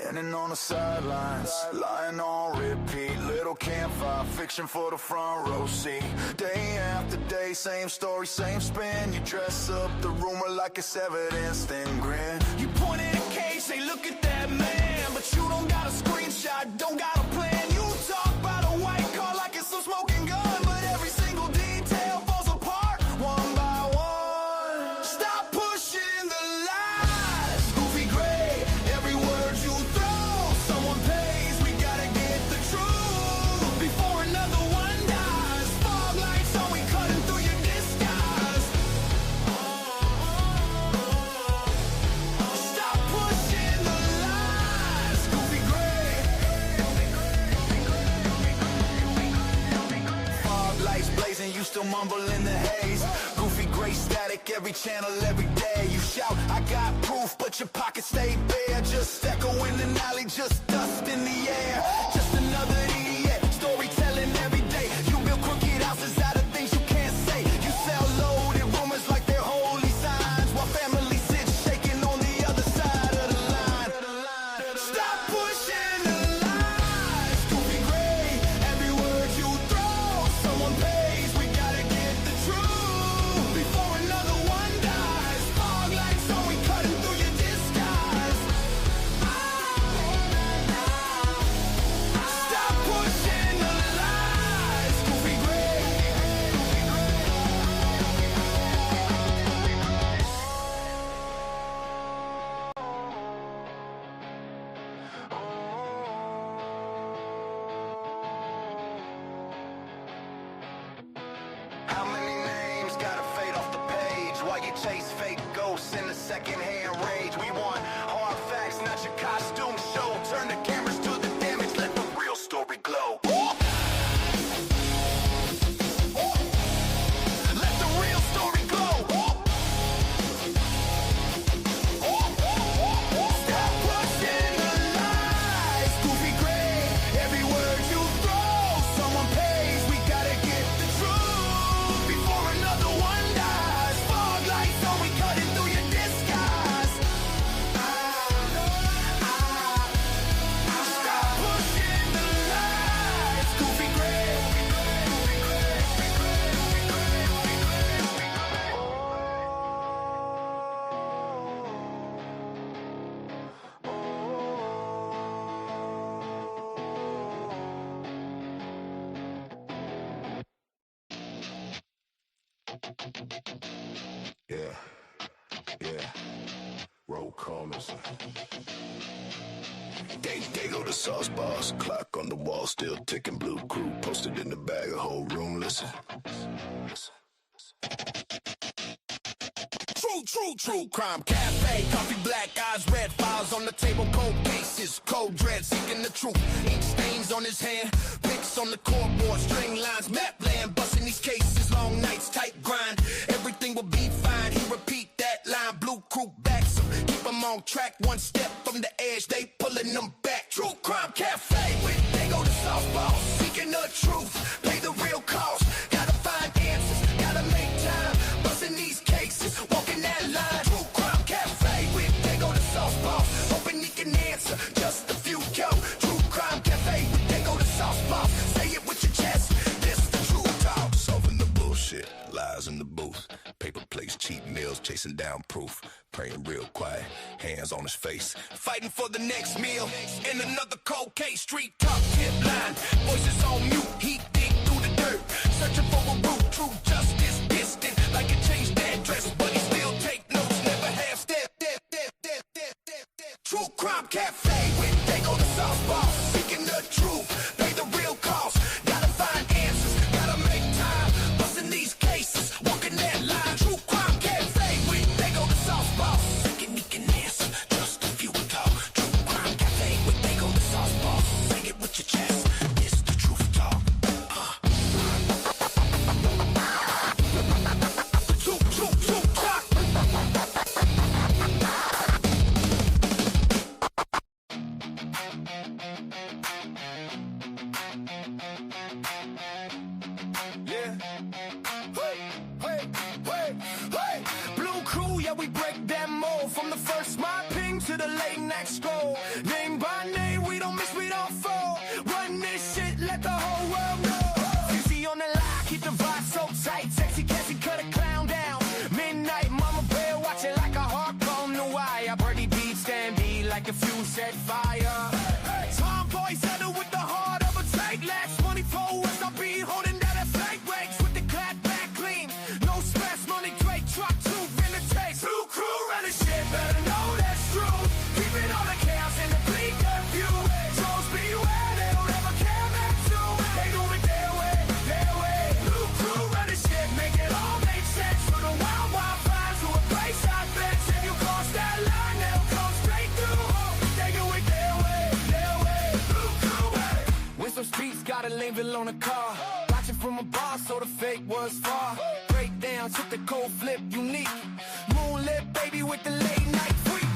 Standing on the sidelines, lying on repeat. Little campfire, fiction for the front row seat. Day after day, same story, same spin. You dress up the rumor like it's evidence, then grin. You point at a case, say look at that man, but you don't got a screenshot, don't got a plan. You talk about a white car like it's some smoking gun, but every single detail falls apart one by one. Stop pushing the lies, goofy gray. Every word you throw, someone pays. We gotta get the truth before another one dies. Fog lights on, we cutting through your disguise. Stop pushing the lies, goofy gray. Fog lights blazing, you still mumble in the haze. Goofy gray static, every channel, every day. You shout, I got proof, but your pockets stay bare. Just echo in the alley, just dust in the air. Just another idiot, storytelling every day. You build crooked houses out of things you can't say. You sell loaded rumors like they're holy signs, while family sits shaking on the other side of the line. Stop pushing the lies, goofy gray. Every word you throw, someone pays. We gotta get the truth before another one dies. Fog lights on, we cutting through your disguise. Stop pushing the lies, goofy gray. How many names gotta fade off the page while you chase fake ghosts in the secondhand rage? We want hard facts, not your costume show. Turn the cameras to the damage, let the real story glow. Let the real story glow. Stop pushing the lies, goofy gray. Every word you throw, someone pays. We gotta get the truth before another one dies. Fog lights on, we cutting through your disguise. Stop pushing the lies, goofy gray. Yeah. Roll call, listen. They go to sauce bars. Clock on the wall, still ticking. Blue crew posted in the bag, a whole room. Listen. True crime cafe, coffee, black eyes, red files on the table, cold cases, cold dread, seeking the truth. Ink stains on his hand, pics on the cardboard, string lines, map land, busting these cases, long nights, tight grind. Everything will be fine. He repeat that line. Blue crew backs him, keep him on track. One step from the edge, they pulling them back. True crime cafe, when they go to softball, seeking the truth, pay the real cost. Gotta find answers, gotta make time, busting these cases, walking that line. True crime cafe, when they go to softball, hoping he can answer just a few. Yo, true crime cafe, when they go to softball, say it with your chest. This the true talk, solving the bullshit, lies in the booth, paper plates, cheap meals, chasing down proof, praying real quiet, hands on his face, fighting for the next meal. In another cold case, street talk, tip line, voices on mute, he dig through the dirt, searching for a root, true justice, distant, like it changed the address, but he still take notes, never half step. True crime cafe, when they go to softball, seeking the truth, pay the real cost, gotta find answers, gotta make time, busting these cases, walking that line. True crime cafe, when they go to softball, seeking he can answer just a few talk. True crime cafe, when they go to softball, say it with your chest, it's the truth talk. True talk. Yeah. Hey. Blue crew, yeah, we break that mold. From the first mob ping to the late night stroll. Name by set fire. Tomboy settle with the heart of a tank. Last 24 hours I'll be holding down a flank ranks with the clap back clean. No stress, money great, truck two, vintage. Blue crew running shit, better know that's true. Keeping all the chaos in the bleak view. Trolls beware, they don't ever care back to. They do it their way, their way. Blue crew running shit, make it all make sense. For the wild, wild vibes to a place I fence. If you cross that line, they'll come straight through. They do it their way, their way. Blue crew, hey. When some streets got a label on a car. Watching from a bar, so the fake was far. Breakdowns, hit the cold flip, unique. Moonlit baby with the late night freak.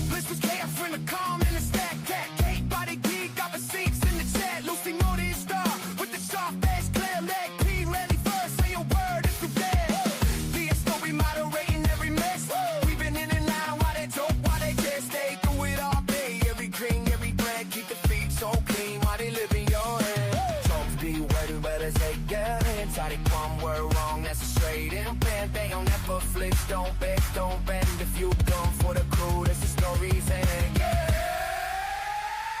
Bliss was chaos in the calm in the stack cat. Cake by the geek, got the seats in the chat. Lucy Moody star with the soft ass clear leg. P ready first, say a word if you dare. DS story moderating every mess. We've been in and line while they dope, while they just stay through it all day. Every green, every brand, keep the feet so clean while they live in your head. Trolls be where you better take get in. Try to one word wrong, that's a straight implant. They don't ever flinch, don't beg, don't bend. If you done for the crew, that's the story's end. Yeah.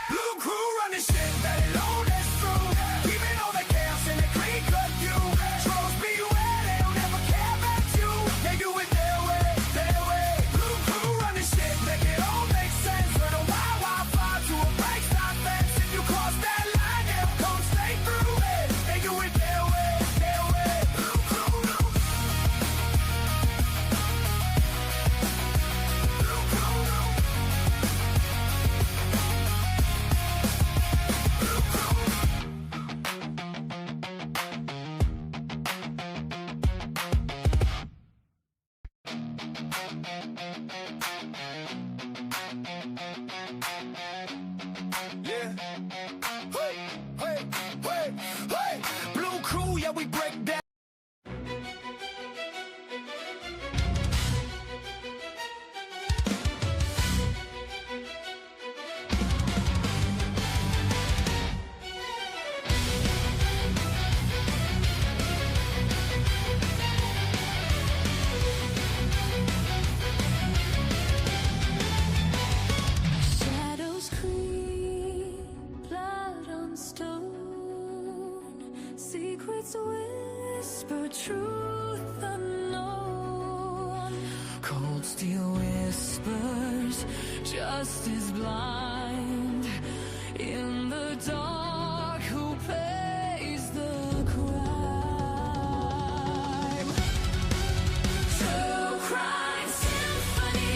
Blue crew running shit, that it all that's true. Keeping all the chaos in a clean cut view. Trolls beware, they don't ever care about you. They do it their way, their way. Blue crew running shit, make it all make sense. For the wild, wild vibe to a break stop fence. If you cross that line, they'll come straight through it. They do it their way, their way. Blue crew, blue crew, yeah. Hey, hey, hey, hey. Blue crew, yeah, we break down. Shadows creep, blood on stone. Secrets whisper, truth unknown. Cold steel whispers, justice blind. In the dark, who pays the crime? True crime symphony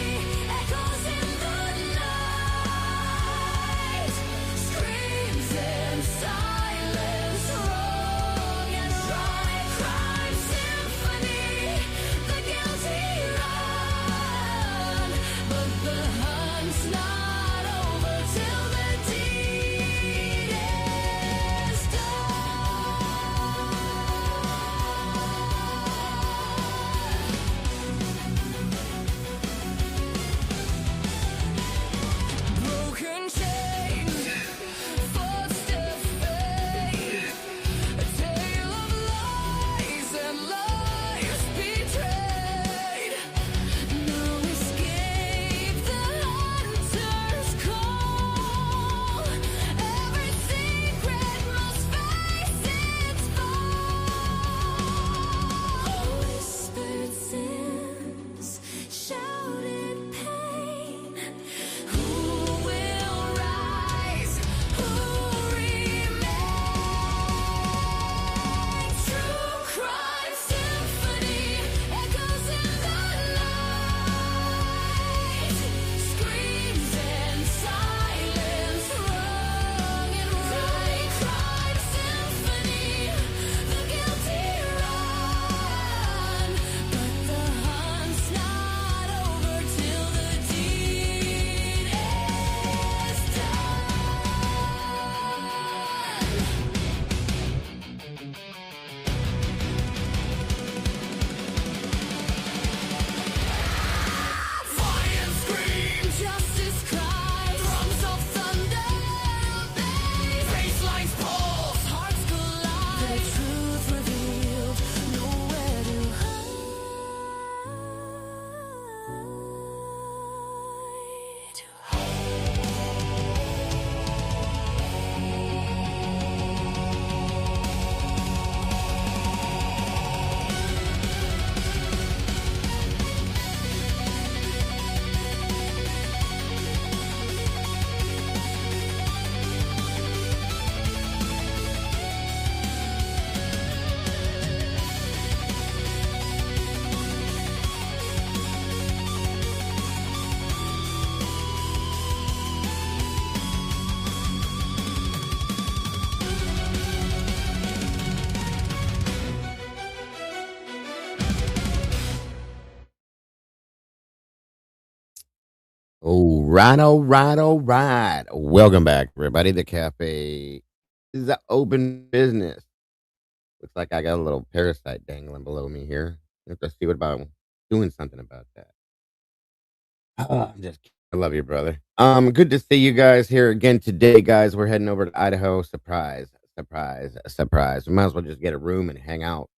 echoes in the night. Screams in silence, wrong and right. Crime symphony, the guilty run, but the hunt's not over till the deed is All right, all right, all right. Welcome back, everybody. The cafe is an open business. Looks like I got a little parasite dangling below me here. I have to see what about doing something about that. I'm just kidding. I love you, brother. Good to see you guys here again today, guys. We're heading over to Idaho. Surprise, surprise, surprise. We might as well just get a room and hang out.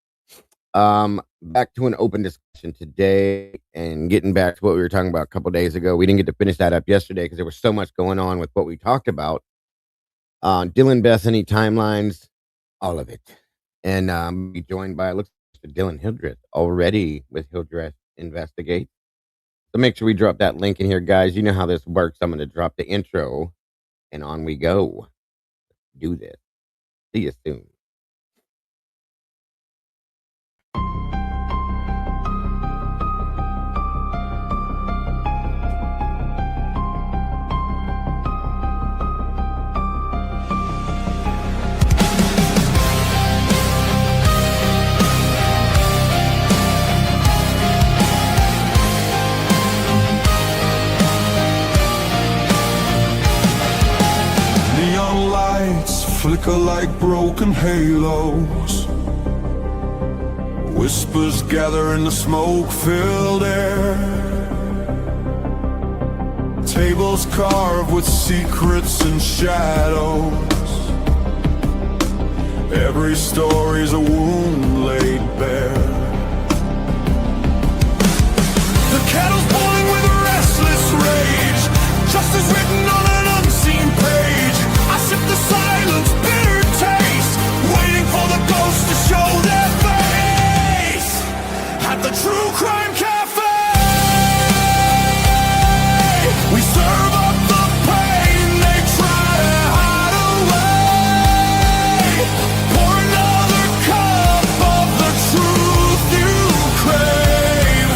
Back to an open discussion today and getting back to what we were talking about a couple days ago. We didn't get to finish that up yesterday because there was so much going on with what we talked about. Dylan Bethany timelines, all of it. And be joined by, looks like Dylan Hildreth already with Hildreth Investigate. So make sure we drop that link in here, guys. You know how this works. I'm going to drop the intro and on we go. Do this. See you soon. Neon lights flicker like broken halos. Whispers gather in the smoke-filled air. Tables carved with secrets and shadows. Every story's a wound laid bare. The kettle's boiling with a restless rage. Justice written on an unseen page. I sip the silence, bitter taste, waiting for the ghosts to show their face. At the True Crime Cafe, we serve up the pain they try to hide away. Pour another cup of the truth you crave.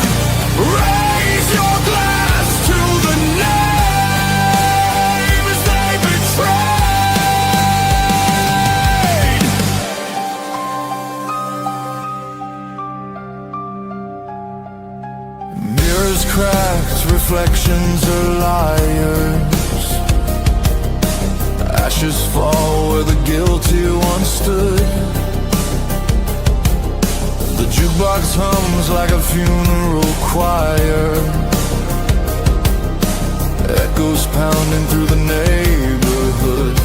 Raise your glass to the names they betrayed. Mirrors cracked, reflections are liars. Ashes fall where the guilty once stood. The jukebox hums like a funeral choir. Echoes pounding through the neighborhood.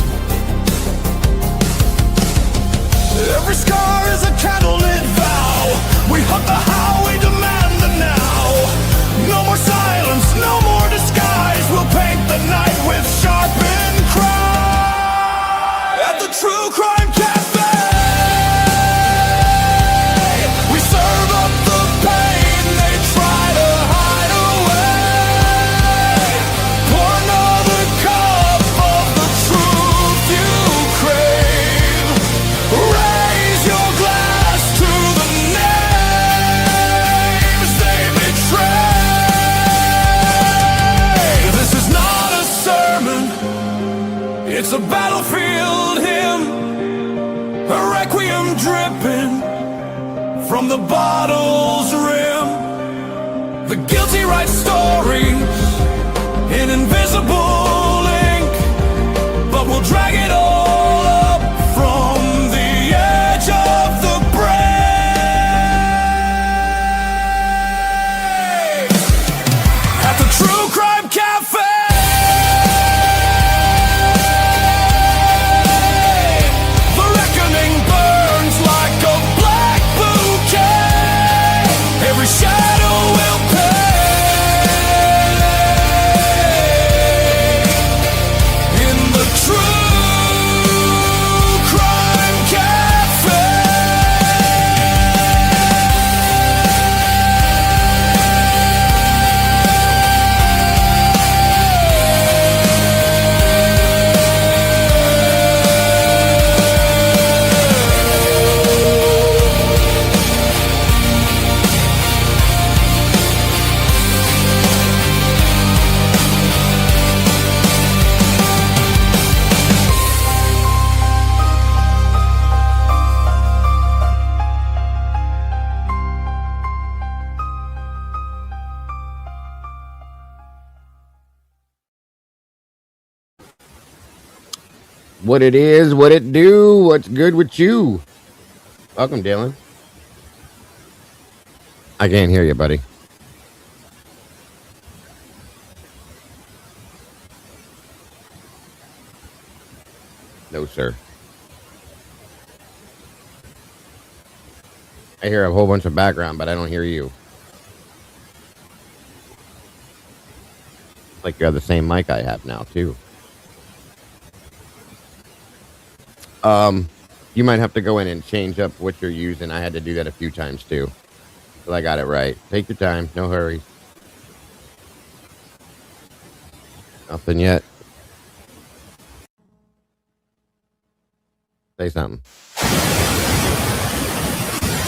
Every scar is a candlelit vow. We hunt the how, we demand the now. No more silence, no more disguise. We'll paint the night with sharpened cry. At the True Crime Cafe, we serve up the pain they try to hide away. Pour another cup of the truth you crave. Raise your glass to the names they betrayed. This is not a sermon, it's a battlefield hymn. A requiem dripping from the bottle's rim. The guilty write stories in invisible ink, but we'll drag it all up from the edge of the brave. At the True Crime Cafe, the reckoning burns like a black bouquet. Every shadow will pay in the truth What it is, what it do, what's good with you? Welcome, Dylan. I can't hear you, buddy. No, sir. I hear a whole bunch of background, but I don't hear you. Like you have the same mic I have now, too. You might have to go in and change up what you're using. I had to do that a few times too. But I got it right. Take your time, no hurry. Nothing yet. Say something.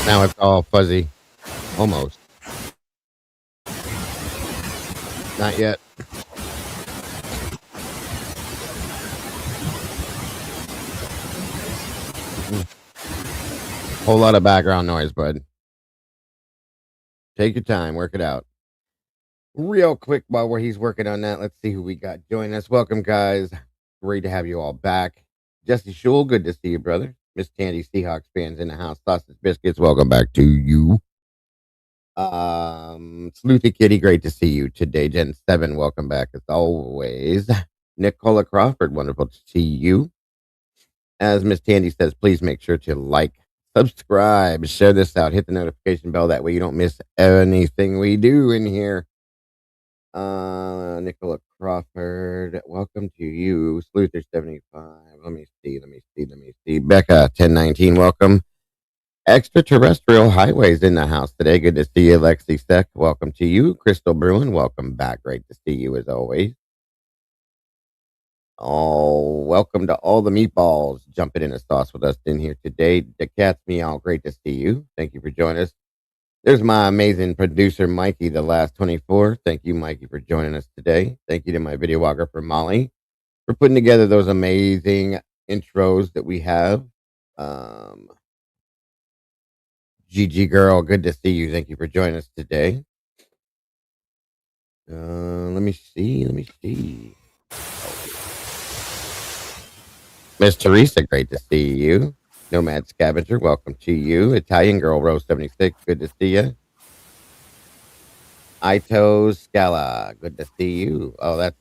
Now it's all fuzzy. Almost. Not yet. Whole lot of background noise, bud. Take your time, work it out. Real quick while he's working on that, let's see who we got joining us. Welcome, guys. Great to have you all back. Jesse Schul, good to see you, brother. Miss Tandy Seahawks fans in the house. Sausage Biscuits, welcome back to you. Sleuthy Kitty, great to see you today. Gen 7, welcome back as always. Nicola Crawford, wonderful to see you. As Miss Tandy says, please make sure to like, subscribe, share this out, hit the notification bell. That way you don't miss anything we do in here. Nicola Crawford, welcome to you. Sleuther 75. Let me see. Becca 1019, welcome. Extraterrestrial Highways in the house today. Good to see you. Lexi Sec, welcome to you. Crystal Bruin, welcome back. Great to see you as always. Oh, welcome to all the meatballs jumping in the sauce with us in here today. The cat's meow, great to see you. Thank you for joining us. There's my amazing producer, Mikey, the last 24. Thank you, Mikey, for joining us today. Thank you to my videographer, Molly, for putting together those amazing intros that we have. GG Girl, good to see you. Thank you for joining us today. Let me see. Miss Teresa, great to see you. Nomad Scavenger, welcome to you. Italian Girl, Rose 76, good to see you. Ito Scala, good to see you. Oh, that's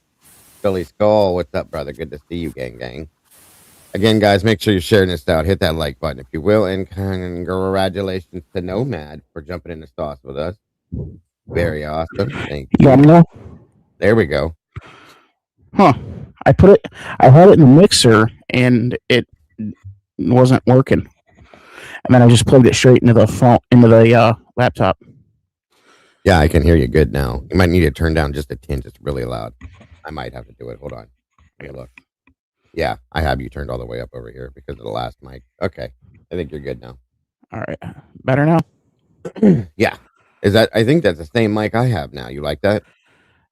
Philly Skull. What's up, brother? Good to see you, gang. Again, guys, make sure you're sharing this out. Hit that like button if you will. And congratulations to Nomad for jumping in the sauce with us. Very awesome. Thank you. Yeah, no. There we go. Huh. I had it in the mixer and it wasn't working. And then I just plugged it straight into the phone, into the laptop. Yeah, I can hear you good now. You might need to turn down just a tinge. It's really loud. I might have to do it. Hold on. Let me look. Yeah, I have you turned all the way up over here because of the last mic. Okay. I think you're good now. All right. Better now? Yeah. I think that's the same mic I have now. You like that?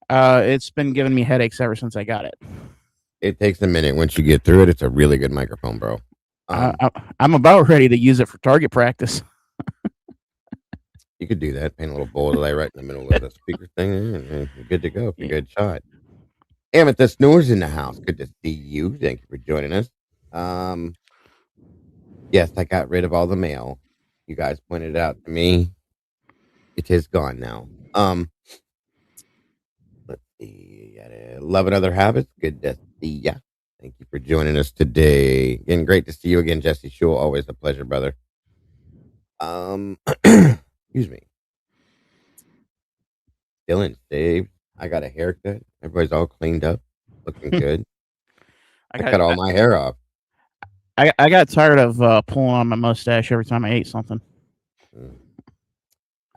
It's been giving me headaches ever since I got it. It takes a minute. Once you get through it, it's a really good microphone, bro. I'm about ready to use it for target practice. You could do that. Paint a little bullseye right in the middle of the speaker thing, and you're good to go. If you're good shot. Amethyst Snores in the house. Good to see you. Thank you for joining us. Yes, I got rid of all the mail. You guys pointed it out to me. It is gone now. Let's see. Love and Other Habits. Good to see ya. Thank you for joining us today. Again, great to see you again, Jesse Schul. Always a pleasure, brother. Excuse me. Dylan saved. I got a haircut. Everybody's all cleaned up, looking good. I cut all my hair off. I got tired of pulling on my mustache every time I ate something.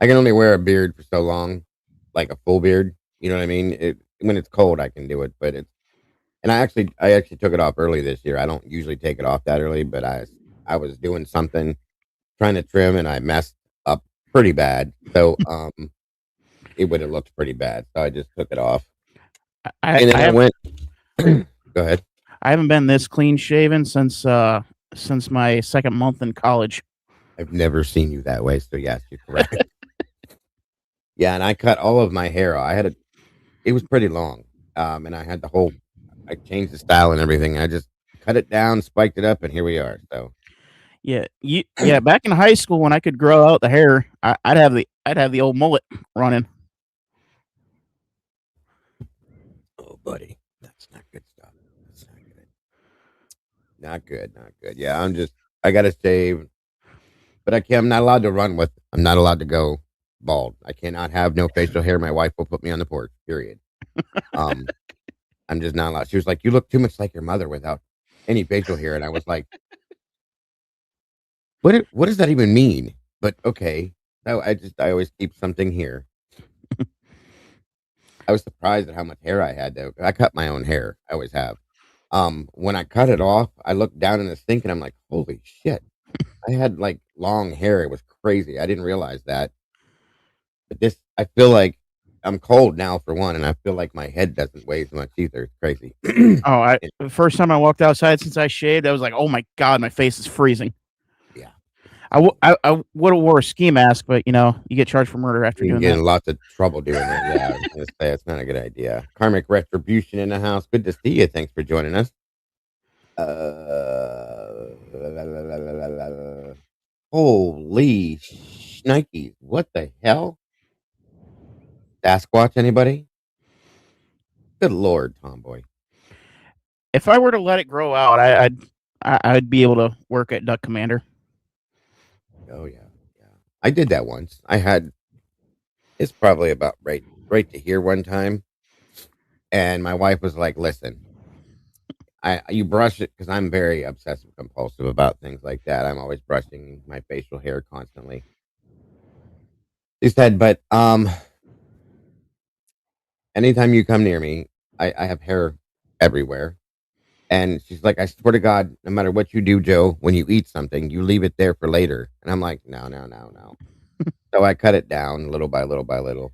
I can only wear a beard for so long, like a full beard. You know what I mean? When it's cold, I can do it, but and I actually took it off early this year. I don't usually take it off that early, but I was doing something, trying to trim, and I messed up pretty bad. So it would have looked pretty bad. So I just took it off. I went. Go ahead. I haven't been this clean shaven since my second month in college. I've never seen you that way. So yes, you're correct. Yeah, and I cut all of my hair off. It was pretty long, and I changed the style and everything. I just cut it down, spiked it up, and here we are. So Yeah, back in high school when I could grow out the hair, I'd have the old mullet running. oh buddy, that's not good stuff. That's not good. Not good, not good. Yeah, I gotta shave. But I'm not allowed to I'm not allowed to go bald. I cannot have no facial hair. My wife will put me on the porch, period. Um, I'm just not allowed. She was like, you look too much like your mother without any facial hair. And I was like, what does that even mean? But okay. No, I always keep something here. I was surprised at how much hair I had though. I cut my own hair. I always have. When I cut it off, I looked down in the sink and I'm like, holy shit. I had like long hair. It was crazy. I didn't realize that. But I feel like I'm cold now for one, and I feel like my head doesn't weigh as much either. It's crazy. The first time I walked outside since I shaved, I was like, oh my God, my face is freezing. Yeah. I would have wore a ski mask, but you get charged for murder after doing get that. in lots of trouble doing that. Yeah, I was gonna say it's not a good idea. Karmic Retribution in the house. Good to see you. Thanks for joining us. Holy shnikes. What the hell? Sasquatch, anybody? Good Lord, Tomboy. If I were to let it grow out, I'd be able to work at Duck Commander. Oh yeah. I did that once. It's probably about right to here one time. And my wife was like, listen, you brush it because I'm very obsessive compulsive about things like that. I'm always brushing my facial hair constantly. She said, but anytime you come near me, I have hair everywhere. And she's like, I swear to God, no matter what you do, Joe, when you eat something, you leave it there for later. And I'm like, no. So I cut it down little by little by little.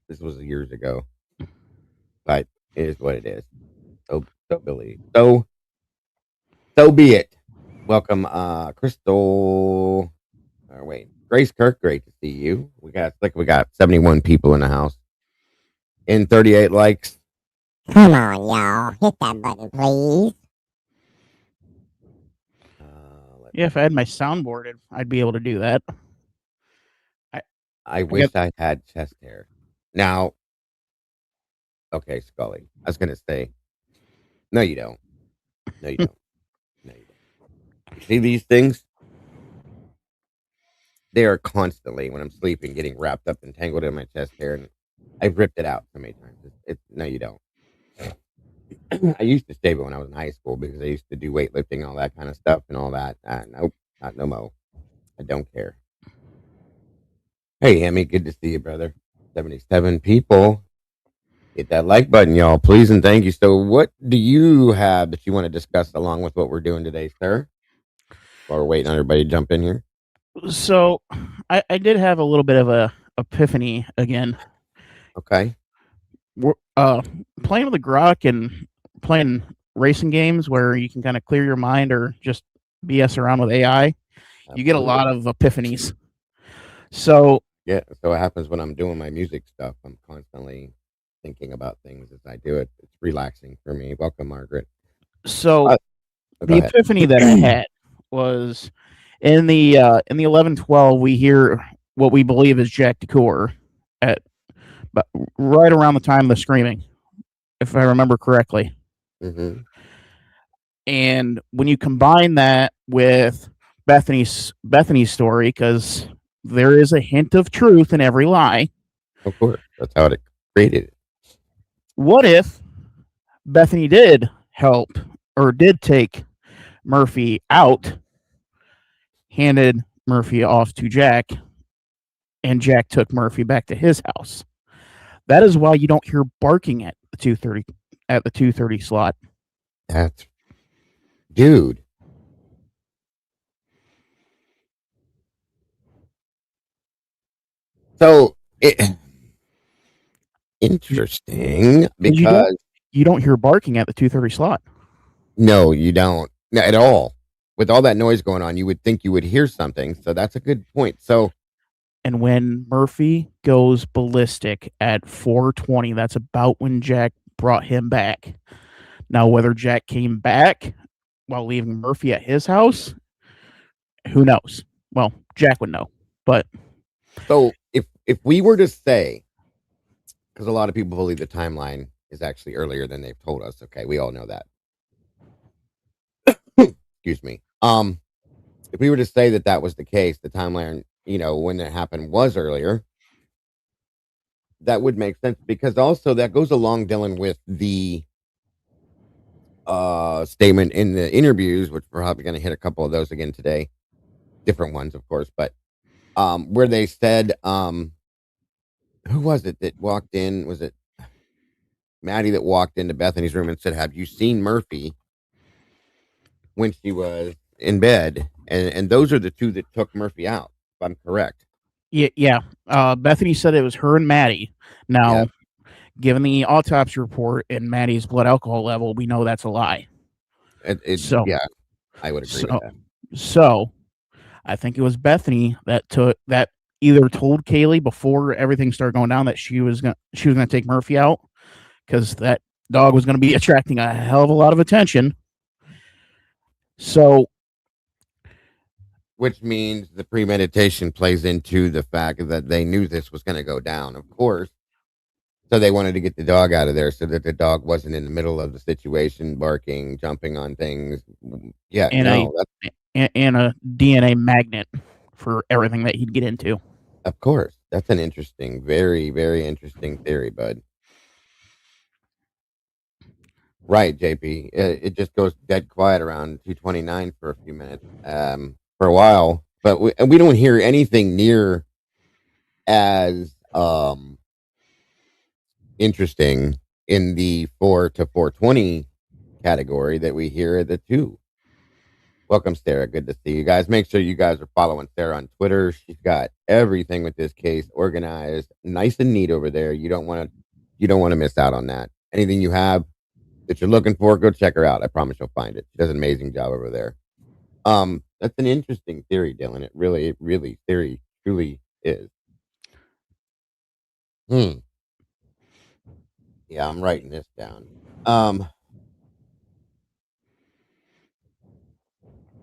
This was years ago. But it is what it is. So Billy. So be it. Welcome, Crystal. Wait, Grace Kirk. Great to see you. We got 71 people in the house. In 38 likes. Come on, y'all. Hit that button, please. Yeah, if I had my soundboard, I'd be able to do that. I wish I had chest hair. Now, okay, Scully. I was going to say, no, you don't. No, you don't. No, you don't. You see these things? They are constantly, when I'm sleeping, getting wrapped up and tangled in my chest hair. And I've ripped it out so many times. No, you don't. I used to shave it when I was in high school because I used to do weightlifting, all that kind of stuff and all that. Nope, not no mo. I don't care. Hey, Hammy, good to see you, brother. 77 people. Hit that like button, y'all, please and thank you. So what do you have that you want to discuss along with what we're doing today, sir? While we're waiting on everybody to jump in here. So I did have a little bit of a epiphany again. Okay. We're playing with the Grok and playing racing games where you can kind of clear your mind or just BS around with AI. You get a lot of epiphanies. So yeah, so it happens when I'm doing my music stuff. I'm constantly thinking about things as I do it. It's relaxing for me. Welcome, Margaret. So the epiphany that I had was in the 11-12. We hear what we believe is Jack DeCour but right around the time of the screaming, if I remember correctly. Mm-hmm. And when you combine that with Bethany's story, because there is a hint of truth in every lie. Of course, that's how it created it. What if Bethany did help or did take Murphy out, handed Murphy off to Jack, and Jack took Murphy back to his house? That is why you don't hear barking at the 2:30 slot. That's dude. So interesting because you don't hear barking at the 2:30 slot. No, you don't. Not at all. With all that noise going on, you would think you would hear something. So that's a good point. So, and when Murphy goes ballistic at 4:20, that's about when Jack brought him back. Now, whether Jack came back while leaving Murphy at his house, who knows? Well, Jack would know, but So if we were to say, because a lot of people believe the timeline is actually earlier than they've told us. Okay, we all know that. Excuse me. If we were to say that that was the case, the timeline, when it happened was earlier, that would make sense, because also that goes along, Dylan, with the statement in the interviews, which we're probably going to hit a couple of those again today, different ones, of course, but where they said, who was it that walked in? Was it Maddie that walked into Bethany's room and said, "Have you seen Murphy?" when she was in bed? And those are the two that took Murphy out, if I'm correct. yeah. Bethany said it was her and Maddie. Now, given the autopsy report and Maddie's blood alcohol level, we know that's a lie. So, yeah, I would agree with that. So, I think it was Bethany that either told Kaylee before everything started going down that she was gonna take Murphy out, because that dog was gonna be attracting a hell of a lot of attention. So, which means the premeditation plays into the fact that they knew this was going to go down, of course. So they wanted to get the dog out of there so that the dog wasn't in the middle of the situation, barking, jumping on things. Yeah, and a DNA magnet for everything that he'd get into. Of course. That's an interesting, very, very interesting theory, bud. Right, JP. It just goes dead quiet around 2:29 for a few minutes, for a while, but we don't hear anything near as interesting in the 4 to 420 category that we hear at the 2. Welcome, Sarah. Good to see you guys. Make sure you guys are following Sarah on Twitter. She's got everything with this case organized, nice and neat over there. You don't want to miss out on that. Anything you have that you're looking for, go check her out. I promise you'll find it. She does an amazing job over there. That's an interesting theory, Dylan. It really truly is. Yeah, I'm writing this down.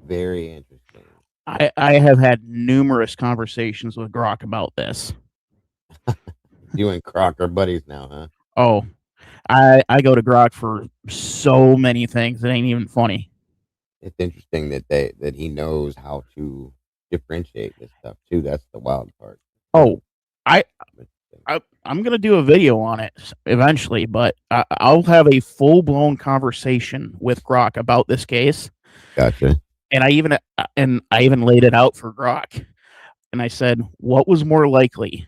Very interesting. I have had numerous conversations with Grok about this. You and Croc are buddies now, huh? Oh, I go to Grok for so many things. It ain't even funny. It's interesting that he knows how to differentiate this stuff too. That's the wild part. Oh, I'm gonna do a video on it eventually, but I'll have a full blown conversation with Grok about this case. Gotcha. And I even laid it out for Grok, and I said, what was more likely,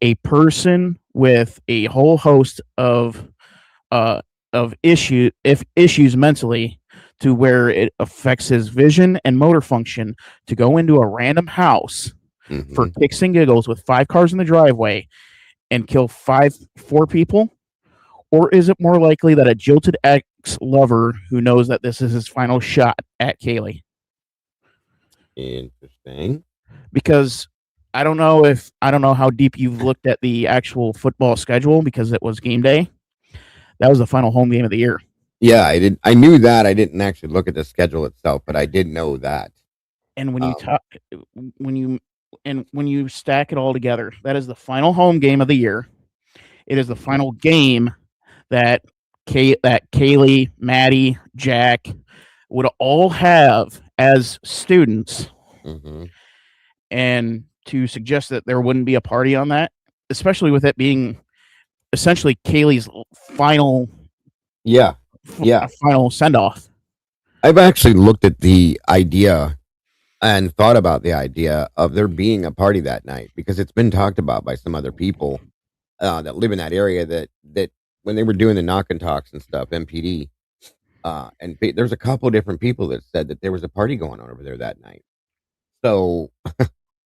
a person with a whole host of issues mentally, to where it affects his vision and motor function, to go into a random house for kicks and giggles with 5 cars in the driveway and kill 4 people? Or is it more likely that a jilted ex-lover who knows that this is his final shot at Kaylee? Interesting. Because I don't know how deep you've looked at the actual football schedule, because it was game day. That was the final home game of the year. Yeah, I did. I knew that. I didn't actually look at the schedule itself, but I did know that. And when you stack it all together, that is the final home game of the year. It is the final game that Kaylee, Maddie, Jack would all have as students. And to suggest that there wouldn't be a party on that, especially with it being essentially Kaylee's final final send-off. I've actually looked at the idea and thought about the idea of there being a party that night, because it's been talked about by some other people that live in that area, that when they were doing the knock and talks and stuff, MPD, and there's a couple different people that said that there was a party going on over there that night. So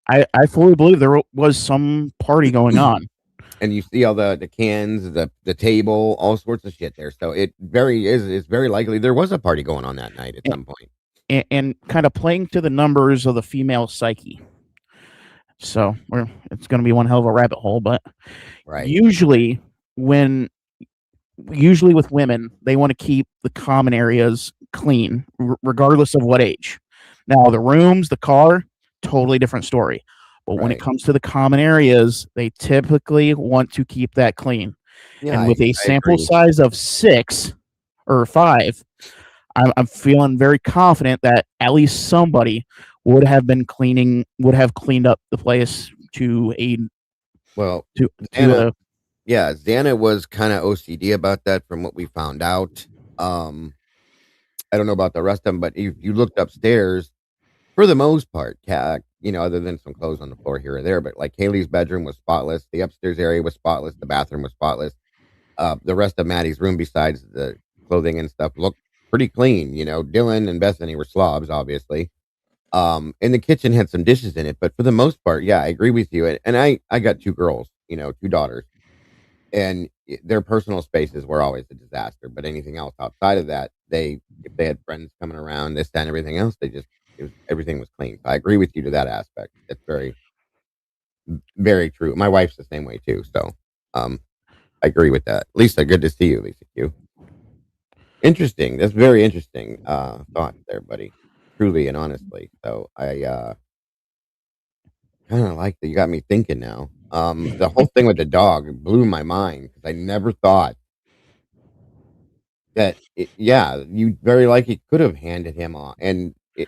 I fully believe there was some party going on. And you see all the cans, the table, all sorts of shit there. So it's very likely there was a party going on that night at some point. And kind of playing to the numbers of the female psyche. So it's going to be one hell of a rabbit hole. But usually with women, they want to keep the common areas clean, regardless of what age. Now, the rooms, the car, totally different story. But when it Right. comes to the common areas, they typically want to keep that clean. Yeah, And with a I sample agree. size of 6 or 5, I'm feeling very confident that at least somebody would have cleaned up the place to a Well, to Xana, a yeah, Xana was kind of OCD about that from what we found out. Um, I don't know about the rest of them, but if you looked upstairs, for the most part, other than some clothes on the floor here or there, but like Haley's bedroom was spotless. The upstairs area was spotless. The bathroom was spotless. The rest of Maddie's room, besides the clothing and stuff, looked pretty clean. Dylan and Bethany were slobs, obviously. And the kitchen had some dishes in it, but for the most part, yeah, I agree with you. And I got 2 girls, 2 daughters, and their personal spaces were always a disaster. But anything else outside of that, if they had friends coming around, this, that, and everything else, everything was clean. So I agree with you to that aspect. It's very, very true. My wife's the same way too. So, I agree with that. Lisa, good to see you, Lisa Q. Interesting. That's very interesting thought there, buddy. Truly and honestly. So I kind of like that. You got me thinking now. The whole thing with the dog blew my mind because I never thought that. You very likely could have handed him on, and it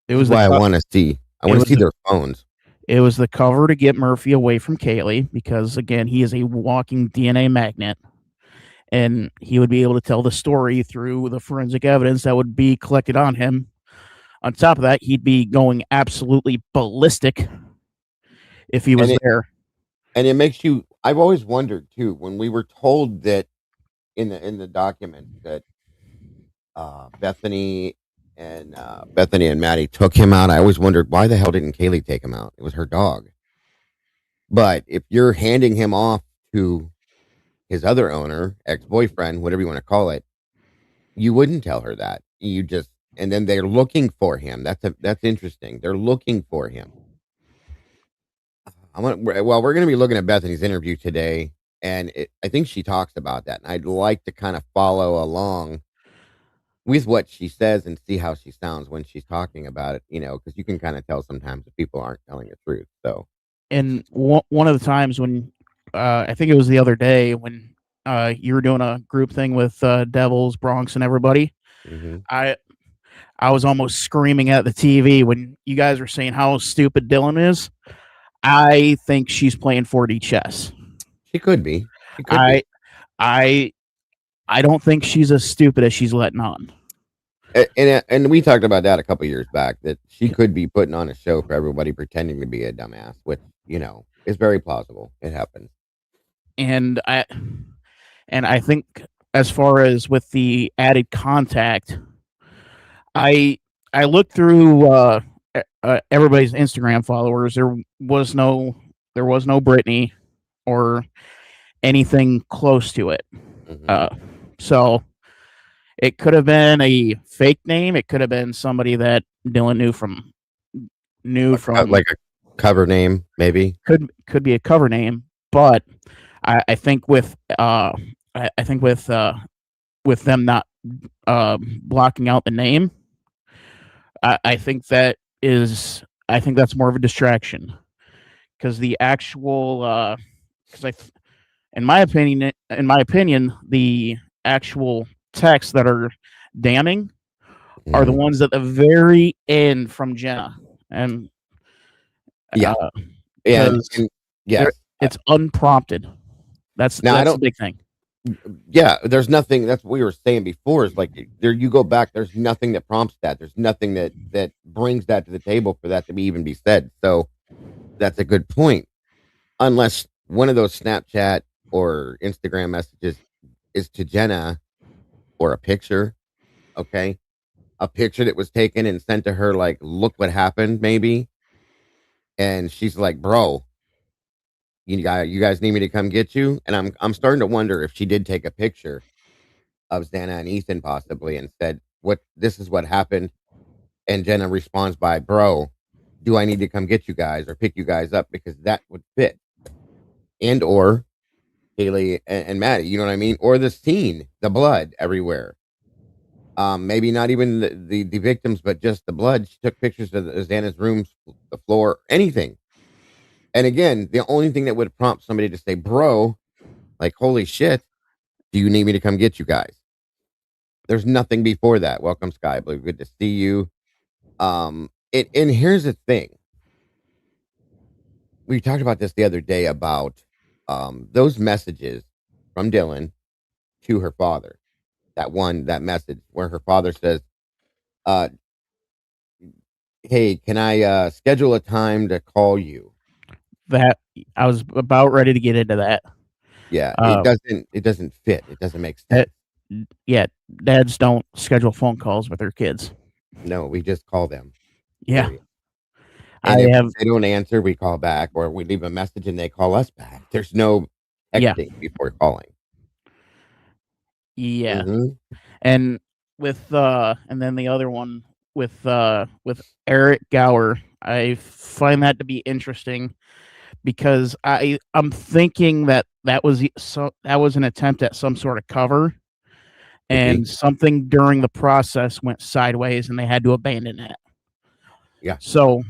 this is was the why I co- want to see. I it want to was see the, their phones. it was the cover to get Murphy away from Kaylee because again, he is a walking DNA magnet. And he would be able to tell the story through the forensic evidence that would be collected on him. On top of that, he'd be going absolutely ballistic if he was And there. and it makes you. I've always wondered too when we were told that in the document that Bethany and Maddie took him out. I always wondered why the hell didn't Kaylee take him out? It was her dog. But if you're handing him off to his other owner, ex-boyfriend, whatever you want to call it, you wouldn't tell her that. You just and then they're looking for him. That's interesting. They're looking for him. We're going to be looking at Bethany's interview today, and I think she talks about that. And I'd like to kind of follow along with what she says and see how she sounds when she's talking about it, because you can kind of tell sometimes if people aren't telling the truth. So, And one of the times when I think it was the other day when you were doing a group thing with Devils, Bronx, and everybody, mhm. I was almost screaming at the TV when you guys were saying how stupid Dylan is. I think she's playing 4D chess. She could be. She could I be. I I don't think she's as stupid as she's letting on. And we talked about that a couple years back that she could be putting on a show for everybody pretending to be a dumbass, which is very plausible. It happens. And I think as far as with the added contact, I looked through everybody's Instagram followers. There was no Brittany or anything close to it. Mhm. So it could have been a fake name. It could have been somebody that Dylan knew from Like a cover name, maybe. could be a cover name, but I think with with them not blocking out the name, I think that's more of a distraction because the actual in my opinion the actual texts that are damning are the Mhm. ones at the very end from Jenna, and Yeah. uh, And, 'cause and yes. it's unprompted. That's Now I the don't. big thing. Yeah, there's nothing. That's what we were saying before. Is like there you go back. There's nothing that prompts that. There's nothing that brings that to the table for that to even be said. So that's a good point. Unless one of those Snapchat or Instagram messages is to Jenna or a picture. Okay, a picture that was taken and sent to her. Like, look what happened, maybe. And she's like, "Bro, you guys need me to come get you." And I'm starting to wonder if she did take a picture of Xana and Ethan possibly and said, this is what happened. And Jenna responds by, "Bro, do I need to come get you guys or pick you guys up?" Because that would fit. And or Haley and Maddie, you know what I mean? Or the scene, the blood everywhere. Maybe not even the victims, but just the blood. She took pictures of Xana's room, the floor, anything. And again, the only thing that would prompt somebody to say, bro, like, holy shit, do you need me to come get you guys? There's nothing before that. Welcome, Sky Blue. Good to see you. And here's the thing. We talked about this the other day about those messages from Dylan to her father. That message where her father says, hey, can I schedule a time to call you? That I was about ready to get into that. Yeah, it doesn't fit. It doesn't make sense. Yeah, dads don't schedule phone calls with their kids. No, we just call them. Yeah. Period. And if have they don't answer, we call back, or we leave a message and they call us back. There's no texting before calling. Yeah. Mhm. And with and then the other one with Eric Gower, I find that to be interesting because I'm thinking that was an attempt at some sort of cover, and something during the process went sideways and they had to abandon it. Yeah. So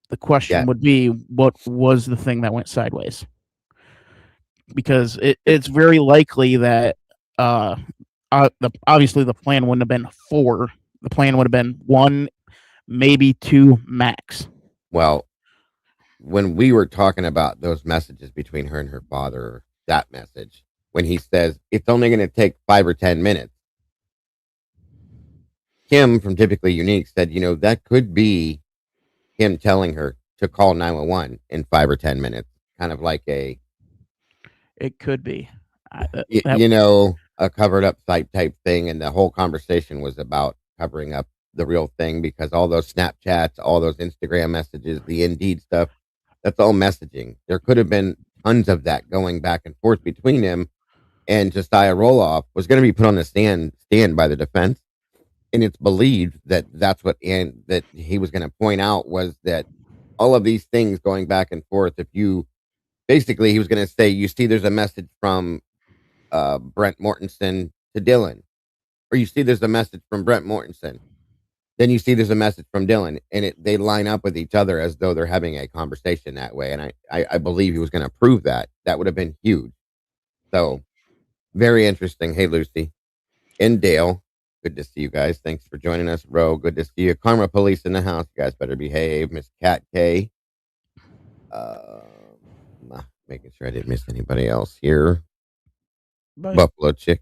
the question would be, what was the thing that went sideways? Because it's very likely that obviously the plan wouldn't have been 4. The plan would have been 1, maybe 2 max. Well, when we were talking about those messages between her and her father, that message, when he says it's only going to take 5 or 10 minutes, Kim from Typically Unique said, that could be him telling her to call 911 in 5 or 10 minutes, kind of like it could be, a covered up type thing. And the whole conversation was about covering up the real thing, because all those Snapchats, all those Instagram messages, the Indeed stuff, that's all messaging. There could have been tons of that going back and forth between him, and Josiah Roloff was going to be put on the stand by the defense. And it's believed that that's what that he was going to point out, was that all of these things going back and forth. If you basically, he was going to say, you see, there's a message from Brent Mortensen to Dylan, or you see, there's a message from Brent Mortensen. Then you see there's a message from Dylan, and they line up with each other as though they're having a conversation that way. And I believe he was going to prove that. That would have been huge. So very interesting. Hey, Lucy and Dale. Good to see you guys. Thanks for joining us. Ro, good to see you. Karma Police in the house. You guys better behave. Miss Cat K. Making sure I didn't miss anybody else here. Buffalo Chick.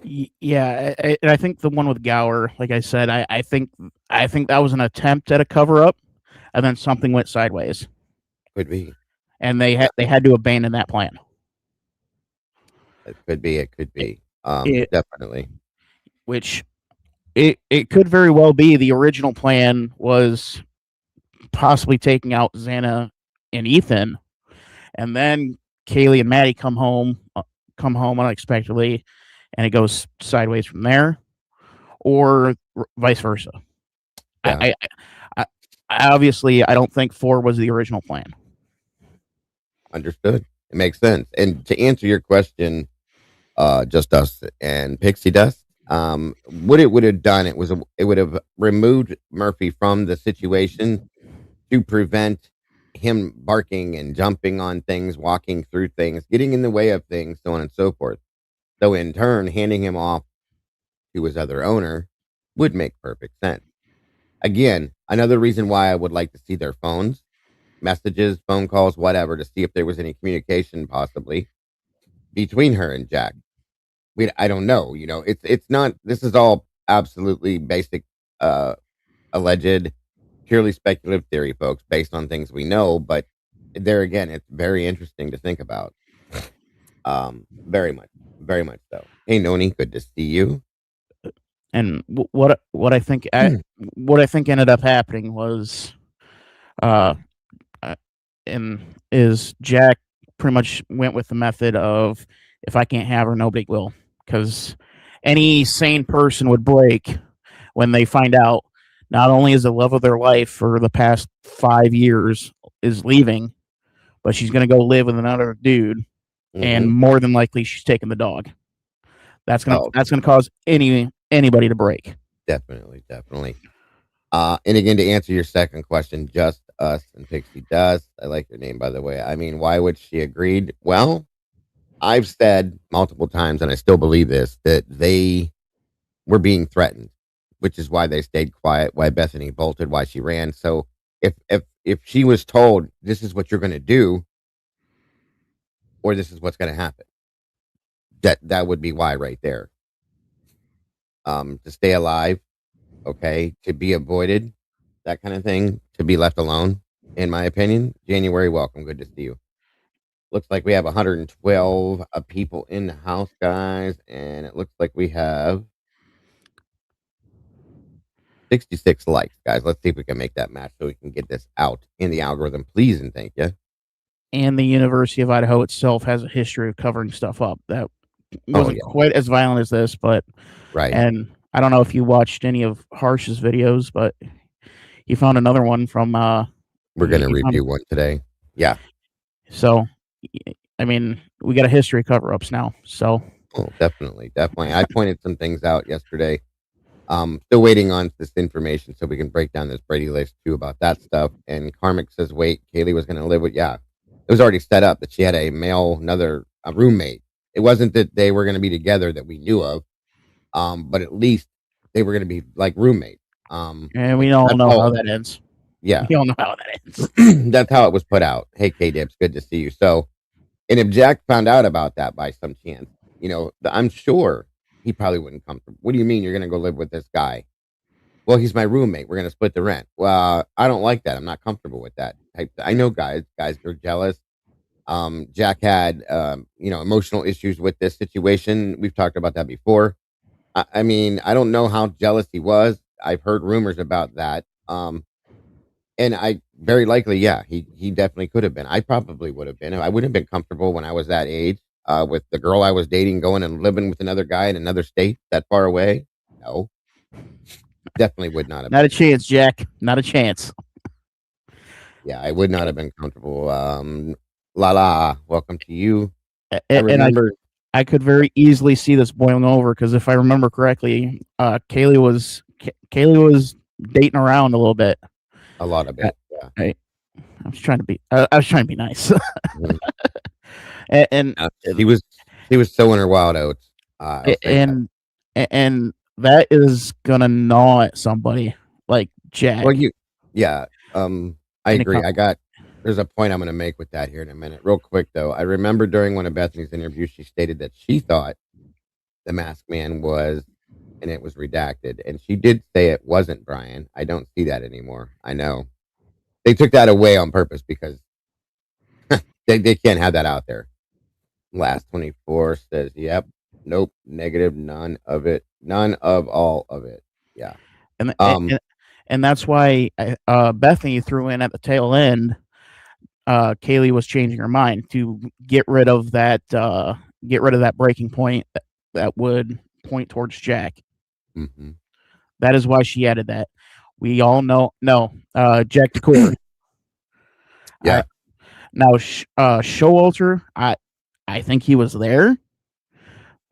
Yeah, and I think the one with Gower, like I said, I think that was an attempt at a cover up, and then something went sideways. Could be. And they had to abandon that plan. It could be. Definitely. Which it could very well be the original plan was possibly taking out Xana and Ethan, and then Kaylee and Maddie come home unexpectedly, and it goes sideways from there, or vice versa. Yeah. I obviously I don't think 4 was the original plan. Understood. It makes sense. And to answer your question, Just Dust and Pixie Dust, what it would have done, it would have removed Murphy from the situation to prevent him barking and jumping on things, walking through things, getting in the way of things, so on and so forth. So in turn, handing him off to his other owner would make perfect sense. Again, another reason why I would like to see their phones, messages, phone calls, whatever, to see if there was any communication possibly between her and Jack. I don't know. It's not. This is all absolutely basic, alleged, purely speculative theory, folks, based on things we know. But there again, it's very interesting to think about. Very much so. Hey, Noni, good to see you. And what I think ended up happening was, is Jack pretty much went with the method of, if I can't have her, nobody will, because any sane person would break when they find out not only is the love of their life for the past 5 years is leaving, but she's going to go live with another dude, and more than likely she's taking the dog. That's gonna cause anybody to break. Definitely. And again, to answer your second question, Just Us and Pixie Dust. I like your name, by the way. I mean, why would she agreed? Well, I've said multiple times, and I still believe this, that they were being threatened, which is why they stayed quiet, why Bethany bolted, why she ran. So if she was told this is what you're going to do, or this is what's going to happen, that would be why right there. To stay alive, okay, to be avoided, that kind of thing, to be left alone, in my opinion. January, welcome. Good to see you. Looks like we have 112 people in the house, guys, and it looks like we have 66 likes, guys. Let's see if we can make that match so we can get this out in the algorithm, please, and thank you. And the University of Idaho itself has a history of covering stuff up that wasn't quite as violent as this, but right. And I don't know if you watched any of Harsh's videos, but he found another one from. We're going to review one today. Yeah. So, I mean, we got a history of cover-ups now. So. Oh, definitely. I pointed some things out yesterday. Still waiting on this information so we can break down this Brady list too about that stuff. And Karmic says, wait, Kaylee was going to live with, it was already set up that she had a roommate. It wasn't that they were going to be together that we knew of, but at least they were going to be like roommates. And we all know how that ends. Yeah. We all know how that ends. That's how it was put out. Hey, K-Dips, good to see you. So, and if Jack found out about that by some chance, I'm sure he probably wouldn't come from. What do you mean you're going to go live with this guy? Well, he's my roommate. We're going to split the rent. Well, I don't like that. I'm not comfortable with that type. I know guys are jealous. Jack had, emotional issues with this situation. We've talked about that before. I mean, I don't know how jealous he was. I've heard rumors about that. And I very likely, he definitely could have been. I probably would have been. I wouldn't have been comfortable when I was that age, with the girl I was dating going and living with another guy in another state that far away. No, definitely would not have. Not a chance, Jack. Not a chance. Yeah, I would not have been comfortable. Lala, welcome to you. I could very easily see this boiling over because if I remember correctly, Kaylee was dating around a little bit. A lot of it. Yeah. I was trying to be nice. Mm-hmm. and he was sowing her wild oats. And that is gonna gnaw at somebody like Jack. Well, I agree. There's a point I'm going to make with that here in a minute. Real quick, though. I remember during one of Bethany's interviews, she stated that she thought the Masked Man was, and it was redacted. And she did say it wasn't Brian. I don't see that anymore. I know. They took that away on purpose because they can't have that out there. Last 24 says, yep, nope, negative, none of it, none of all of it. Yeah. And that's why Bethany threw in at the tail end. Kaylee was changing her mind to get rid of that breaking point that would point towards Jack. Mm-hmm. That is why she added that. We all know. No, Jack DeCoeur. Yeah. Now, Showalter, I think he was there.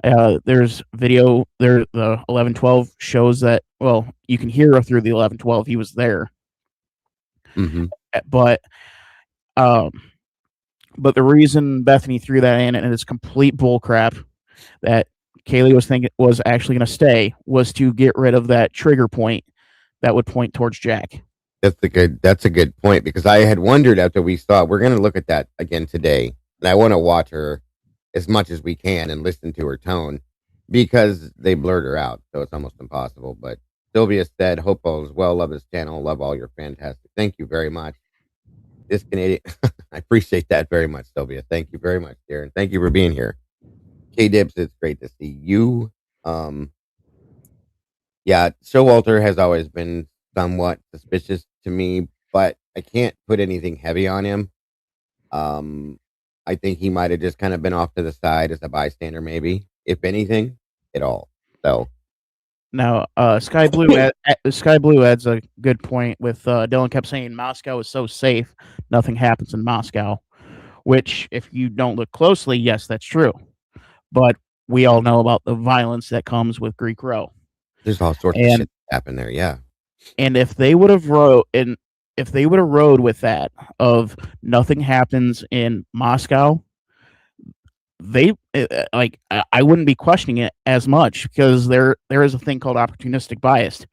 There's video there. The 1112 shows that. Well, you can hear through the 1112. He was there. Mm-hmm. But the reason Bethany threw that in, and it's complete bullcrap, that Kaylee was actually going to stay, was to get rid of that trigger point that would point towards Jack. That's a good point, because I had wondered after we saw, we're going to look at that again today, and I want to watch her as much as we can and listen to her tone, because they blurred her out, so it's almost impossible. But Sylvia said, hope all is well, love this channel, love all your fantastic. Thank you very much. This Canadian, I appreciate that very much, Sylvia. Thank you very much, Darren. Thank you for being here. K-Dips, it's great to see you. Showalter has always been somewhat suspicious to me, but I can't put anything heavy on him. I think he might have just kind of been off to the side as a bystander, maybe, if anything at all. So now, Sky Blue adds a good point with Dylan kept saying Moscow is so safe, nothing happens in Moscow. which, if you don't look closely, yes, that's true. But we all know about the violence that comes with Greek Row. There's all sorts of And- shit that happened there. Yeah. And if they would have rode with that of nothing happens in Moscow, they I wouldn't be questioning it as much, because there is a thing called opportunistic bias.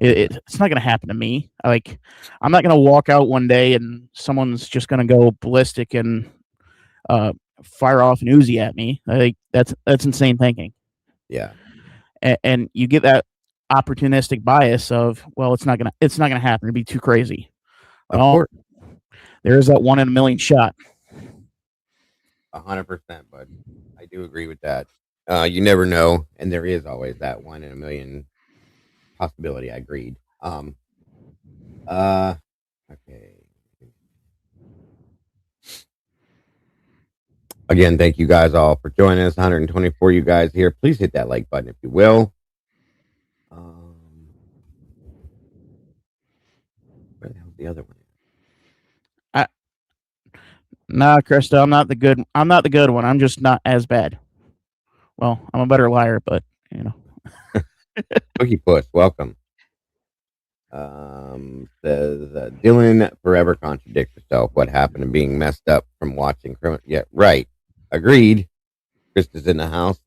It's not going to happen to me. Like, I'm not going to walk out one day and someone's just going to go ballistic and fire off an Uzi at me. Like, that's insane thinking. Yeah. And you get that opportunistic bias of, well, it's not gonna happen. It'd be too crazy. Of Well, course. There is that 1 in a million shot. 100%, bud. I do agree with that. You never know, and there is always that 1 in a million possibility. I agreed. Okay. Again, thank you guys all for joining us. 124 you guys here. Please hit that like button if you will. Where the hell's the other one? Nah, Krista, I'm not the good one. I'm just not as bad. Well, I'm a better liar, but you know. Cookie Puss, welcome. Says Dylan forever contradicts herself. What happened to being messed up from watching criminal? Yeah, right. Agreed. Krista's in the house.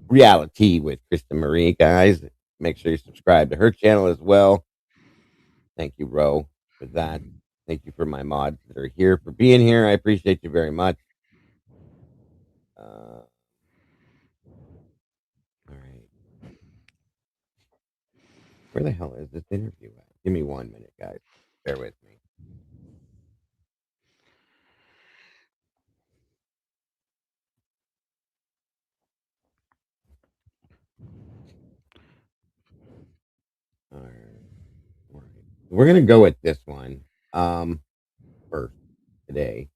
Reality with Krista Marie, guys. Make sure you subscribe to her channel as well. Thank you, Ro, for that. Thank you for my mods that are here for being here. I appreciate you very much. All right. Where the hell is this interview at? Give me 1 minute, guys. Bear with me. All right. We're gonna go with this one first today.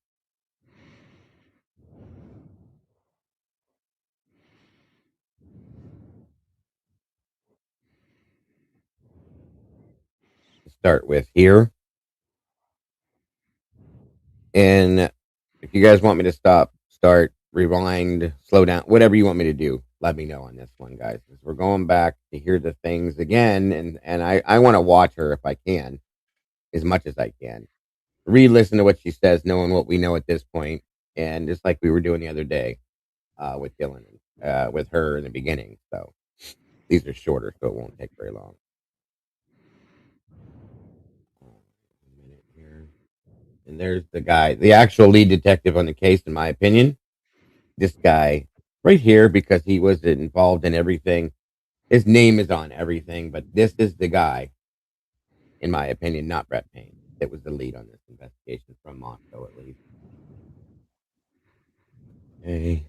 Start with here. And if you guys want me to start, rewind, slow down, whatever you want me to do, let me know on this one, guys. Because we're going back to hear the things again, and I want to watch her if I can, as much as I can. Re-listen to what she says, knowing what we know at this point, and just like we were doing the other day with Dylan, with her in the beginning. So these are shorter, so it won't take very long. And there's the guy, the actual lead detective on the case, in my opinion. This guy right here, because he was involved in everything. His name is on everything, but this is the guy, in my opinion, not Brett Payne, that was the lead on this investigation from Moscow, at least. Okay.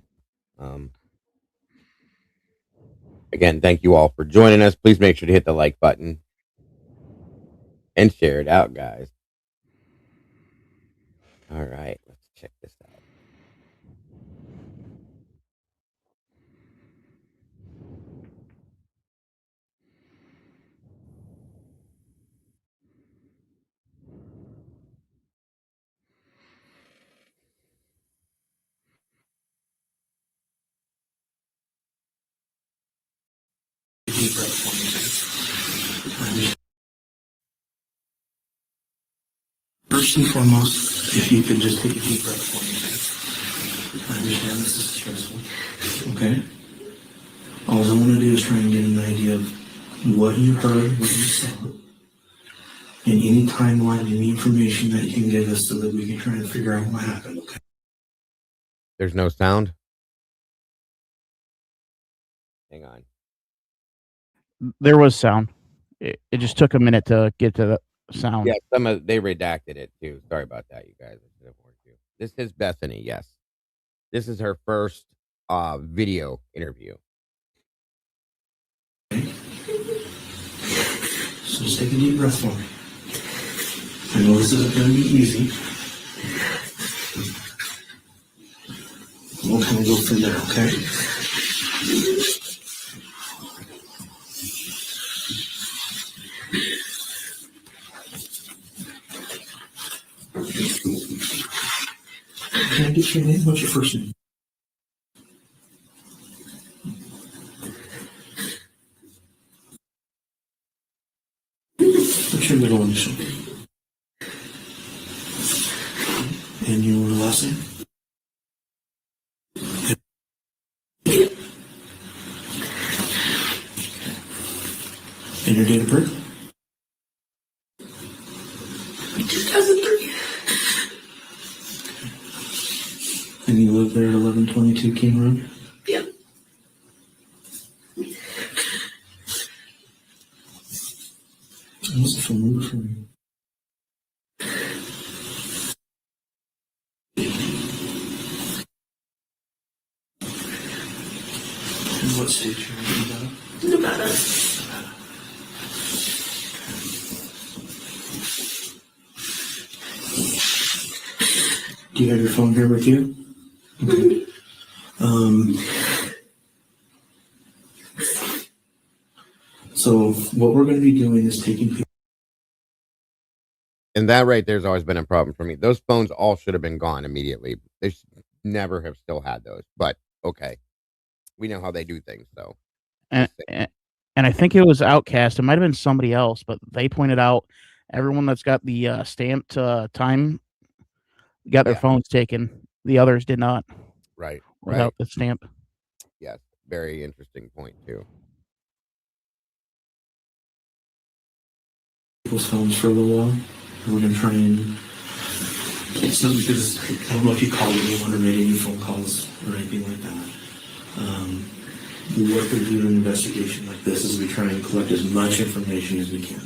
Again, thank you all for joining us. Please make sure to hit the like button and share it out, guys. All right, let's check this out. First and foremost, if you could just take a deep breath for me. I understand this is stressful. Okay? All I want to do is try and get an idea of what you heard, what you said, and any timeline, any information that you can give us so that we can try and figure out what happened, okay? There's no sound. Hang on. There was sound. It just took a minute to get to the sound. Yeah, they redacted it too. Sorry about that, you guys. This is Bethany. Yes, this is her first video interview. So just take a deep breath for me. I know this isn't going to be easy. We'll kind of go from there, okay? Okay. get your name? What's your first name? What's your middle initial? And your last name? And your date of birth? 2003. And you live there at 1122 King Road? Yep. What's the phone number for you? And what state you're in Nevada? Nevada. Do you have your phone here with you? Okay. So what we're going to be doing is taking people. And that right there's always been a problem for me. Those phones all should have been gone immediately. They should never have still had those. But okay, we know how they do things. So, And I think it was Outcast. It might have been somebody else, but they pointed out everyone that's got the stamped time got their phones taken. The others did not. Right. Without the stamp. Yes, very interesting point too. People's phones for a little while. We're going to try and get some, because I don't know if you called anyone or made any phone calls or anything like that. What we do in an investigation like this is we try and collect as much information as we can.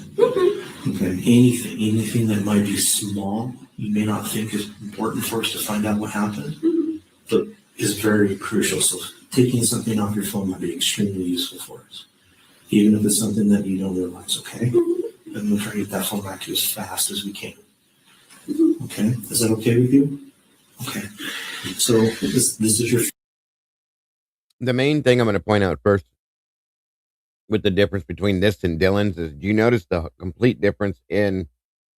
Okay, anything that might be small, you may not think is important for us to find out what happened, but is very crucial. So taking something off your phone might be extremely useful for us, even if it's something that you don't realize. Okay. And we'll try to get that phone back to you as fast as we can. Okay, is that okay with you? Okay, so this is your. The main thing I'm going to point out first with the difference between this and Dylan's is, do you notice the complete difference in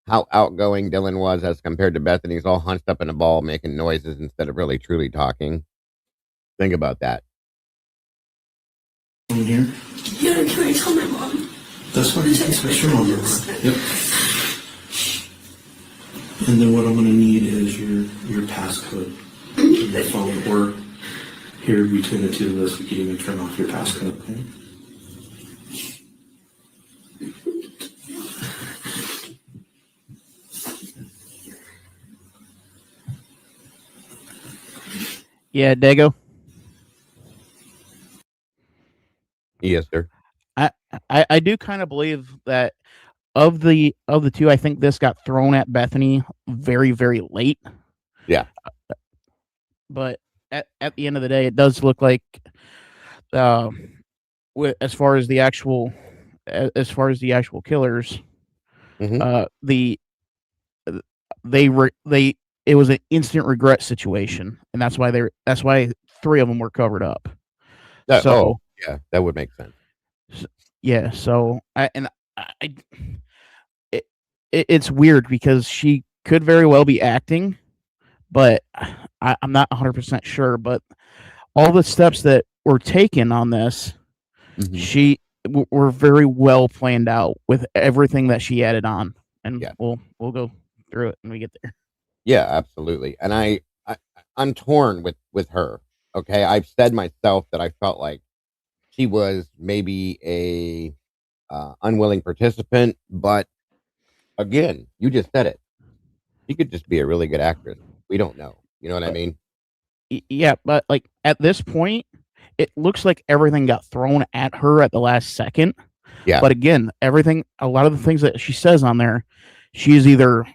how outgoing Dylan was as compared to Bethany? He's all hunched up in a ball making noises instead of really truly talking. Think about that. In here? Yeah, can I tell my mom? That's what it is. That's your number. Yep. And then what I'm going to need is your passcode to your phone, or here between the two of us, we can even turn off your passcode. Okay. Yeah, Dago. Yes, sir. I do kind of believe that of the two, I think this got thrown at Bethany very, very late. Yeah. But at the end of the day, it does look like, as far as the actual killers, it was an instant regret situation, and that's why 3 of them were covered up. Yeah, that would make sense. Yeah, so it's weird because she could very well be acting, but I'm not 100% sure. But all the steps that were taken on this, were very well planned out with everything that she added on, and we'll go through it when we get there. Yeah, absolutely. And I'm torn with her. Okay, I've said myself that I felt like she was maybe a unwilling participant, but again, you just said it. She could just be a really good actress. We don't know. You know what I mean? Yeah, but like at this point, it looks like everything got thrown at her at the last second. Yeah. But again, a lot of the things that she says on there, she is either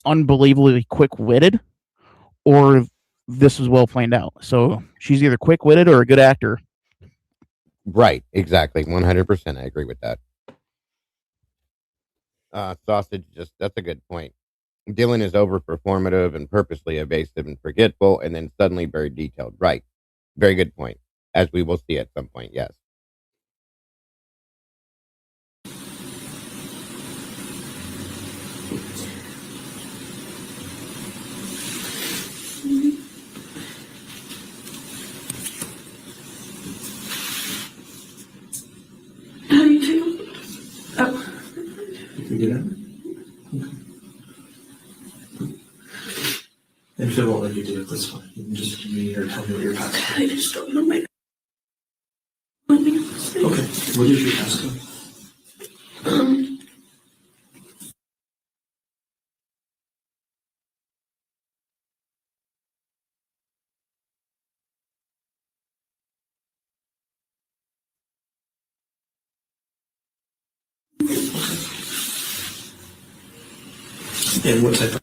unbelievably quick-witted or this is well planned out. So she's either quick-witted or a good actor. Right, exactly. 100%. I agree with that. Sausage, that's a good point. Dylan is over-performative and purposely evasive and forgetful, and then suddenly very detailed. Right. Very good point. As we will see at some point, yes. You're good at it? Okay. And if it won't let you do it, that's fine. You can just give me or tell me what your passcode. I just don't know my. Okay. What is your passcode? And what type of...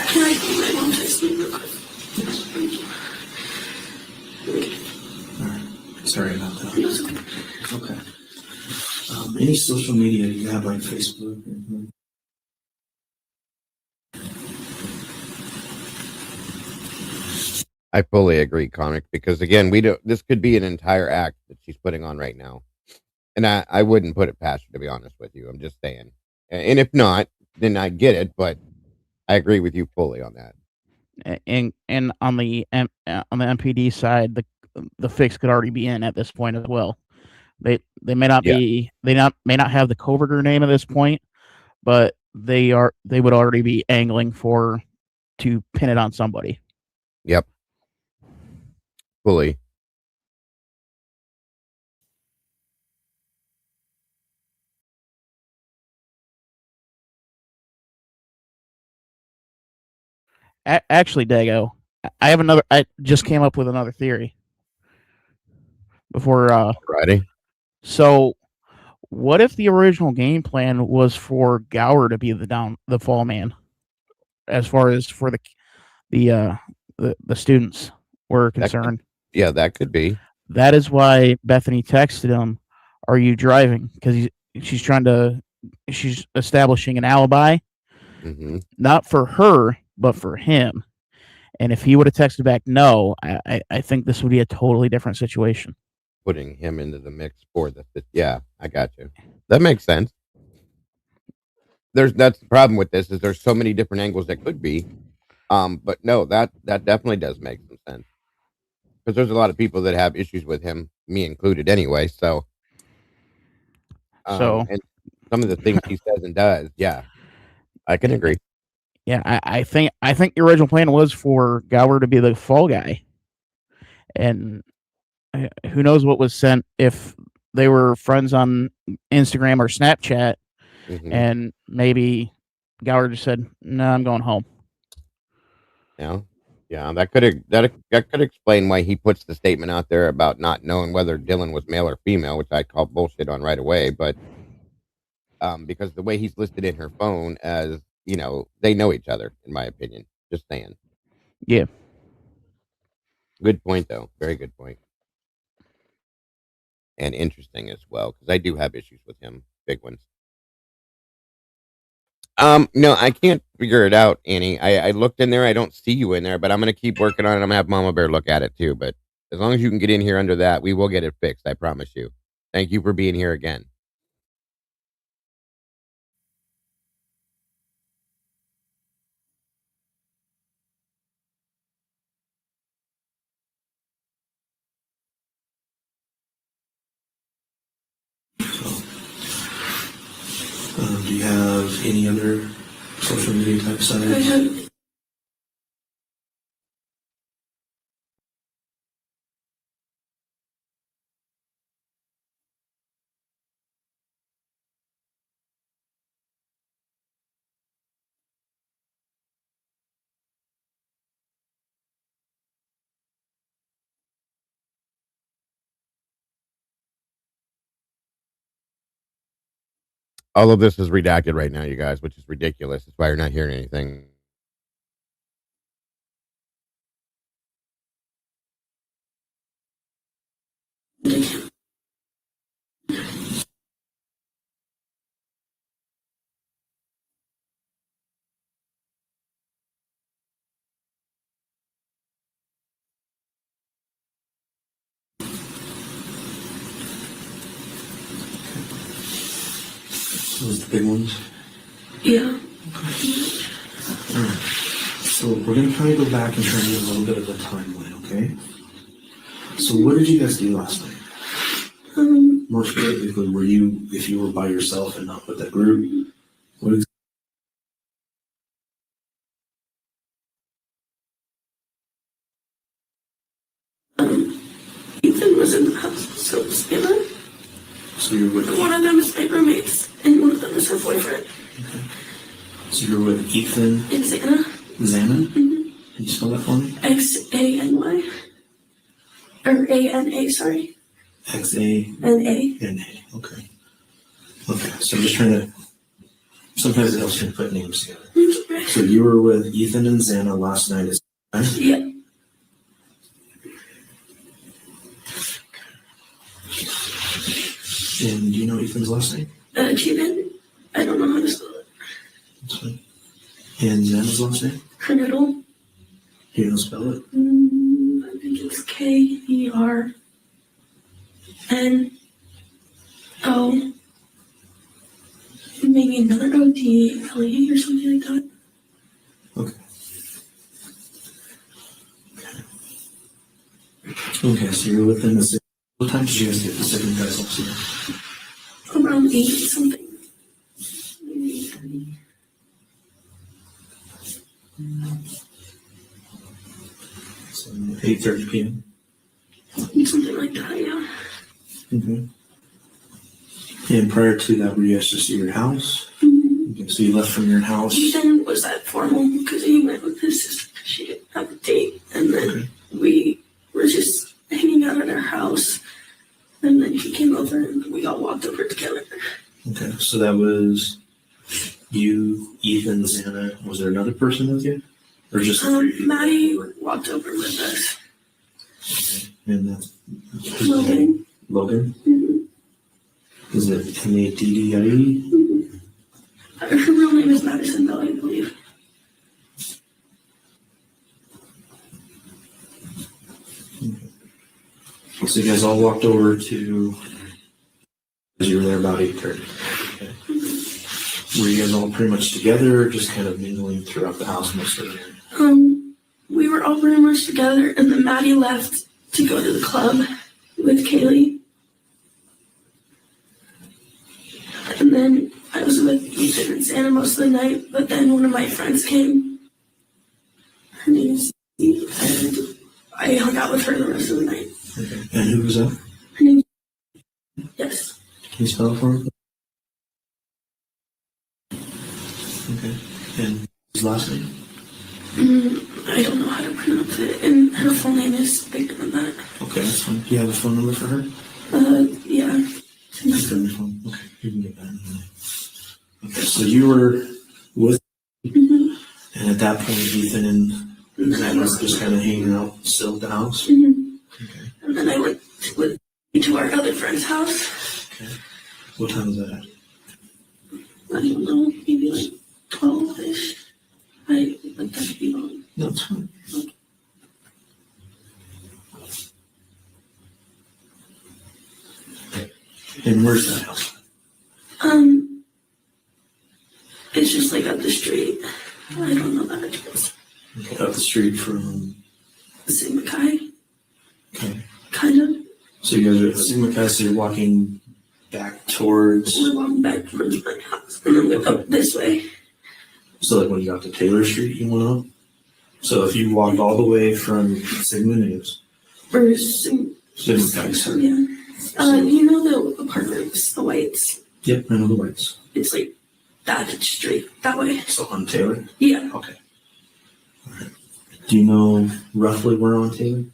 Can I get my mom text me real quick? Alright. Sorry about that. Okay. Any social media you have, like Facebook? I fully agree, Comic, because again, we don't. This could be an entire act that she's putting on right now, and I wouldn't put it past her, to be honest with you. I'm just saying, and if not, then I get it, but I agree with you fully on that. And on the MPD side, the fix could already be in at this point as well. They may not be may not have the coverter name at this point, but they would already be angling to pin it on somebody. Yep. Fully. Actually, Dago, I just came up with another theory. Before Friday. So, what if the original game plan was for Gower to be the fall man, as far as for the students were concerned? That could be. That is why Bethany texted him, "Are you driving?" Because she's establishing an alibi, not for her but for him. And if he would have texted back no, I think this would be a totally different situation. Putting him into the mix for the I got you. That makes sense. That's the problem with this is there's so many different angles that could be, but no, that definitely does make some sense because there's a lot of people that have issues with him, me included, anyway. So and some of the things he says and does, I can agree. Yeah, I think the original plan was for Gower to be the fall guy, and who knows what was sent if they were friends on Instagram or Snapchat, and maybe Gower just said, "No, I'm going home." Yeah, that could explain why he puts the statement out there about not knowing whether Dylan was male or female, which I call bullshit on right away. But because the way he's listed in her phone as, they know each other, in my opinion. Just saying. Yeah. Good point, though. Very good point. And interesting as well, because I do have issues with him. Big ones. No, I can't figure it out, Annie. I looked in there. I don't see you in there, but I'm going to keep working on it. I'm going to have Mama Bear look at it, too. But as long as you can get in here under that, we will get it fixed. I promise you. Thank you for being here again. Do you have any other social media type sites? I have. All of this is redacted right now, you guys, which is ridiculous. That's why you're not hearing anything. Those the big ones? Yeah. Okay. All right. So we're going to kind of go back and try and get a little bit of a timeline, okay? So what did you guys do last night? More specifically, if you were by yourself and not with that group, what exactly? Ethan was in the house, so was Anna. So you're with One of them is my roommates, and one of them is her boyfriend. Okay. So you're with Ethan And Xana. Xana? Can you spell that for me? Xany. Or ANA, sorry. X-A-N-A. N-A. Okay. Okay, so I'm just trying to, sometimes it helps me to put names together. So you were with Ethan and Xana last night, is that right? Yeah. And do you know Ethan's last name? Cuban. I don't know how to spell it. That's fine. And Xana's last name? Continuedl. You don't spell it? I think it's K-E-R-N-O. Maybe another O-D-L-E or something like that. Okay. Okay, so you're within the same. What time did you guys get the second guys last night? Around 8 something. Maybe 8:30. So 8:30 p.m. Something like that, yeah. Okay. And prior to that, were you guys just at your house? Okay, so you left from your house. Ethan was that formal because he went with his sister because she didn't have a date. And then we were just hanging out at our house. And then he came over and we all walked over together. Okay, so that was you, Ethan, Xana. Was there another person with you? Or just the three of you? Maddie walked over with us. Okay. And that's Logan. Logan? Mhm. Is it M-A-D-D-I-E? Her real name is Madison Bell, I believe. So you guys all walked over to, because you were there about 8:30. Okay. Were you guys all pretty much together, or just kind of mingling throughout the house most of the night? We were all pretty much together, and then Maddie left to go to the club with Kaylee. And then I was with Ethan and Santa most of the night, but then one of my friends came. Her name is Steve, and I hung out with her the rest of the night. Okay. And who was that? Her name is Yes. Can you spell it for me? Okay. And his last name? I don't know how to pronounce it, and her full name is bigger than that. Okay, that's fine. Do you have a phone number for her? Yeah. Just on your phone. Okay, you can get that in a minute. Okay, so you were with, and at that point, Ethan and Xana were just kind of hanging out still at the house? Okay. And then I went to our other friend's house. Okay. What time was that at? I don't know, maybe like 12-ish. I like that to be long. No, it's fine. And where's that house? It's just like up the street. I don't know that address. Okay, up the street from. Sigma Chi, Okay. kind of. So you guys are at Sigma Chi, so you're walking back towards. We're walking back towards my house, and then we go this way. So like when you got to Taylor Street, you went up. So if you walked all the way from Sigma News. Or Sigma Chi, sorry. yeah. You know the apartments, the whites? Yep, I know the whites. It's like that street, that way. So on Taylor? Yeah. Okay. All right. Do you know roughly where on Taylor?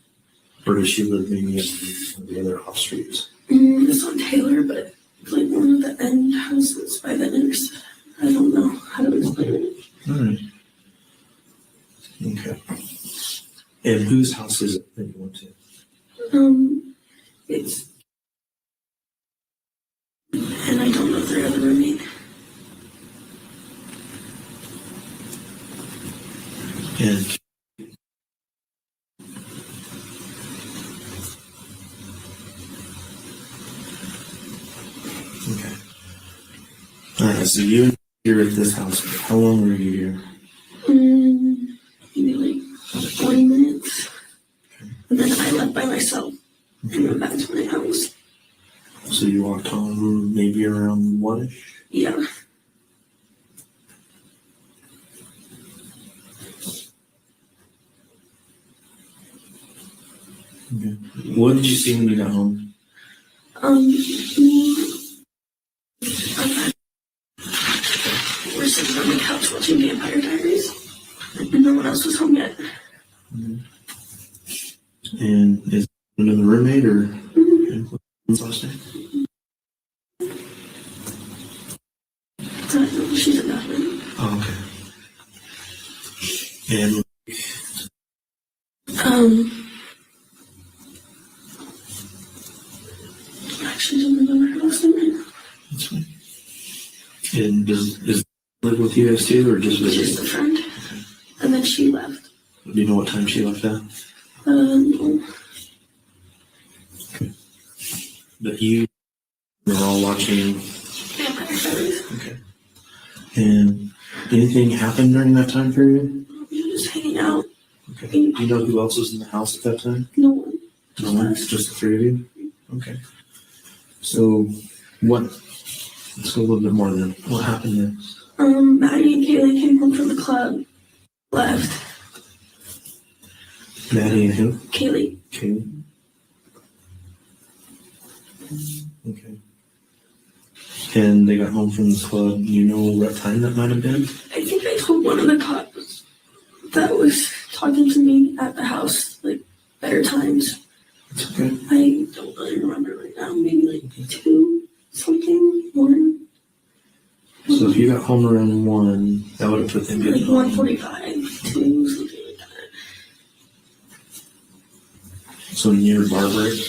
Or does she live maybe in the other off streets? It's on Taylor, but like one of the end houses by the intersection. I don't know how to explain it. All right. Okay. And whose house is it that you went to? It's, and I don't know their other roommate. And okay. All right. So you're at this house. How long were you here? And then I left by myself and went back to my house. So you walked home maybe around 1-ish? Yeah. Okay. What did you see when you got home? We're sitting on the couch watching Vampire Diaries, and no one else was home yet. And is another roommate or last name? She's in that room. Oh, okay. And I actually don't remember her last name right now. that's fine. And does live with you guys too, or just visit? Just a friend. And then she left. Do you know what time she left at? No. Okay. But you were all watching. Vampire Diaries. Okay. And anything happened during that time period? We were just hanging out. Okay. Do you know who else was in the house at that time? No one. No one? Just the three of you? Okay. So, let's go a little bit more then. What happened next? Maddie and Kaylee came home from the club. Left. Maddie and who? Kaylee. Kaylee. Okay. And they got home from the club. You know what time that might have been? I think I told one of the cops that was talking to me at the house, like, better times. It's okay. I don't really remember right now. Maybe like 2 something, 1. So if you got home around 1, that would have put them Like getting home. 1:45, 2, something like that. So near bar break?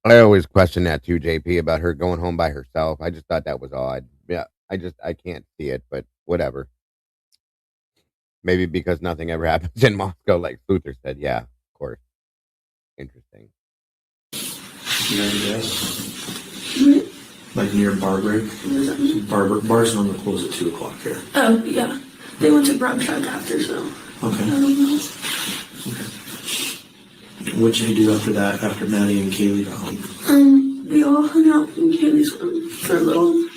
I always question that too, JP, about her going home by herself. I just thought that was odd. Yeah, I can't see it, but whatever. Maybe because nothing ever happens in Moscow, like Luther said. Yeah, of course. Interesting. You know, yes. What? Like near bar break? What does that mean? Bars normally close at 2 o'clock here. Oh, yeah. They went to Brown Truck after, so I Okay. don't know. Okay. What did you do after that, after Maddie and Kaylee got home? We all hung out in Kaylee's room for a little.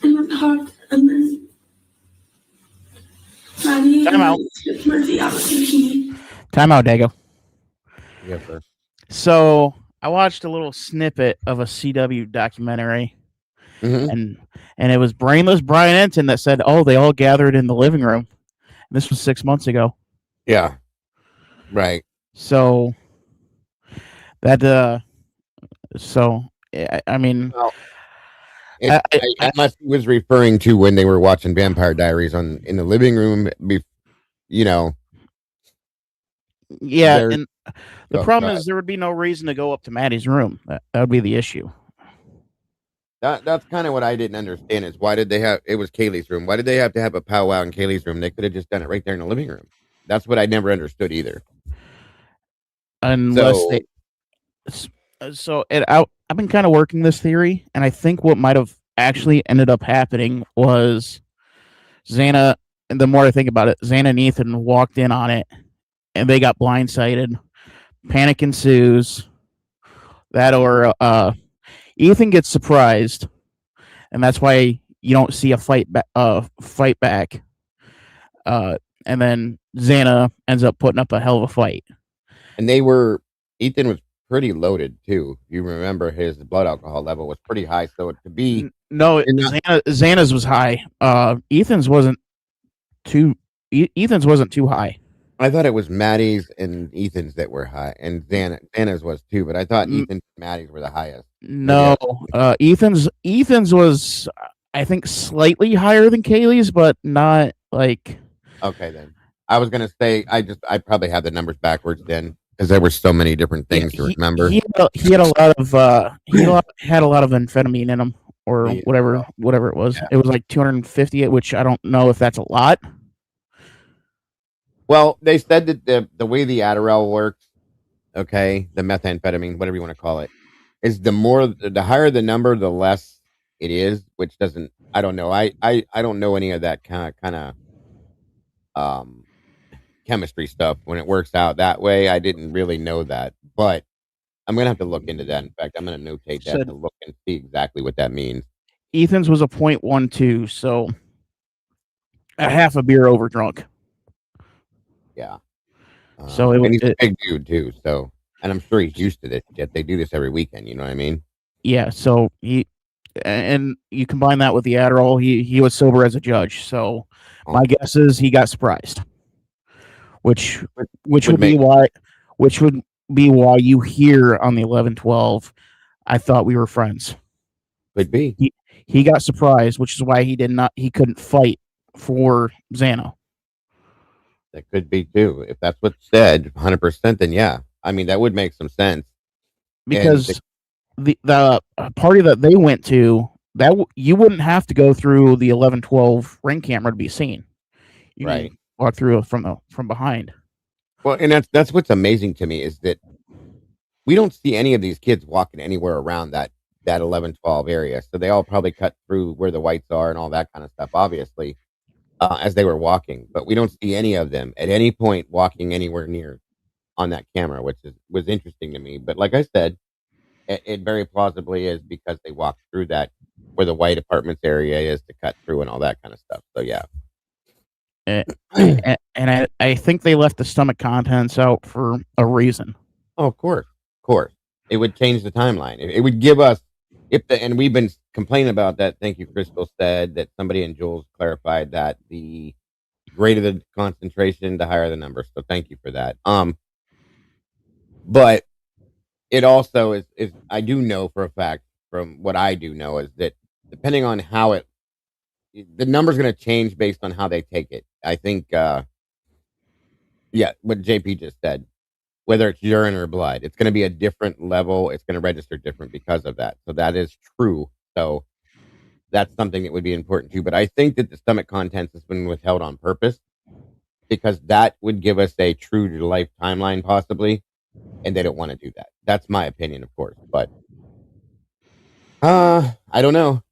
And then talked, and then Maddie Time out. took Murphy out with the key. Time out, Dago. Yes, sir. So I watched a little snippet of a CW documentary, Mhm. and it was brainless Brian Enton that said, "Oh, they all gathered in the living room." And this was 6 months ago. Yeah. Right. So that I mean, Well, I- unless he was referring to when they were watching Vampire Diaries in the living room, yeah, there- and the problem is there would be no reason to go up to Maddie's room. That would be the issue. that's kind of what I didn't understand is why did they have it was Kaylee's room? Why did they have to have a powwow in Kaylee's room? They could have just done it right there in the living room. That's what I never understood either. Unless So- I've been kind of working this theory, and I think what might have actually ended up happening was Xana. And the more I think about it, Xana and Ethan walked in on it, and they got blindsided. Panic ensues. That or Ethan gets surprised, and that's why you don't see a fight back. And then Xana ends up putting up a hell of a fight. And Ethan was pretty loaded too. You remember his blood alcohol level was pretty high, so it could be No, Xana's was high. Ethan's wasn't too high. I thought it was Maddie's and Ethan's that were high, and Xana's was too. But I thought Ethan's and Maddie's were the highest. No, Ethan's was I think slightly higher than Kaylee's, but not like. Okay, then I was gonna say I probably have the numbers backwards then because there were so many different things to remember. He had a lot of had a lot of amphetamine in him or whatever it was. Yeah. It was like 250, which I don't know if that's a lot. Well, they said that the way the Adderall works, okay, the methamphetamine, whatever you want to call it, is the higher the number, the less it is, which doesn't. I don't know. I don't know any of that kind of chemistry stuff when it works out that way. I didn't really know that, but I'm gonna have to look into that. In fact, I'm gonna notate that Said to look and see exactly what that means. Ethan's was a .12, so a half a beer over drunk. Yeah. So and he's a it big dude too. So, and I'm sure he's used to this. Yet they do this every weekend. You know what I mean? yeah. So and you combine that with the Adderall, he was sober as a judge. So my guess is he got surprised, which would be why you hear on the 11/12. I thought we were friends. Could be. He got surprised, which is why he couldn't fight for Xano. That could be too. If that's what's said, 100%, then yeah. I mean, that would make some sense. Because the party that they went to, you wouldn't have to go through the 11/12 ring camera to be seen. You right. can walk through from behind. Well, and that's what's amazing to me is that we don't see any of these kids walking anywhere around that 11/12 area. So they all probably cut through where the whites are and all that kind of stuff, obviously, as they were walking. But we don't see any of them at any point walking anywhere near on that camera, which was interesting to me. But like I said, it very plausibly is because they walked through that where the white apartments area is to cut through and all that kind of stuff. So yeah. And I think they left the stomach contents out for a reason. Oh, of course. It would change the timeline. It would give us and we've been complaining about that. Thank you, Crystal said that somebody in Jules clarified that the greater the concentration, the higher the number. So thank you for that. But it also is I do know for a fact from what I do know is that depending on how the number's going to change based on how they take it. I think, what JP just said, whether it's urine or blood, it's going to be a different level. It's going to register different because of that. So that is true. So that's something that would be important too. But I think that the stomach contents has been withheld on purpose because that would give us a true to life timeline possibly. And they don't want to do that. That's my opinion, of course. But I don't know.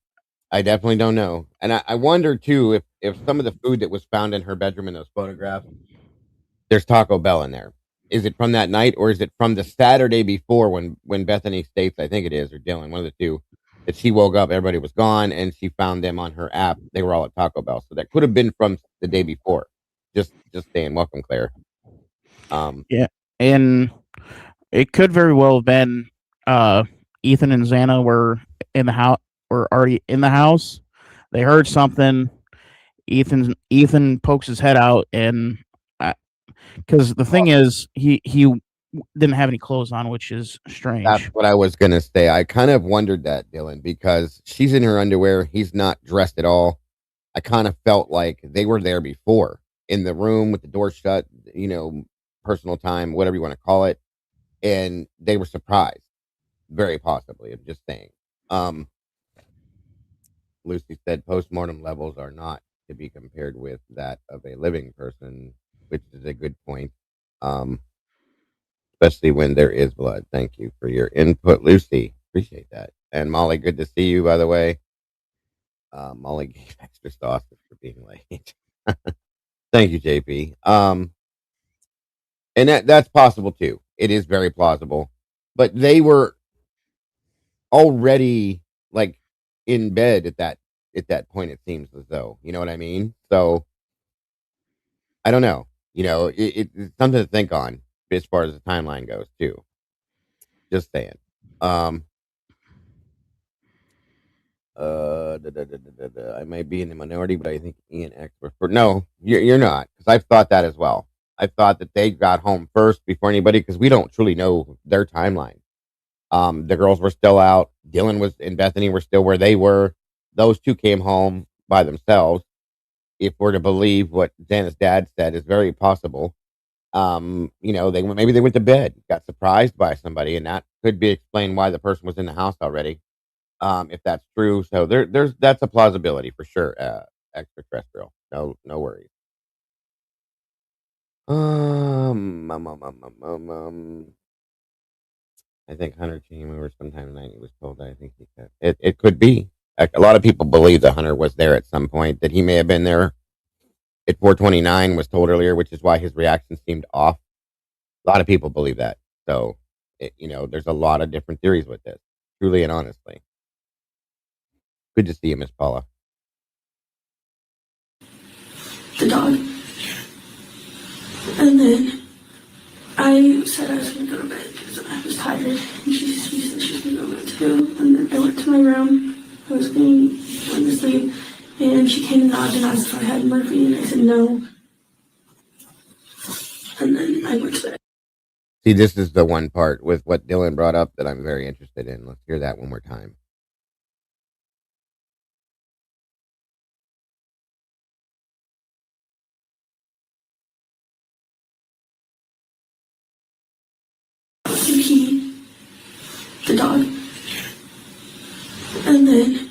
I definitely don't know. And I wonder too if some of the food that was found in her bedroom in those photographs, there's Taco Bell in there. Is it from that night or is it from the Saturday before when Bethany states, I think it is, or Dylan, one of the two, that she woke up, everybody was gone, and she found them on her app. They were all at Taco Bell. So that could have been from the day before. Just saying. Welcome, Claire. Yeah. And it could very well have been Ethan and Xana were already in the house. They heard something. Ethan pokes his head out, and because the thing is, he didn't have any clothes on, which is strange. That's what I was gonna say. I kind of wondered that, Dylan, because she's in her underwear. He's not dressed at all. I kind of felt like they were there before in the room with the door shut. Personal time, whatever you want to call it. And they were surprised, very possibly. I'm just saying. Lucy said postmortem levels are not to be compared with that of a living person, which is a good point. Especially when there is blood. Thank you for your input, Lucy. Appreciate that. And Molly, good to see you, by the way. Molly gave extra sauces for being late. Thank you, JP. And that's possible too. It is very plausible. But they were already like in bed at that point, it seems as though. You know what I mean? So I don't know. It's something to think on as far as the timeline goes too. Just saying. I might be in the minority, but I think Ian X preferred. No, you're not, because I've thought that as well. I thought that they got home first before anybody, because we don't truly know their timeline. The girls were still out. Dylan and Bethany were still where they were. Those two came home by themselves. If we're to believe what Xana's dad said, is very possible. Maybe they went to bed, got surprised by somebody, and that could be explained why the person was in the house already. If that's true, so that's a plausibility for sure. Extraterrestrial, no worries. I think Hunter came over sometime tonight. He was told. I think he said it could be. A lot of people believe that Hunter was there at some point. That he may have been there at 4:29 was told earlier, which is why his reaction seemed off. A lot of people believe that. So, there's a lot of different theories with this, truly and honestly. Good to see you, Miss Paula. The dog. And then I said I was going to go to bed because I was tired. And she said she was going to go to bed too. And then I went to my room. I was going to sleep. And she came and knocked and asked if I had Murphy. And I said no. And then I went to bed. See, this is the one part with what Dylan brought up that I'm very interested in. Let's hear that one more time. The dog. And then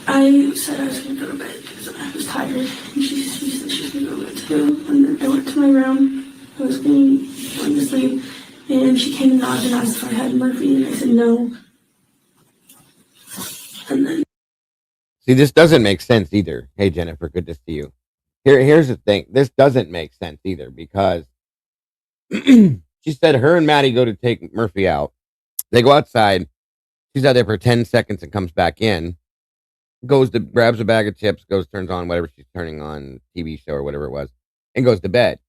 I said I was going to go to bed because I was tired. And she said she was going to go to bed too. And then I went to my room. I was going to sleep. And she came and knocked and asked if I had Murphy. And I said no. And then. See, this doesn't make sense either. Hey, Jennifer, good to see you. Here's the thing. This doesn't make sense either because she said her and Maddie go to take Murphy out. They go outside. She's out there for 10 seconds and comes back in. Grabs a bag of chips, turns on whatever she's turning on, TV show or whatever it was, and goes to bed.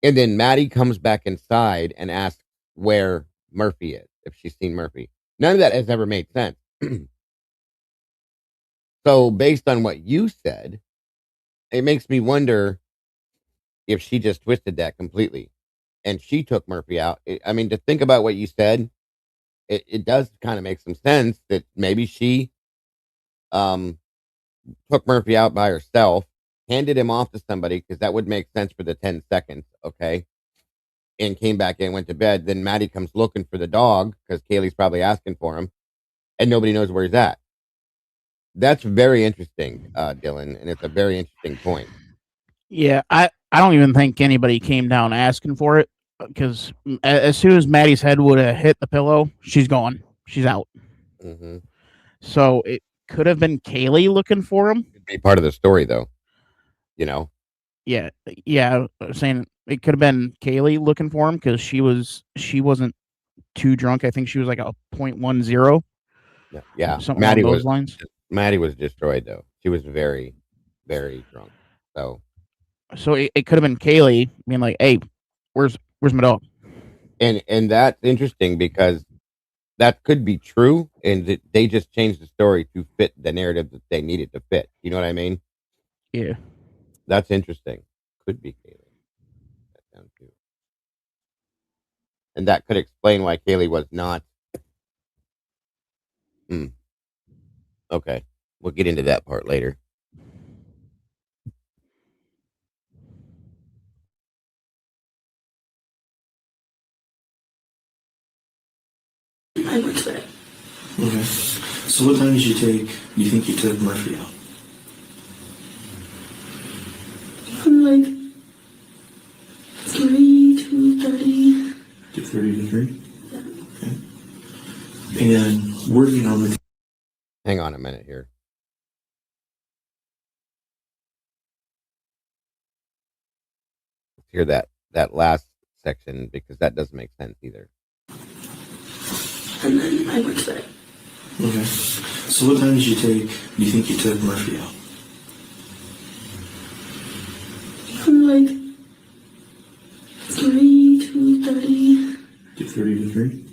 And then Maddie comes back inside and asks where Murphy is, if she's seen Murphy. None of that has ever made sense. So based on what you said, it makes me wonder if she just twisted that completely and she took Murphy out. I mean, to think about what you said, it does kind of make some sense that maybe she took Murphy out by herself, handed him off to somebody, because that would make sense for the 10 seconds, okay? And came back in, went to bed. Then Maddie comes looking for the dog, because Kaylee's probably asking for him, and nobody knows where he's at. That's very interesting, Dylan, and it's a very interesting point. Yeah, I don't even think anybody came down asking for it, because as soon as Maddie's head would have hit the pillow, she's gone. She's out. Mm-hmm. So it could have been Kaylee looking for him. Could be part of the story, though. Yeah. I'm saying it could have been Kaylee looking for him because she wasn't too drunk. I think she was like a 0.10. Yeah. Something along those lines. Maddie was destroyed, though. She was very, very drunk. So it could have been Kaylee being like, "Hey, where's my dog?" And that's interesting because that could be true, and they just changed the story to fit the narrative that they needed to fit. You know what I mean? Yeah. That's interesting. Could be Kaylee. That's down too. And that could explain why Kaylee was not. Okay. We'll get into that part later. I went to bed. Okay. So what time did you think you took Murphy out? Like 2:30. 2:30 to 3? Yeah. Okay. And working on the... Hang on a minute here. Let's hear that last section because that doesn't make sense either. And then I went to bed. Okay. So what time did you think you took Murphy out? Like 2:30. 2:30 to 3?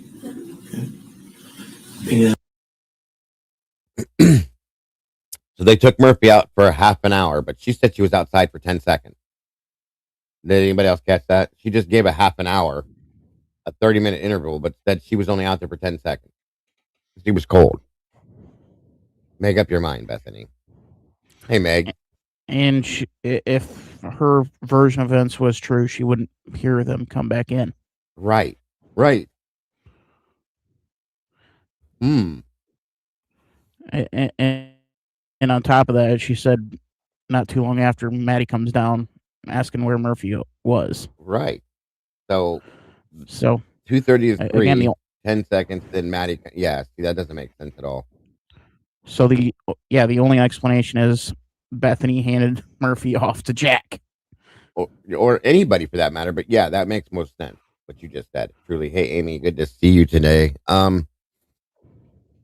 Yeah. And so they took Murphy out for a half an hour, but she said she was outside for 10 seconds. Did anybody else catch that? She just gave a half an hour, a 30-minute interval, but said she was only out there for 10 seconds. She was cold. Make up your mind, Bethany. Hey, Meg. And if her version of events was true, she wouldn't hear them come back in. Right. And on top of that, she said not too long after Maddie comes down asking where Murphy was. Right. So 2:30 to 3, 10 seconds, then Maddie. Yeah, see, that doesn't make sense at all. So the only explanation is Bethany handed Murphy off to Jack. or anybody for that matter. But yeah, that makes most sense. What you just said, truly. Hey, Amy, good to see you today.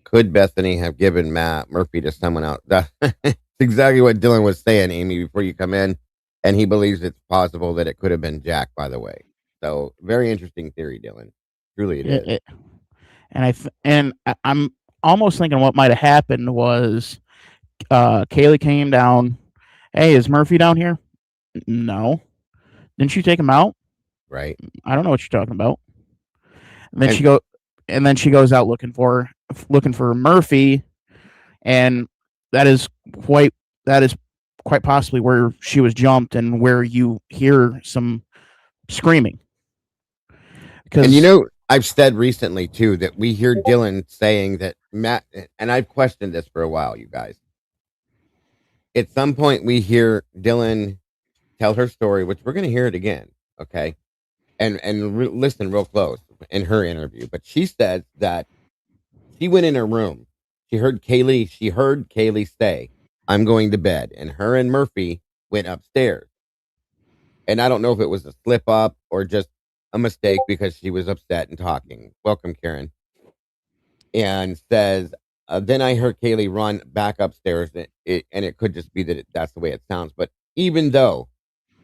Could Bethany have given Matt Murphy to someone else? That's exactly what Dylan was saying, Amy, before you come in, and he believes it's possible that it could have been Jack. By the way, so very interesting theory, Dylan. Truly, it is. I'm almost thinking what might have happened was Kaylee came down. Hey, is Murphy down here? No. Didn't you take him out? Right. I don't know what you're talking about. And then she goes out looking for Murphy, and that is quite possibly where she was jumped and where you hear some screaming. And I've said recently too that we hear Dylan saying that Matt, and I've questioned this for a while, you guys. At some point, we hear Dylan tell her story, which we're going to hear it again, okay? And listen real close in her interview. But she says that she went in her room. She heard Kaylee say, "I'm going to bed," and her and Murphy went upstairs. And I don't know if it was a slip up or just a mistake because she was upset and talking. Welcome, Karen. And says, then I heard Kaylee run back upstairs, and it could just be that that's the way it sounds. But even though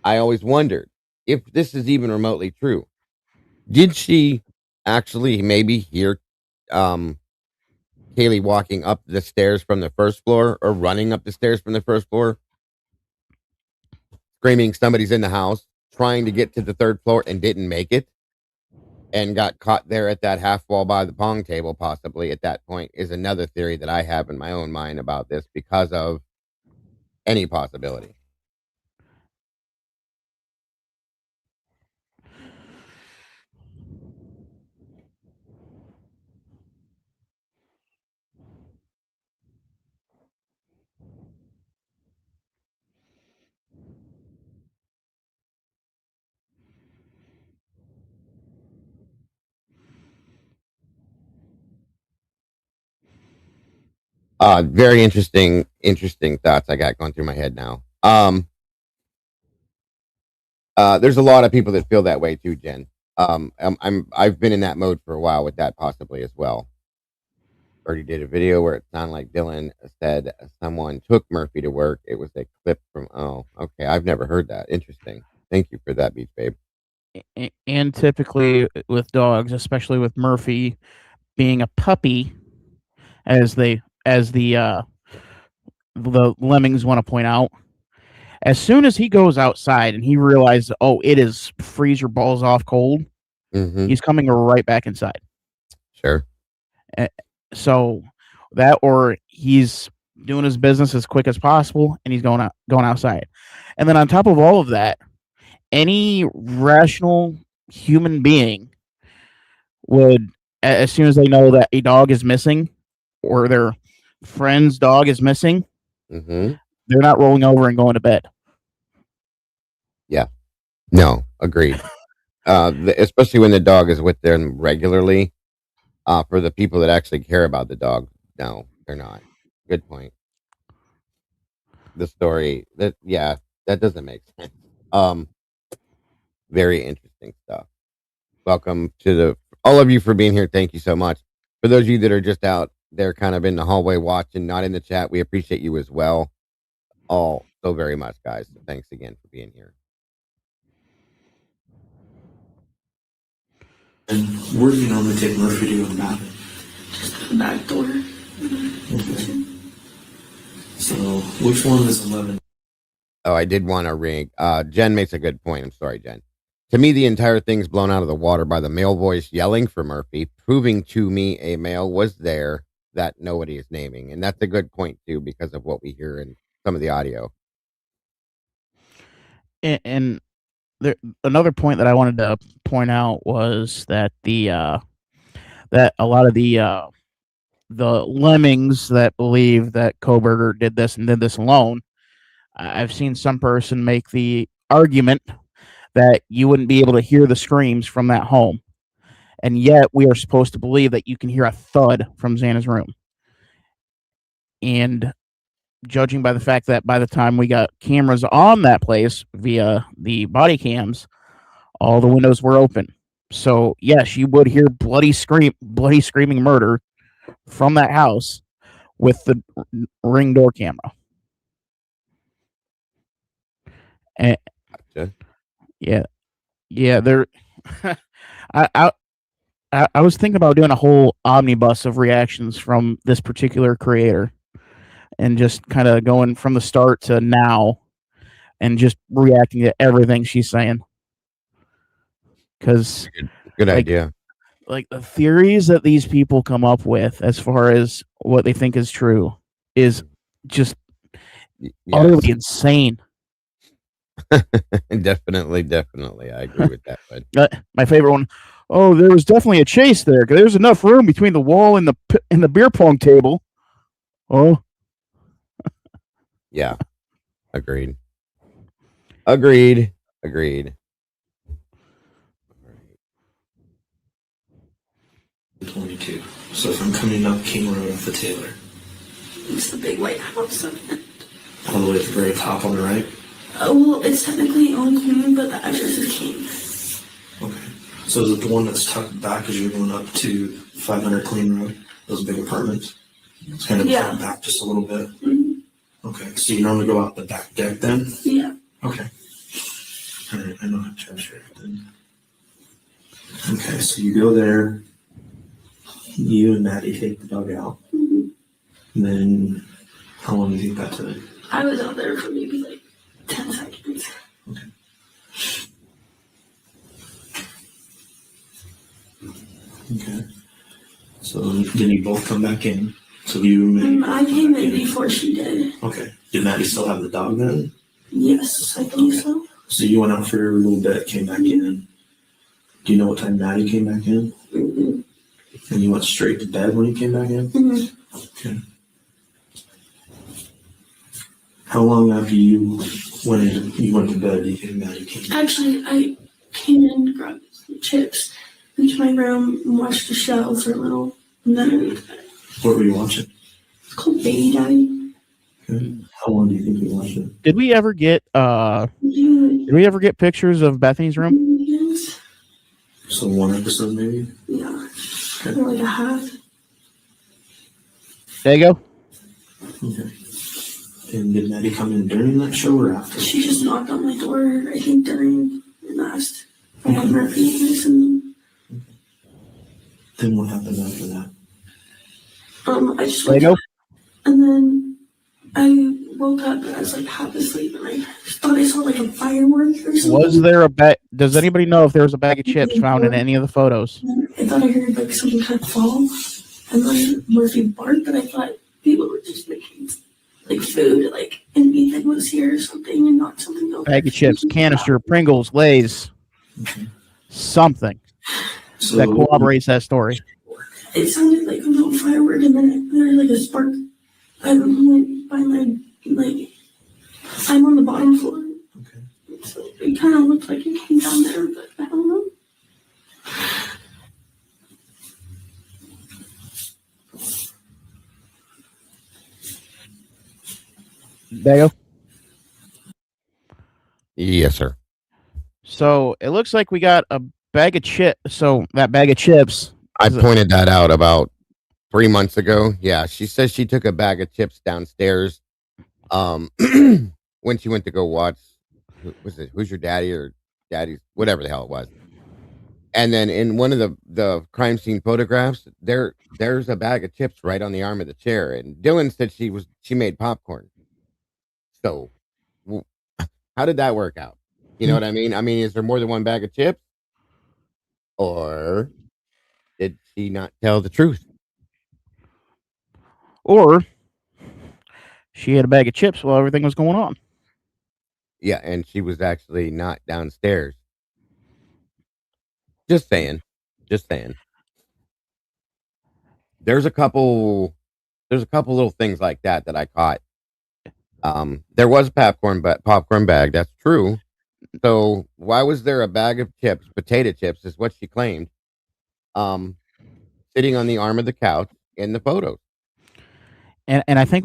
I always wondered if this is even remotely true, did she actually maybe hear Kaylee walking up the stairs from the first floor or running up the stairs from the first floor, screaming somebody's in the house, trying to get to the third floor and didn't make it? And got caught there at that half wall by the pong table, possibly at that point, is another theory that I have in my own mind about this because of any possibility. Very interesting thoughts I got going through my head now. There's a lot of people that feel that way too, Jen. I've been in that mode for a while with that possibly as well. Already did a video where it sounded like Dylan said someone took Murphy to work. It was a clip from, okay. I've never heard that. Interesting. Thank you for that, Beach Babe. And typically with dogs, especially with Murphy being a puppy, as the lemmings want to point out, as soon as he goes outside and he realizes, it is freeze your balls off cold, he's coming right back inside. Sure. So that, or he's doing his business as quick as possible and he's going outside. And then on top of all of that, any rational human being would, as soon as they know that a dog is missing or their friend's dog is missing, they're not rolling over and going to bed. Yeah. No, agreed. Especially when the dog is with them regularly. For the people that actually care about the dog, no, they're not. Good point. The story that doesn't make sense. Very interesting stuff. Welcome to all of you for being here. Thank you so much. For those of you that are just out there kind of in the hallway watching, not in the chat, we appreciate you as well. All so very much, guys. So thanks again for being here. And where do you normally take Murphy to go to the bathroom? Just the back door. Okay. So which one is 11? Oh, I did want to ring. Jen makes a good point. I'm sorry, Jen. To me, the entire thing's blown out of the water by the male voice yelling for Murphy, proving to me a male was there that nobody is naming. And that's a good point, too, because of what we hear in some of the audio. And another point that I wanted to point out was that that a lot of the lemmings that believe that Kohberger did this alone, I've seen some person make the argument that you wouldn't be able to hear the screams from that home, and yet we are supposed to believe that you can hear a thud from Xana's room. And judging by the fact that by the time we got cameras on that place via the body cams, all the windows were open. So yes, you would hear bloody screaming murder from that house with the Ring door camera. And Gotcha. yeah, there. I was thinking about doing a whole omnibus of reactions from this particular creator, and just kind of going from the start to now, and just reacting to everything she's saying. Because Good idea. like the theories that these people come up with as far as what they think is true is just utterly insane. Definitely. I agree with that. But My favorite one. Oh, there was definitely a chase there because there's enough room between the wall and the beer pong table. Oh, yeah, agreed. 22. So if I'm coming up King Road off the Taylor, It's the big white house. all the way to the very top on the right. Oh, well, it's technically on Queen, but the address is King. Okay. So is it the one that's tucked back as you're going up to 500 Clean Road? Those big apartments? It's kind of tucked back just a little bit? Mm-hmm. Okay. So you normally go out the back deck then? Yeah. Okay. All right. I know how to transfer it then. Okay. So you go there. You and Maddie take the dog out. Mm-hmm. And then how long do you think that took? I was out there for maybe like 10 seconds. Okay. Okay. So then you both come back in. So you and I came in before she did. Okay. Did Maddie still have the dog then? Yes, I think so. So you went out for a little bit, came back in. Do you know what time Maddie came back in? Mm-hmm. And you went straight to bed when you came back in? Mm-hmm. Okay. How long after you went to bed do you think Maddie came? Actually, I came in, grabbed some chips, went to my room, and watched the show for a little, and then I went to bed. What were you watching? It's called Baby Daddy. Okay. How long do you think you watched it? did we ever get pictures of Bethany's room? Yes. So one episode maybe? Yeah. Okay. Or like a half. There you go. Okay. And did Maddie come in during that show or after? She just knocked on my door, I think, during and asked if I had Murphy and Then what happened after that? I just There woke you up, go. and then I woke up and I was like half asleep, and I thought I saw like a firework or something. Was there a bag? Does anybody know if there was a bag of chips found in any of the photos? I thought I heard like something kind of fall, and then Murphy barked, but I thought people were just making like food, like anything was here or something, and not something else. Bag of chips, canister, Pringles, Lay's, something So that corroborates that story. It sounded like a little firework, and then there was like a spark. I went by my, like, I'm on the bottom floor. Okay. So it kind of looked like it came down there, but I don't know. There you go. yes, sir. So it looks like we got a bag of chips. So that bag of chips. I pointed that out about 3 months ago. Yeah, she says she took a bag of chips downstairs when she went to go watch, was it Who's Your Daddy or Daddy's, whatever the hell it was. And then in one of the crime scene photographs, there's a bag of chips right on the arm of the chair. And Dylan said she made popcorn. So how did that work out? You know what I mean? I mean, is there more than one bag of chips? Or did she not tell the truth? Or she had a bag of chips while everything was going on. Yeah, and she was actually not downstairs. Just saying. There's a couple little things like that I caught. There was popcorn bag, that's true. So why was there a bag of chips, potato chips is what she claimed, sitting on the arm of the couch in the photos? And I think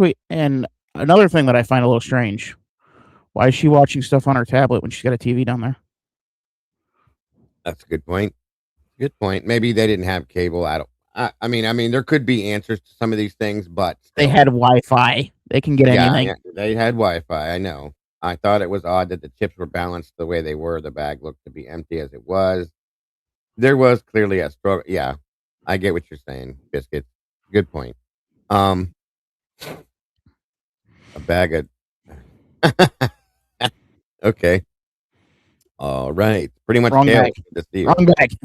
another thing that I find a little strange. Why is she watching stuff on her tablet when she's got a TV down there? That's a good point. Good point. Maybe they didn't have cable. I mean, there could be answers to some of these things, but They had Wi-Fi. They can get anything. Yeah, they had Wi-Fi. I know. I thought it was odd that the chips were balanced the way they were. The bag looked to be empty as it was. There was clearly a struggle. Yeah, I get what you're saying, Biscuit. Good point. A bag of. Okay. All right. Pretty much Wrong bag. Wrong bag.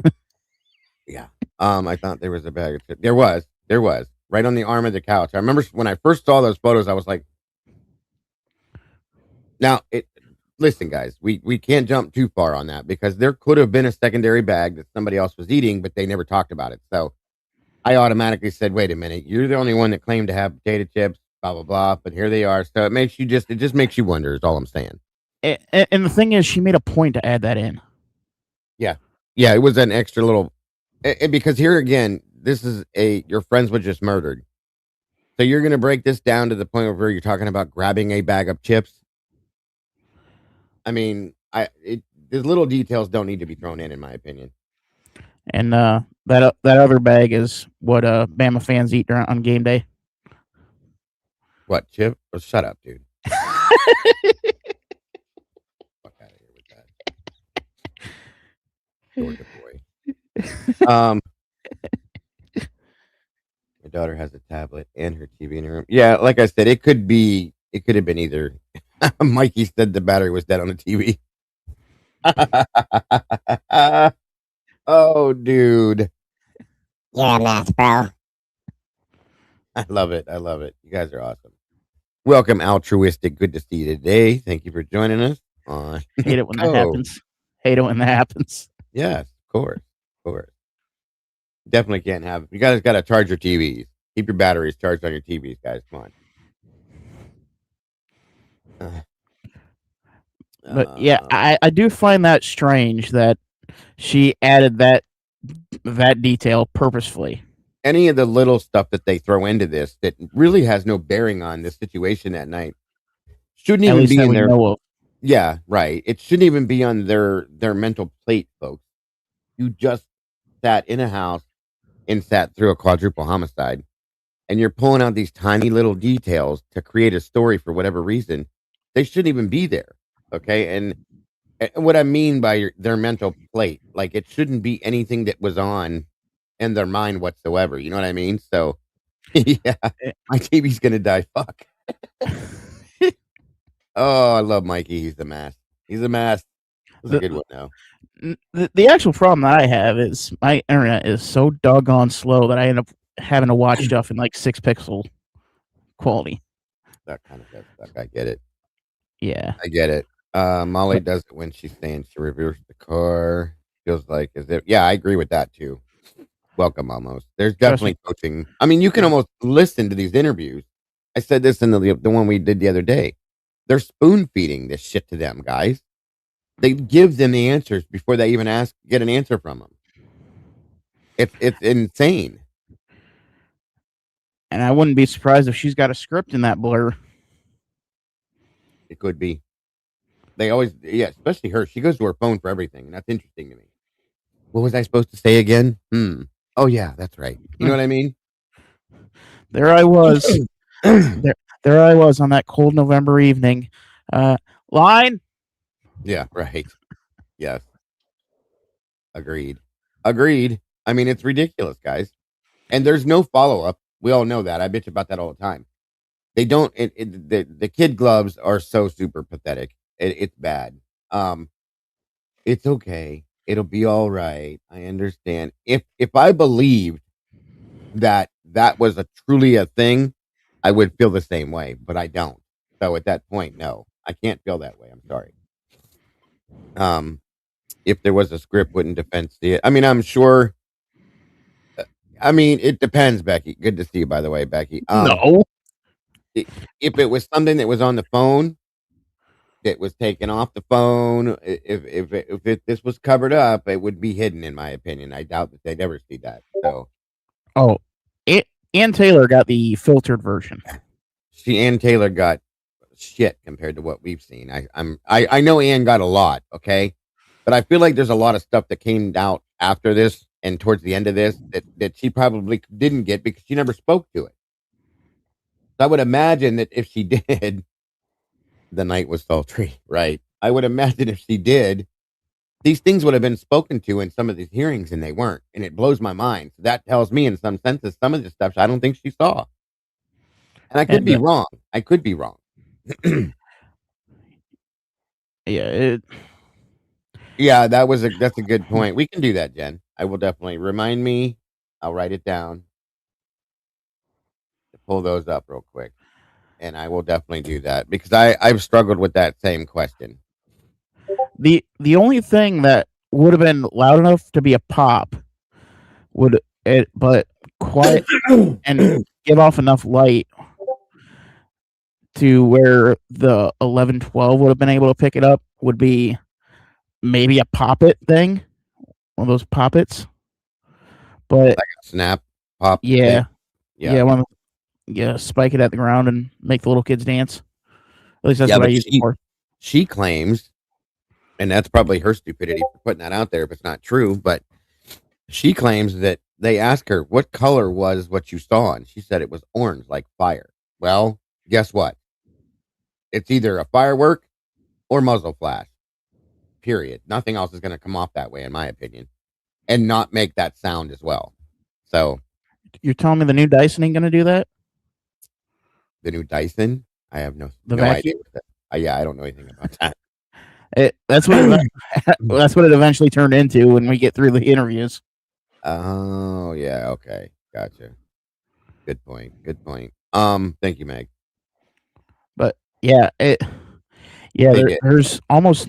Yeah. I thought there was a bag of chips. There was. Right on the arm of the couch. I remember when I first saw those photos, I was like, now listen, guys, we can't jump too far on that because there could have been a secondary bag that somebody else was eating, but they never talked about it. So I automatically said, wait a minute, you're the only one that claimed to have potato chips, blah, blah, blah. But here they are. So it just makes you wonder is all I'm saying. And the thing is, she made a point to add that in. Yeah. Yeah. It was an extra little, because here again, this is your friends were just murdered. So you're going to break this down to the point where you're talking about grabbing a bag of chips. I mean, these little details don't need to be thrown in my opinion. And that other bag is what Bama fans eat on game day. What, chip? Oh, shut up, dude. Fuck out of here with that. Georgia boy. My daughter has a tablet and her TV in her room. Yeah, like I said, it could have been either. Mikey said the battery was dead on the TV. Oh, dude. You're a mess, bro. I love it. You guys are awesome. Welcome, Altruistic. Good to see you today. Thank you for joining us. Hate it when that happens. Yes, of course. Definitely can't have. You guys got to charge your TVs. Keep your batteries charged on your TVs, guys. Come on. But yeah, I do find that strange that she added that detail purposefully. Any of the little stuff that they throw into this that really has no bearing on the situation that night shouldn't even be in their. Yeah, right. It shouldn't even be on their mental plate, folks. You just sat in a house and sat through a quadruple homicide, and you're pulling out these tiny little details to create a story for whatever reason. They shouldn't even be there. Okay. And what I mean by their mental plate, like it shouldn't be anything that was on in their mind whatsoever. You know what I mean? So yeah, my TV's going to die. Fuck. Oh, I love Mikey. He's the mess. That's a good one now. The actual problem that I have is my internet is so doggone slow that I end up having to watch stuff in like 6 pixel quality. That kind of stuff. I get it. Yeah. I get it. Molly does it when she's saying she reversed the car. Feels like as if, yeah, I agree with that too. Welcome, almost. There's definitely coaching. I mean, you can almost listen to these interviews. I said this in the one we did the other day. They're spoon feeding this shit to them, guys. They give them the answers before they even get an answer from them. It's insane. And I wouldn't be surprised if she's got a script in that blur. It could be. They always, yeah, especially her. She goes to her phone for everything, and that's interesting to me. What was I supposed to say again? Oh, yeah, that's right. You know what I mean? There I was. there I was on that cold November evening. Line? Yeah, right. Yes. Agreed. I mean, it's ridiculous, guys. And there's no follow-up. We all know that. I bitch about that all the time. They don't. The kid gloves are so super pathetic. It's bad. It's okay. It'll be all right. I understand. If I believed that was truly a thing, I would feel the same way, but I don't. So at that point, no, I can't feel that way. I'm sorry. If there was a script, wouldn't defense see it? I mean, I'm sure. I mean, it depends, Becky. Good to see you, by the way, Becky. No. If it was something that was on the phone, that was taken off the phone, if this was covered up, it would be hidden, in my opinion. I doubt that they'd ever see that. So, Ann Taylor got the filtered version. Ann Taylor got shit compared to what we've seen. I know Ann got a lot, okay, but I feel like there's a lot of stuff that came out after this and towards the end of this that she probably didn't get because she never spoke to it. So I would imagine that if she did, the night was sultry, right? I would imagine if she did, these things would have been spoken to in some of these hearings, and they weren't. And it blows my mind. So that tells me, in some senses, some of the stuff I don't think she saw. And I could be wrong. I could be wrong. Yeah. Yeah, that's a good point. We can do that, Jen. I will definitely remind me. I'll write it down. Pull those up real quick. And I will definitely do that because I've struggled with that same question. The only thing that would have been loud enough to be a pop but quiet and give off enough light to where the 1112 would have been able to pick it up would be maybe a poppet thing, one of those poppets. But like a snap pop. Yeah. Thing. Yeah. Spike it at the ground and make the little kids dance. At least that's what I use it for. She claims, and that's probably her stupidity for putting that out there if it's not true, but she claims that they asked her what color was what you saw, and she said it was orange like fire. Well, guess what? It's either a firework or muzzle flash. Period. Nothing else is going to come off that way, in my opinion, and not make that sound as well. So, you're telling me the new Dyson ain't going to do that? The new Dyson? I have no idea. Yeah, I don't know anything about that. That's what it eventually turned into when we get through the interviews. Oh yeah, okay, gotcha. Good point. Thank you, Meg. But yeah, there's almost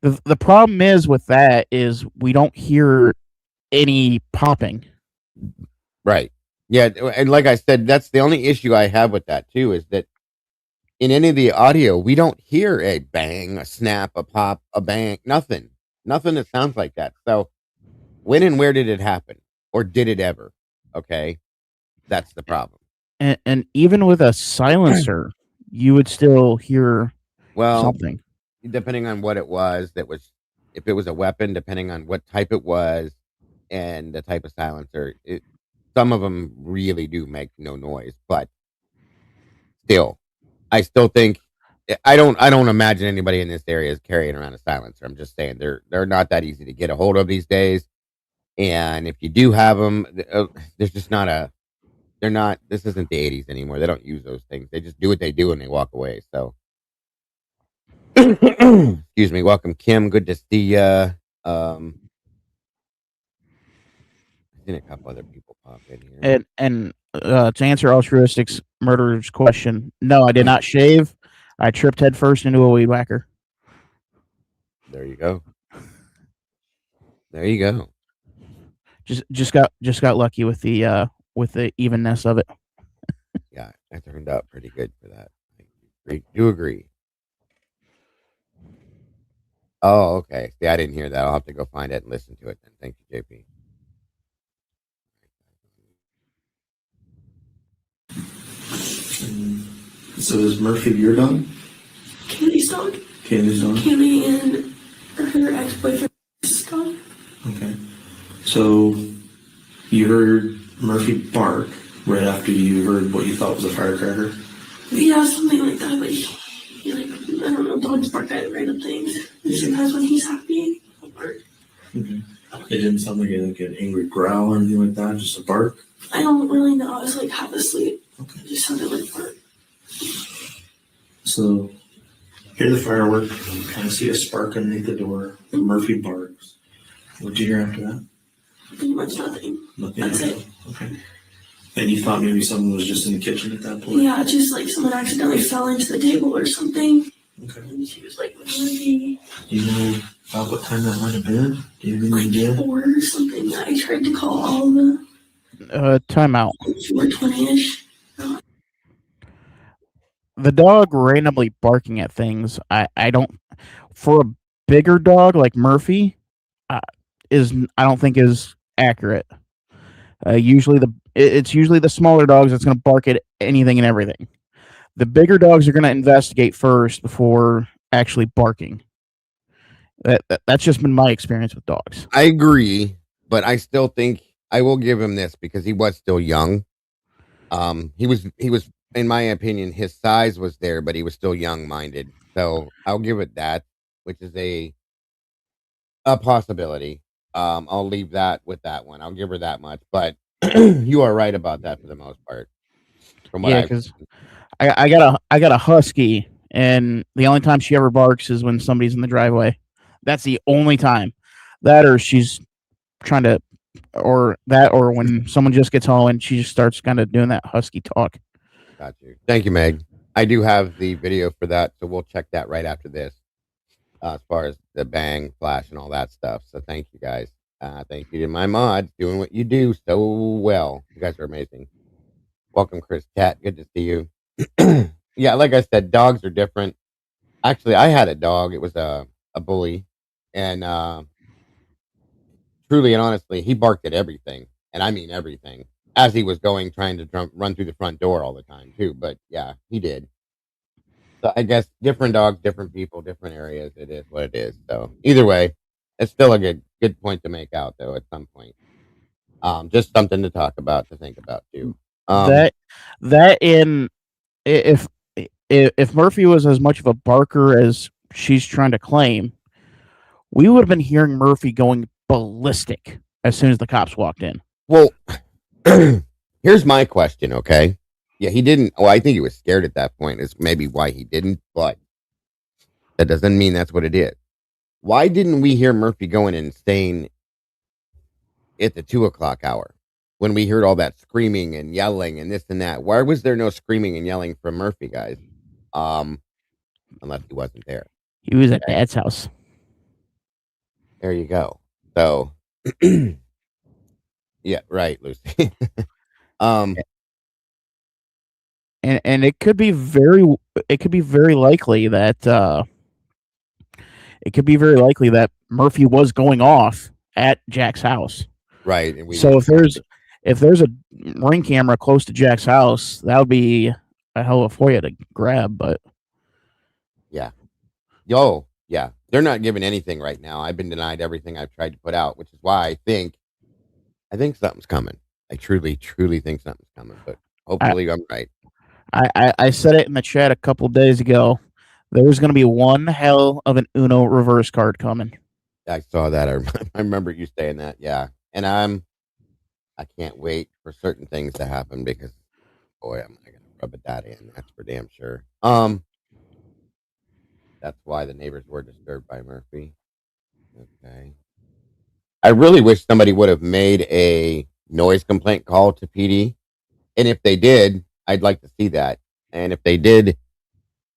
the problem is with that is we don't hear any popping. Right. Yeah, and like I said, that's the only issue I have with that too, is that in any of the audio, we don't hear a bang, a snap, a pop, a bang, nothing that sounds like that. So when and where did it happen? Or did it ever? Okay. That's the problem. And even with a silencer, you would still hear something. Depending on what it was, if it was a weapon, depending on what type it was and the type of silencer, some of them really do make no noise, but still, I still think I don't imagine anybody in this area is carrying around a silencer. I'm just saying they're not that easy to get a hold of these days. And if you do have them, there's just not they're not, this isn't the 80s anymore. They don't use those things. They just do what they do and they walk away. So, excuse me. Welcome, Kim. Good to see you. Seen a couple other people pop in here. And to answer Altruistics Murderer's question, no, I did not shave. I tripped headfirst into a weed whacker. There you go. There you go. Just got lucky with the evenness of it. Yeah, that turned out pretty good for that. I do agree. Oh, okay. See, I didn't hear that. I'll have to go find it and listen to it then. Thank you, JP. So is Murphy your dog? Kaylee's dog. Kaylee's dog? Kaylee and her ex-boyfriend's dog. Okay. So you heard Murphy bark right after you heard what you thought was a firecracker? Yeah, something like that. But he like, I don't know, dogs bark at random things. And sometimes when he's happy, he'll bark. Okay. It didn't sound like an angry growl or anything like that, just a bark? I don't really know. I was like half asleep. Okay. It just sounded like bark. So, hear the firework, kind of see a spark underneath the door. Murphy barks. What'd you hear after that? Pretty much nothing. Nothing. That's it. Okay. And you thought maybe someone was just in the kitchen at that point? Yeah, just like someone accidentally fell into the table or something. Okay. And she was like, Murphy. Do you know about what time that might have been? Do you have any idea? 4 or something. I tried to call all the timeout. 4:20ish. The dog randomly barking at things. I don't, for a bigger dog like Murphy, I don't think is accurate. Usually it's usually the smaller dogs that's going to bark at anything and everything. the bigger dogs are going to investigate first before actually barking. That's just been my experience with dogs. I agree, but I still think I will give him this because he was still young. He was, in my opinion, his size was there, but he was still young-minded. So I'll give it that, which is a possibility. I'll leave that with that one. I'll give her that much, but you are right about that for the most part. From what because I got a husky, and the only time she ever barks is when somebody's in the driveway. That's the only time. That or she's trying to, or when someone just gets home and she just starts kind of doing that husky talk. Got you. Thank you, Meg. I do have the video for that, so we'll check that right after this. As far as the bang, flash, and all that stuff. So thank you guys. Thank you to my mods doing what you do so well. You guys are amazing. Welcome, Chris Cat. Good to see you. Yeah, like I said, dogs are different. Actually, I had a dog. It was a bully, and truly and honestly, he barked at everything, and I mean everything, as he was trying to run through the front door all the time too. But yeah, he did. So I guess different dogs, different people, different areas. It is what it is. So either way, it's still a good point to make out though. At some point, just something to talk about, to think about too. That in if Murphy was as much of a barker as she's trying to claim, we would have been hearing Murphy going ballistic as soon as the cops walked in. Well, here's my question. Okay. Yeah, he didn't. Well, I think he was scared at that point. Is maybe why he didn't, but that doesn't mean that's what it is. Why didn't we hear Murphy going insane at the 2:00 hour when we heard all that screaming and yelling and this and that? Why was there no screaming and yelling from Murphy, guys? Unless he wasn't there. He was at Dad's house. There you go. So, yeah, right, Lucy. And it could be very likely that Murphy was going off at Jack's house. Right. And so if there's a ring camera close to Jack's house, that would be a hell of a FOIA to grab. But yeah, yeah, they're not giving anything right now. I've been denied everything I've tried to put out, which is why I think something's coming. I truly think something's coming, but hopefully I'm right. I said it in the chat a couple days ago. There's going to be one hell of an Uno reverse card coming. I saw that. I remember you saying that. Yeah, and I can't wait for certain things to happen because, boy, I'm not going to rub that in. That's for damn sure. That's why the neighbors were disturbed by Murphy. Okay. I really wish somebody would have made a noise complaint call to PD, and if they did, I'd like to see that. And if they did,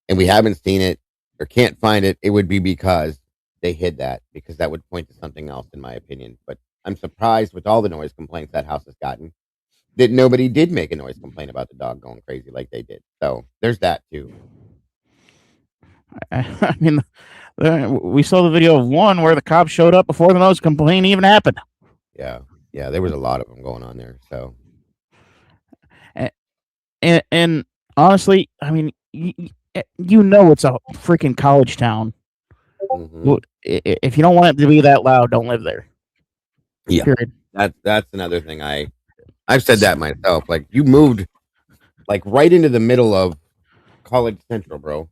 and we haven't seen it or can't find it, it would be because they hid that, because that would point to something else, in my opinion. But I'm surprised with all the noise complaints that house has gotten that nobody did make a noise complaint about the dog going crazy like they did. So there's that too. I mean, we saw the video of one where the cops showed up before the noise complaint even happened. Yeah, there was a lot of them going on there. So. And honestly, I mean, you know it's a freaking college town. Mm-hmm. If you don't want it to be that loud, don't live there. Yeah, period. That's another thing. I've said that myself. Like, you moved like right into the middle of College Central, bro.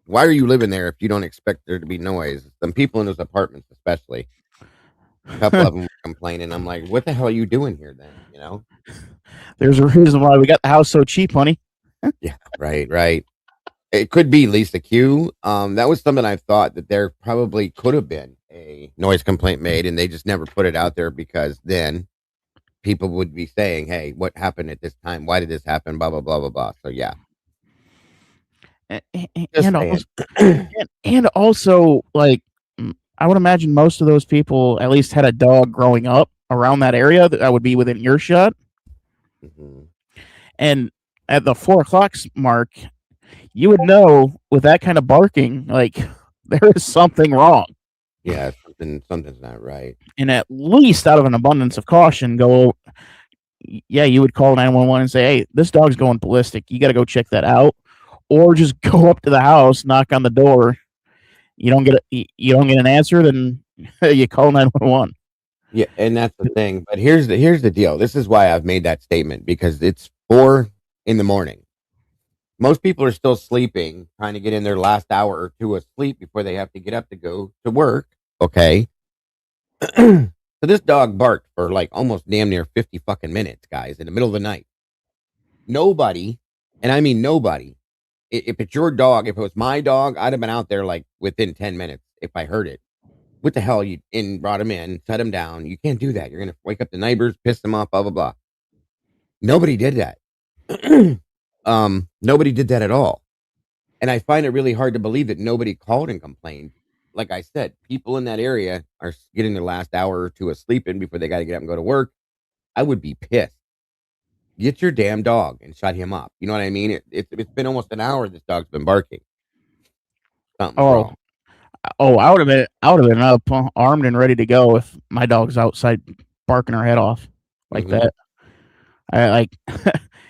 Why are you living there if you don't expect there to be noise? Some people in those apartments, especially, a couple of them were complaining. I'm like, what the hell are you doing here then? You know. There's a reason why we got the house so cheap, honey. Yeah, right. It could be Lisa Q. That was something I thought that there probably could have been a noise complaint made, and they just never put it out there because then people would be saying, "Hey, what happened at this time? Why did this happen?" Blah blah blah blah blah. So yeah. And also, like, I would imagine most of those people at least had a dog growing up around that area that would be within earshot. Mm-hmm. And at the 4:00 mark, you would know with that kind of barking, like, there is something wrong. Yeah, something's not right. And at least out of an abundance of caution, go yeah, you would call 911 and say, "Hey, this dog's going ballistic. You got to go check that out," or just go up to the house, knock on the door. You don't get an answer, then you call 911. Yeah, and that's the thing. But here's the deal. This is why I've made that statement, because it's 4 a.m. Most people are still sleeping, trying to get in their last hour or two of sleep before they have to get up to go to work. Okay. So this dog barked for like almost damn near 50 fucking minutes, guys, in the middle of the night. Nobody, and I mean nobody, if it's your dog, if it was my dog, I'd have been out there like within 10 minutes if I heard it. What the hell? You brought him in, shut him down. You can't do that. You're going to wake up the neighbors, piss them off, blah, blah, blah. Nobody did that. Nobody did that at all. And I find it really hard to believe that nobody called and complained. Like I said, people in that area are getting their last hour or two of sleep in before they got to get up and go to work. I would be pissed. Get your damn dog and shut him up. You know what I mean? It's been almost an hour this dog's been barking. Something's wrong. I would have been up, armed and ready to go if my dog's outside barking her head off like that. I like,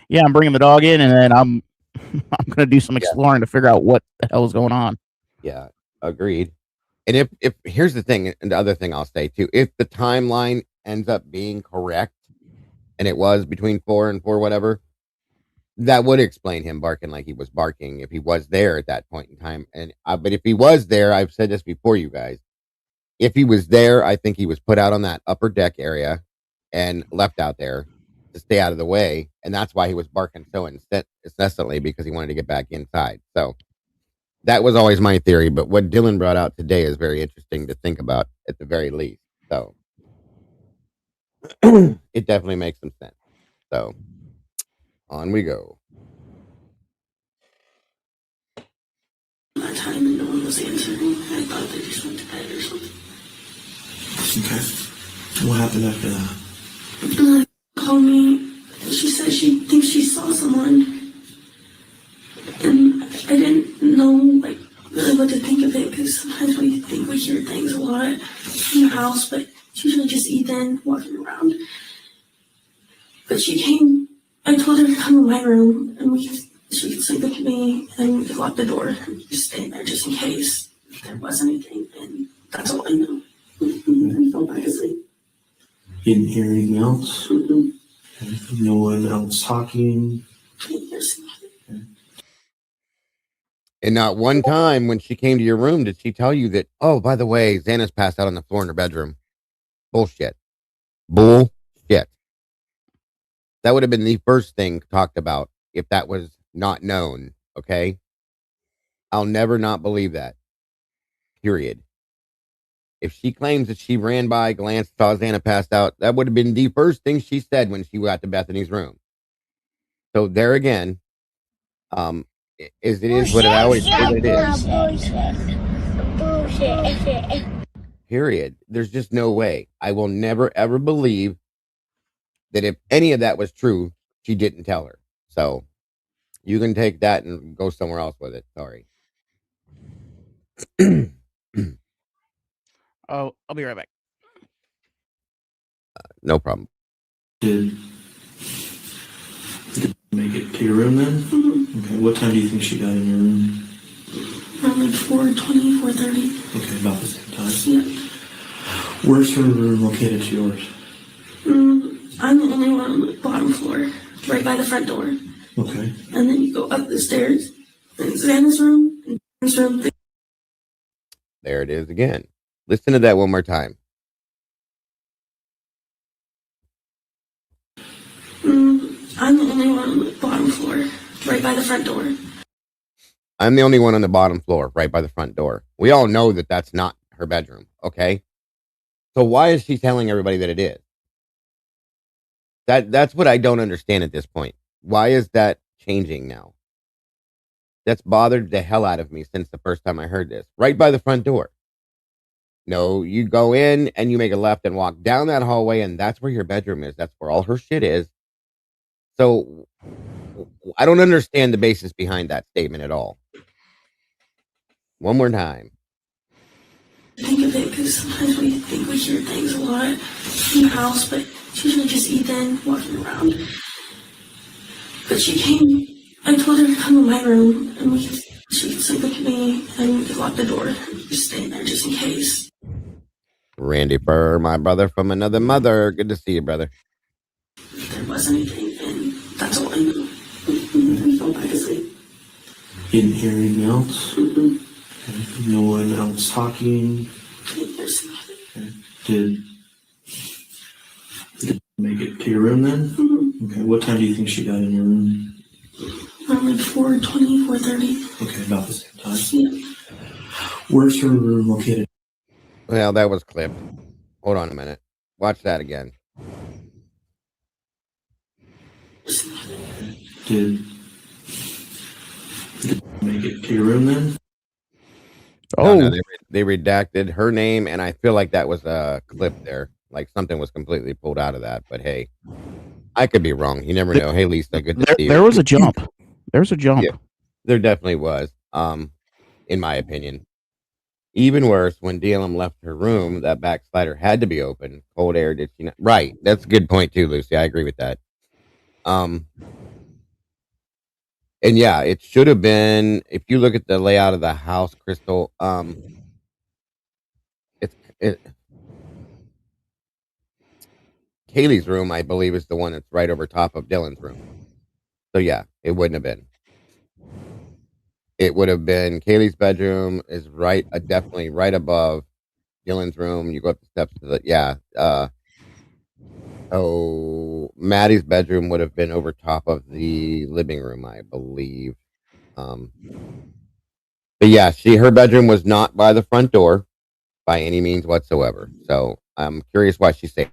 yeah, I'm bringing the dog in, and then I'm gonna do some exploring to figure out what the hell is going on. Yeah, agreed. And if here's the thing, and the other thing I'll say too, if the timeline ends up being correct, and it was between 4 and 4 whatever, that would explain him barking like he was barking if he was there at that point in time. And but if he was there, I've said this before, you guys. If he was there, I think he was put out on that upper deck area and left out there to stay out of the way, and that's why he was barking so incessantly, because he wanted to get back inside. So that was always my theory. But what Dylan brought out today is very interesting to think about, at the very least. So it definitely makes some sense. So on we go. That time and no one was answering. I thought they just went to bed or something. Okay. What happened after that? And called me. She said she thinks she saw someone. And I didn't know, like, really what to think of it, because sometimes we think we hear things a lot in the house, but it's usually just Ethan walking around. But she came, I told her to come in my room, and she could sleep with me, and we could lock the door and just stay there just in case there was anything, and that's all I know. And fell back asleep. You didn't hear anything else? Mm-hmm. No one else talking? Yes. And not one time when she came to your room did she tell you that, oh, by the way, Xana's passed out on the floor in her bedroom. Bullshit. Bullshit. That would have been the first thing talked about if that was not known, okay? I'll never not believe that. Period. If she claims that she ran by, glanced, saw Xana passed out, that would have been the first thing she said when she got to Bethany's room. So there again, it is what it always is. Period. There's just no way. I will never ever believe that if any of that was true, she didn't tell her. So you can take that and go somewhere else with it. Sorry. Oh, I'll be right back. No problem. Did you make it to your room then? Mm-hmm. Okay. What time do you think she got in your room? Around like 4:20, 4:30. Okay, about the same time. Yeah. Where's her room located to yours? I'm the only one on the bottom floor, right by the front door. Okay. And then you go up the stairs, and Xana's room, and Xana's room. There it is again. Listen to that one more time. I'm the only one on the bottom floor, right by the front door. I'm the only one on the bottom floor, right by the front door. We all know that that's not her bedroom, okay? So why is she telling everybody that it is? That's what I don't understand at this point. Why is that changing now? That's bothered the hell out of me since the first time I heard this. Right by the front door. No, you go in and you make a left and walk down that hallway, and that's where your bedroom is. That's where all her shit is. So I don't understand the basis behind that statement at all. One more time. think of it because sometimes we think we hear things a lot in the house, but it's usually just Ethan walking around. But she came, I told her to come in my room, and she could sleep with me, and we could lock the door, and just stay in there just in case. Randy Burr, my brother from another mother. Good to see you, brother. If there was anything, and that's all I knew. And fell back asleep. You didn't hear anything else? Mm-hmm. Okay. No one else talking? There's nothing. Okay. Did you make it to your room then? Mm-hmm. Okay. What time do you think she got in your room? Around like 4:20, 4:30. Okay, about the same time. Yeah. Where's her room located? Well, that was clipped. Hold on a minute. Watch that again. Did you make it to your room then? Oh, No, they redacted her name, and I feel like that was a clip there. Like something was completely pulled out of that. But hey, I could be wrong. You never know. Hey, Lisa, good to see you. there was a jump. There's a jump. Yeah. There definitely was. In my opinion. Even worse, when DLM left her room, that back slider had to be open. Cold air, did she not? Right. That's a good point too, Lucy. I agree with that. And yeah, it should have been, if you look at the layout of the house, Crystal, Kaylee's room, I believe, is the one that's right over top of Dylan's room. So yeah, it wouldn't have been. It would have been Kaylee's bedroom is right, definitely right above Dylan's room. You go up the steps to the Maddie's bedroom would have been over top of the living room, I believe. But yeah, her bedroom was not by the front door by any means whatsoever. So I'm curious why she's saying.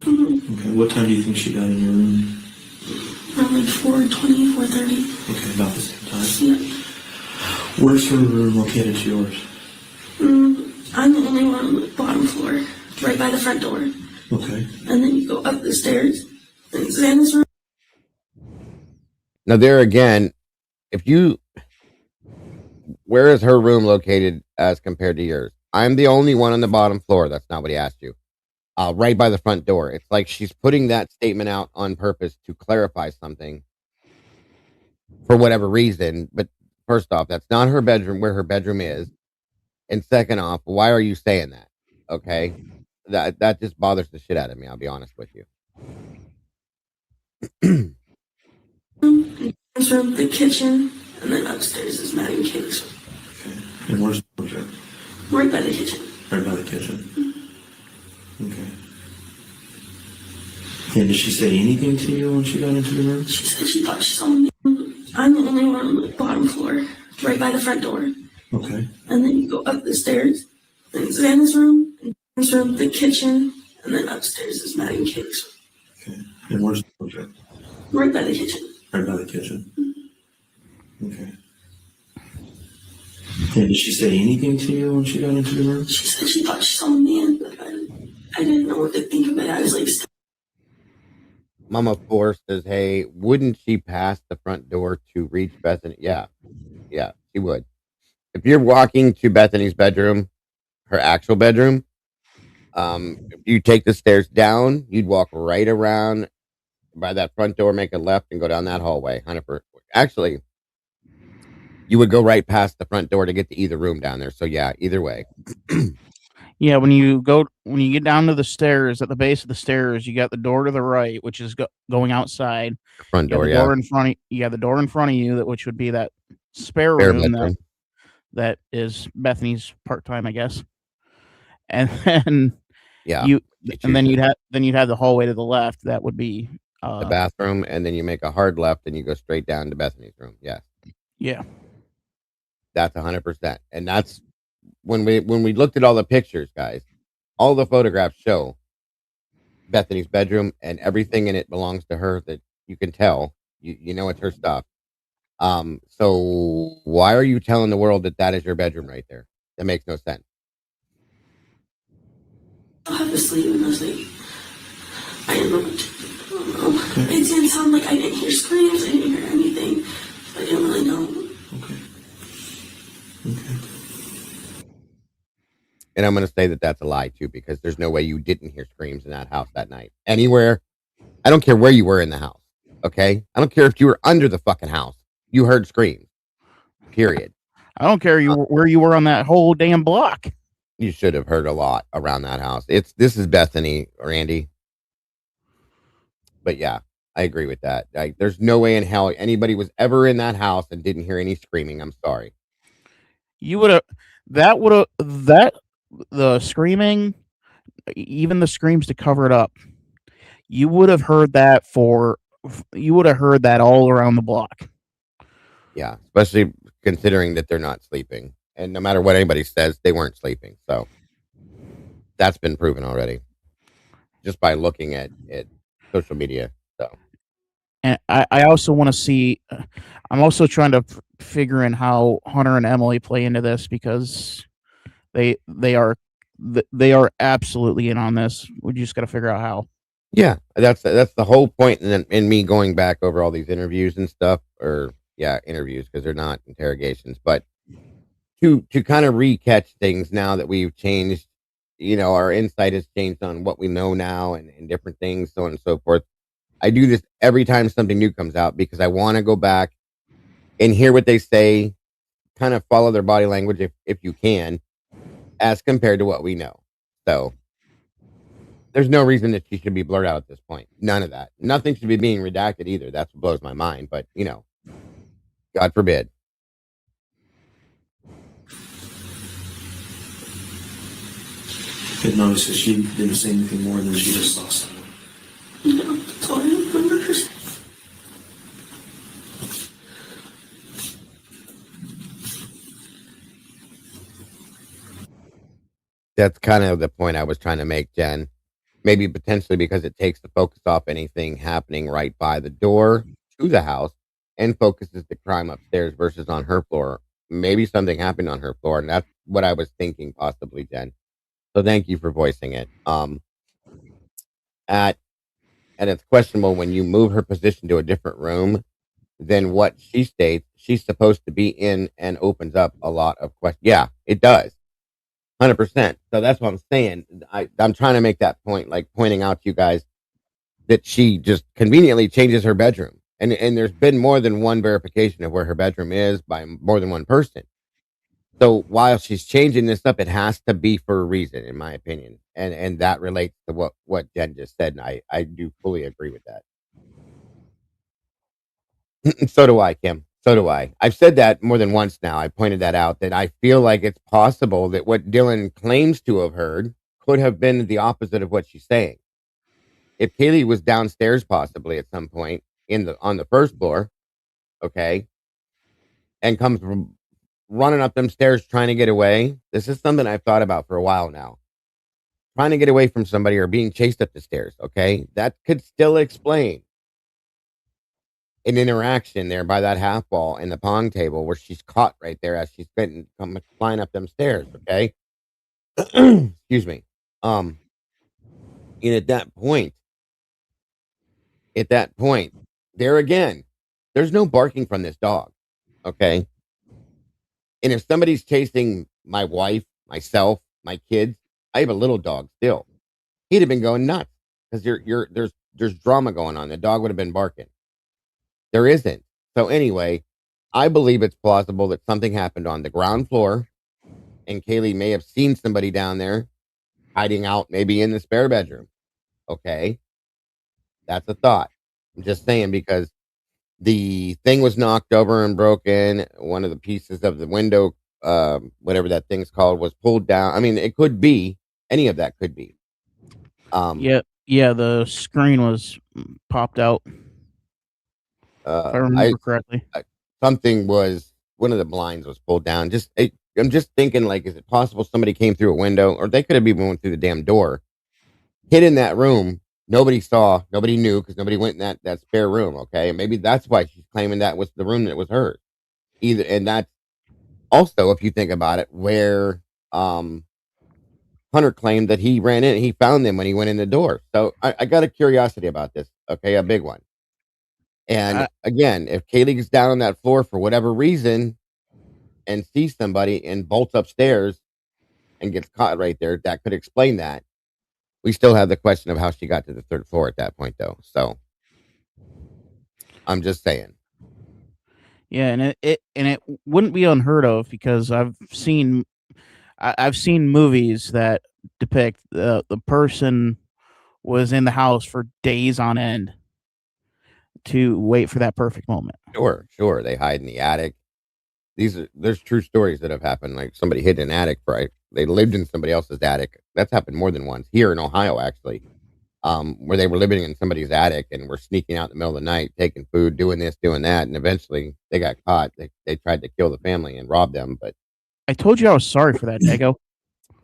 Okay, what time do you think she got in your room? Around like 4:20, 4:30. Okay, about the same time. Yeah. Where's her room located to yours? I'm the only one on the bottom floor, right by the front door. Okay. And then you go up the stairs, and Xana's room. Now there again, where is her room located as compared to yours? I'm the only one on the bottom floor. That's not what he asked you. Right by the front door. It's like she's putting that statement out on purpose to clarify something for whatever reason. But first off, that's not her bedroom where her bedroom is. And second off, why are you saying that? Okay. That just bothers the shit out of me. I'll be honest with you. This room, the kitchen, and then upstairs is Maddie and Kaylee's room. Okay. And where's the bedroom? Right by the kitchen. Right by the kitchen. Okay. And did she say anything to you when she got into the room? She said she thought she saw me. I'm the only one on the bottom floor, right by the front door. Okay. And then you go up the stairs, and Xana's room, the kitchen, and then upstairs is Maddie and Kaylee's room. Okay. And where's the bedroom? Right by the kitchen. Right by the kitchen. Okay. And did she say anything to you when she got into the room? She said she thought she saw me, and I didn't know what to think of it. I was like, Mama Force says, hey, wouldn't she pass the front door to reach Bethany? Yeah, she would. If you're walking to Bethany's bedroom, her actual bedroom, if you take the stairs down, you'd walk right around by that front door, make a left, and go down that hallway. 100%. Actually, you would go right past the front door to get to either room down there. So yeah, either way. Yeah, when you get down to the stairs, at the base of the stairs, you got the door to the right, which is going outside. Front door, yeah. You got the door in front of you, which would be that spare room that is Bethany's part-time, I guess. And then you'd have the hallway to the left. That would be the bathroom, and then you make a hard left and you go straight down to Bethany's room. Yes. Yeah. That's 100%. And that's when we looked at all the pictures, guys, all the photographs show Bethany's bedroom, and everything in it belongs to her. That you can tell, you know, it's her stuff. So why are you telling the world that is your bedroom right there? That makes no sense. I'll have to sleep, and I was like, I didn't know what to do. I don't know. It didn't sound like I didn't hear screams, I didn't hear anything. So I didn't really know. Okay. And I'm going to say that that's a lie too, because there's no way you didn't hear screams in that house that night. Anywhere. I don't care where you were in the house. Okay. I don't care if you were under the fucking house. You heard screams. Period. I don't care where you were on that whole damn block. You should have heard a lot around that house. This is Bethany, Randy. But yeah, I agree with that. There's no way in hell anybody was ever in that house and didn't hear any screaming. I'm sorry. You would have the screaming, even the screams to cover it up. You would have heard that all around the block. Yeah, especially considering that they're not sleeping. And no matter what anybody says, they weren't sleeping. So that's been proven already just by looking at social media. So, and I also want to see. I'm also trying to figure in how Hunter and Emily play into this, because they are absolutely in on this. We just got to figure out how. Yeah, that's the whole point in me going back over all these interviews and stuff, or interviews, because they're not interrogations, but to kind of recatch things now that we've changed, our insight has changed on what we know now and different things, so on and so forth. I do this every time something new comes out, because I want to go back and hear what they say, kind of follow their body language if you can, as compared to what we know. So there's no reason that she should be blurred out at this point. None of that. Nothing should be being redacted either. That's what blows my mind. But, God forbid. But no, so she didn't say anything more than she just saw someone. No, that's all I remember her saying. That's kind of the point I was trying to make, Jen. Maybe potentially because it takes the focus off anything happening right by the door to the house and focuses the crime upstairs versus on her floor. Maybe something happened on her floor, and that's what I was thinking possibly, Jen. So thank you for voicing it. And it's questionable when you move her position to a different room than what she states she's supposed to be in, and opens up a lot of questions. Yeah, it does. 100%. So that's what I'm saying. I'm trying to make that point, like pointing out to you guys that she just conveniently changes her bedroom. And there's been more than one verification of where her bedroom is by more than one person. So while she's changing this up, it has to be for a reason, in my opinion. And that relates to what Jen just said. And I do fully agree with that. So do I, Kim. So do I. I've said that more than once now. I pointed that out, that I feel like it's possible that what Dylan claims to have heard could have been the opposite of what she's saying. If Kaylee was downstairs possibly at some point on the first floor, okay, and comes from running up them stairs trying to get away. This is something I've thought about for a while now. Trying to get away from somebody or being chased up the stairs, okay? That could still explain an interaction there by that half ball in the pong table where she's caught right there as she's flying up them stairs, okay? Excuse me. And at that point, there again, there's no barking from this dog, okay? And if somebody's chasing my wife, myself, my kids, I have a little dog still. He'd have been going nuts because there's drama going on. The dog would have been barking. There isn't. So anyway, I believe it's plausible that something happened on the ground floor, and Kaylee may have seen somebody down there hiding out, maybe in the spare bedroom. Okay, that's a thought. I'm just saying, because the thing was knocked over and broken. One of the pieces of the window, whatever that thing's called, was pulled down. I mean, it could be any of that. Could be. Yeah. The screen was popped out. If I remember correctly, something was, one of the blinds was pulled down. I'm just thinking, like, is it possible somebody came through a window, or they could have even went through the damn door, hid in that room. Nobody saw, nobody knew, because nobody went in that spare room. Okay, and maybe that's why she's claiming that was the room that was hers. And that's also, if you think about it, where Hunter claimed that he ran in, he found them when he went in the door. So I got a curiosity about this. Okay, a big one. And again, if Kaylee gets down on that floor for whatever reason and sees somebody and bolts upstairs, and gets caught right there, that could explain that. We still have the question of how she got to the third floor at that point, though. So I'm just saying. Yeah, and it wouldn't be unheard of because I've seen movies that depict the person was in the house for days on end to wait for that perfect moment. Sure. They hide in the attic. There's true stories that have happened. Like somebody hid in an attic, right? They lived in somebody else's attic. That's happened more than once here in Ohio, actually. Where they were living in somebody's attic and were sneaking out in the middle of the night, taking food, doing this, doing that, and eventually they got caught. They tried to kill the family and rob them, but I told you I was sorry for that, Dago.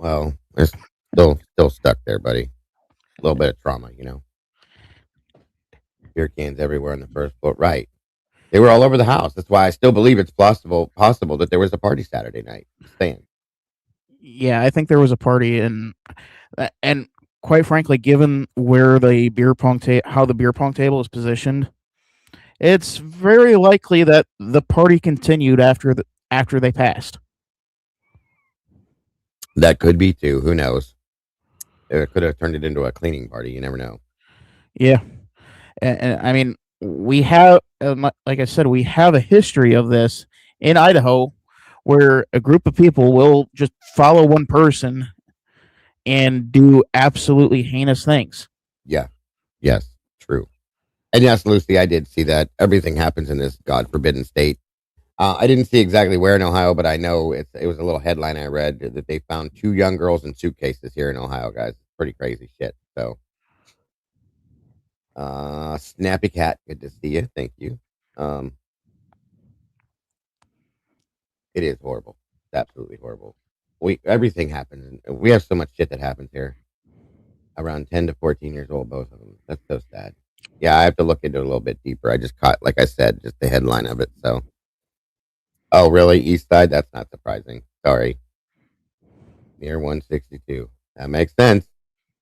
well, they're still stuck there, buddy. A little bit of trauma, you know. Beer cans everywhere on the first floor, right? They were all over the house. That's why I still believe it's possible that there was a party Saturday night. Just saying. Yeah, I think there was a party, and quite frankly, given where the how the beer pong table is positioned, it's very likely that the party continued after they passed. That could be too. Who knows? It could have turned it into a cleaning party. You never know. Yeah, and I mean, we have, like I said, we have a history of this in Idaho, where a group of people will just follow one person and do absolutely heinous things. Yeah. Yes. True. And yes, Lucy, I did see that. Everything happens in this God forbidden state. I didn't see exactly where in Ohio, but I know it was a little headline I read that they found 2 young girls in suitcases here in Ohio, guys. It's pretty crazy shit. So, Snappy Cat, good to see you. Thank you. It is horrible. It's absolutely horrible. Everything happens. We have so much shit that happens here. Around 10 to 14 years old, both of them. That's so sad. Yeah, I have to look into it a little bit deeper. I just caught, like I said, just the headline of it. So, oh, really? East Side? That's not surprising. Sorry. Near 162. That makes sense.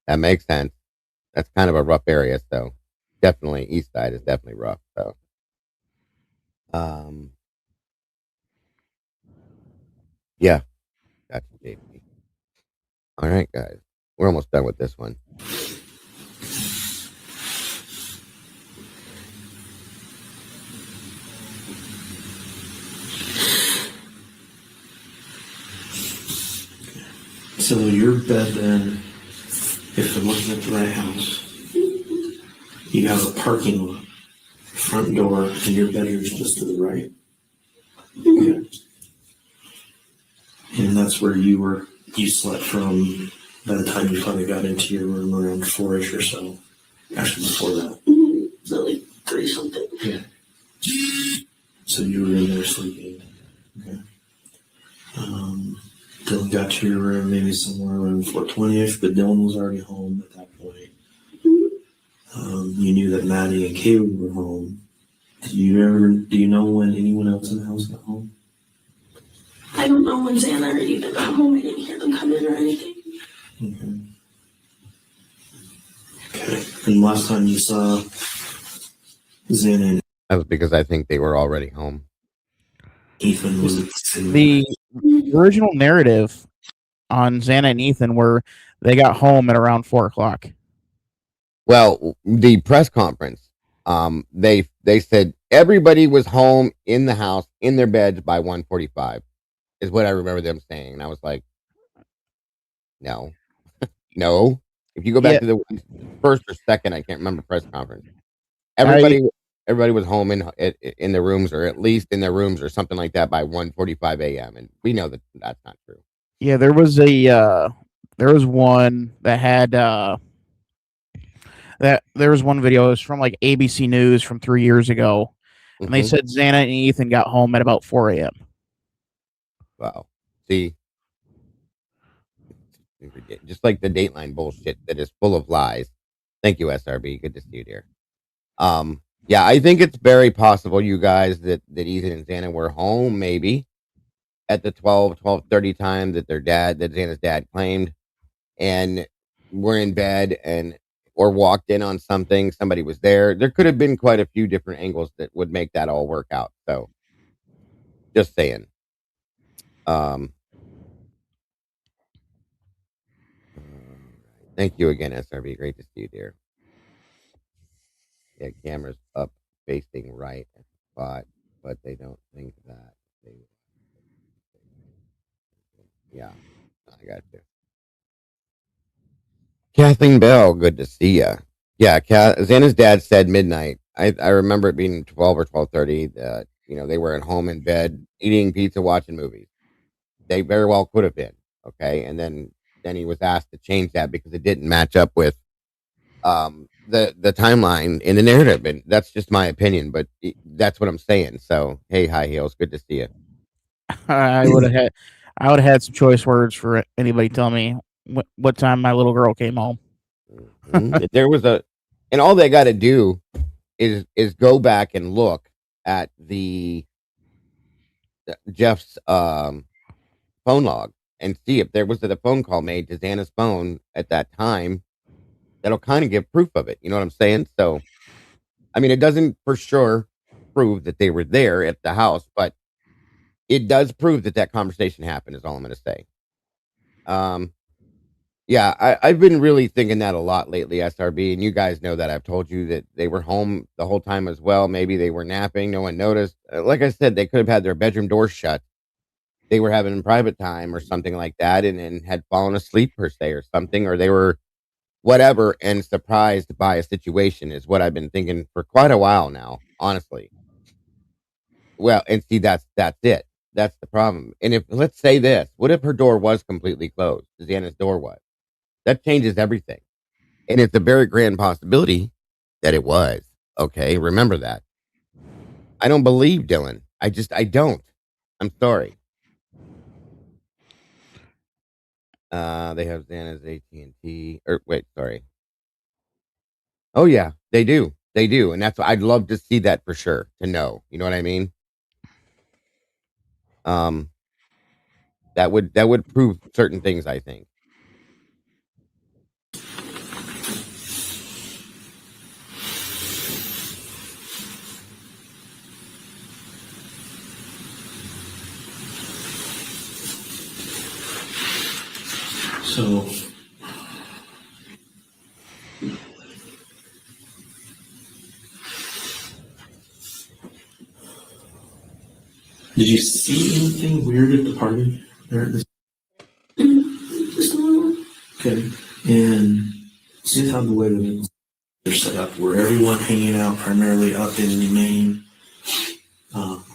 That's kind of a rough area. So, definitely, East Side is definitely rough. So, yeah. Gotcha, JP. All right, guys. We're almost done with this one. So your bed then, if I'm looking at the right house, you have a parking lot, front door, and your bedroom's just to the right. Okay. And that's where you slept from by the time you finally got into your room around 4-ish or so. Actually, before that. So like 3 something. Yeah. So you were in there sleeping. Okay. Dylan got to your room maybe somewhere around 4:20ish, but Dylan was already home at that point. You knew that Maddie and Caleb were home. Do you know when anyone else in the house got home? I don't know when Xana or Ethan got home. I didn't hear them come in or anything. Okay. And last time you saw Xana and That was because I think they were already home. Ethan was the original narrative on Xana and Ethan were they got home at around 4:00. Well, the press conference, they said everybody was home in the house in their beds by 1:45 is what I remember them saying. And I was like, no, no. If you go back to the first or second, I can't remember press conference. Everybody was home in their rooms, or at least in their rooms, or something like that by 1:45 a.m. And we know that that's not true. Yeah, there was one that had there was one video. It was from like ABC News from 3 years ago, and they said Xana and Ethan got home at about 4 a.m. Wow. See, just like the Dateline bullshit that is full of lies. Thank you, SRB. Good to see you, dear. Yeah, I think it's very possible, you guys, that Ethan and Xana were home maybe at the 12:30 time that Xana's dad claimed, and were in bed or walked in on something. Somebody was there. There could have been quite a few different angles that would make that all work out. So, just saying. Thank you again, SRB. Great to see you, dear. Yeah, camera's up facing right at the spot, but they don't think that. Yeah, I got you. Kathleen Bell, good to see you. Yeah, Xana's dad said midnight. I remember it being 12 or 12:30 that, they were at home in bed eating pizza, watching movies. They very well could have been, okay? And then he was asked to change that because it didn't match up with the timeline in the narrative, and that's just my opinion, but that's what I'm saying. So, hey, High Heels, good to see you. I would have had some choice words for anybody telling me what time my little girl came home. There was and all they got to do is go back and look at Jeff's phone log and see if there was a phone call made to Xana's phone at that time. That'll kind of give proof of it. You know what I'm saying? So, I mean, it doesn't for sure prove that they were there at the house, but it does prove that conversation happened, is all I'm going to say. Yeah, I've been really thinking that a lot lately, SRB, and you guys know that I've told you that they were home the whole time as well. Maybe they were napping. No one noticed. Like I said, they could have had their bedroom door shut. They were having private time or something like that and had fallen asleep per se or something, or they were whatever and surprised by a situation is what I've been thinking for quite a while now, honestly. Well, and see, that's it. That's the problem. And if, let's say this, what if her door was completely closed? Xana's door was. That changes everything. And it's a very grand possibility that it was. Okay, remember that. I don't believe Dylan. I don't. I'm sorry. They have Xana's AT&T. Or wait, sorry. Oh yeah, they do. They do, and that's what I'd love to see that for sure. To know, you know what I mean? That would prove certain things, I think. So, did you see anything weird at the party? Just normal. Okay. And see how the way that they're set up, where everyone hanging out primarily up in the main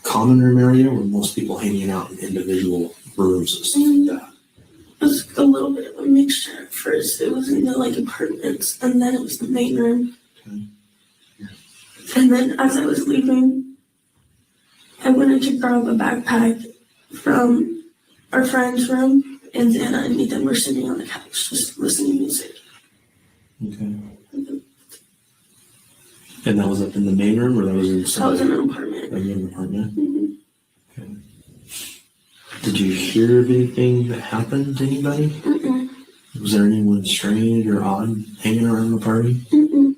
common room area, where most people hanging out in individual rooms and stuff like that. It was a little bit of a mixture. At first, it was in the apartments, and then it was the main room. Okay. And then as I was leaving, I went in to grab a backpack from our friend's room, and Xana and Ethan were sitting on the couch just listening to music. Okay. And that was up in the main room, or that was in That was in an apartment. In an apartment? Mm-hmm. Okay. Did you hear of anything that happened to anybody? Mm-mm. Was there anyone strange or odd hanging around the party? Mm-mm.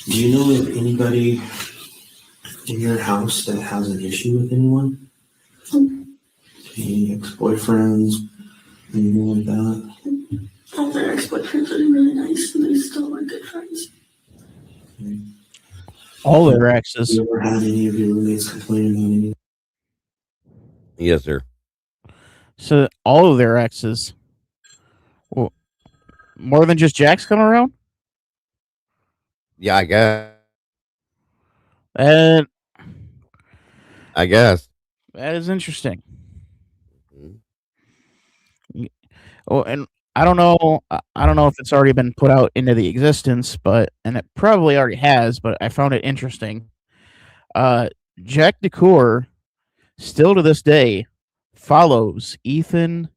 Do you know of anybody in your house that has an issue with anyone? Any ex-boyfriends? Anything like that? All their ex-boyfriends are really nice, and they still are good friends. Okay. All their exes. Have you ever had any of your roommates complain about anything? Yes, sir. So all of their exes. Well, more than just Jack's coming around? Yeah, I guess. And I guess. that is interesting. Mm-hmm. Oh, and I don't know if it's already been put out into the existence, and it probably already has, but I found it interesting. Jack DeCour still to this day follows Ethan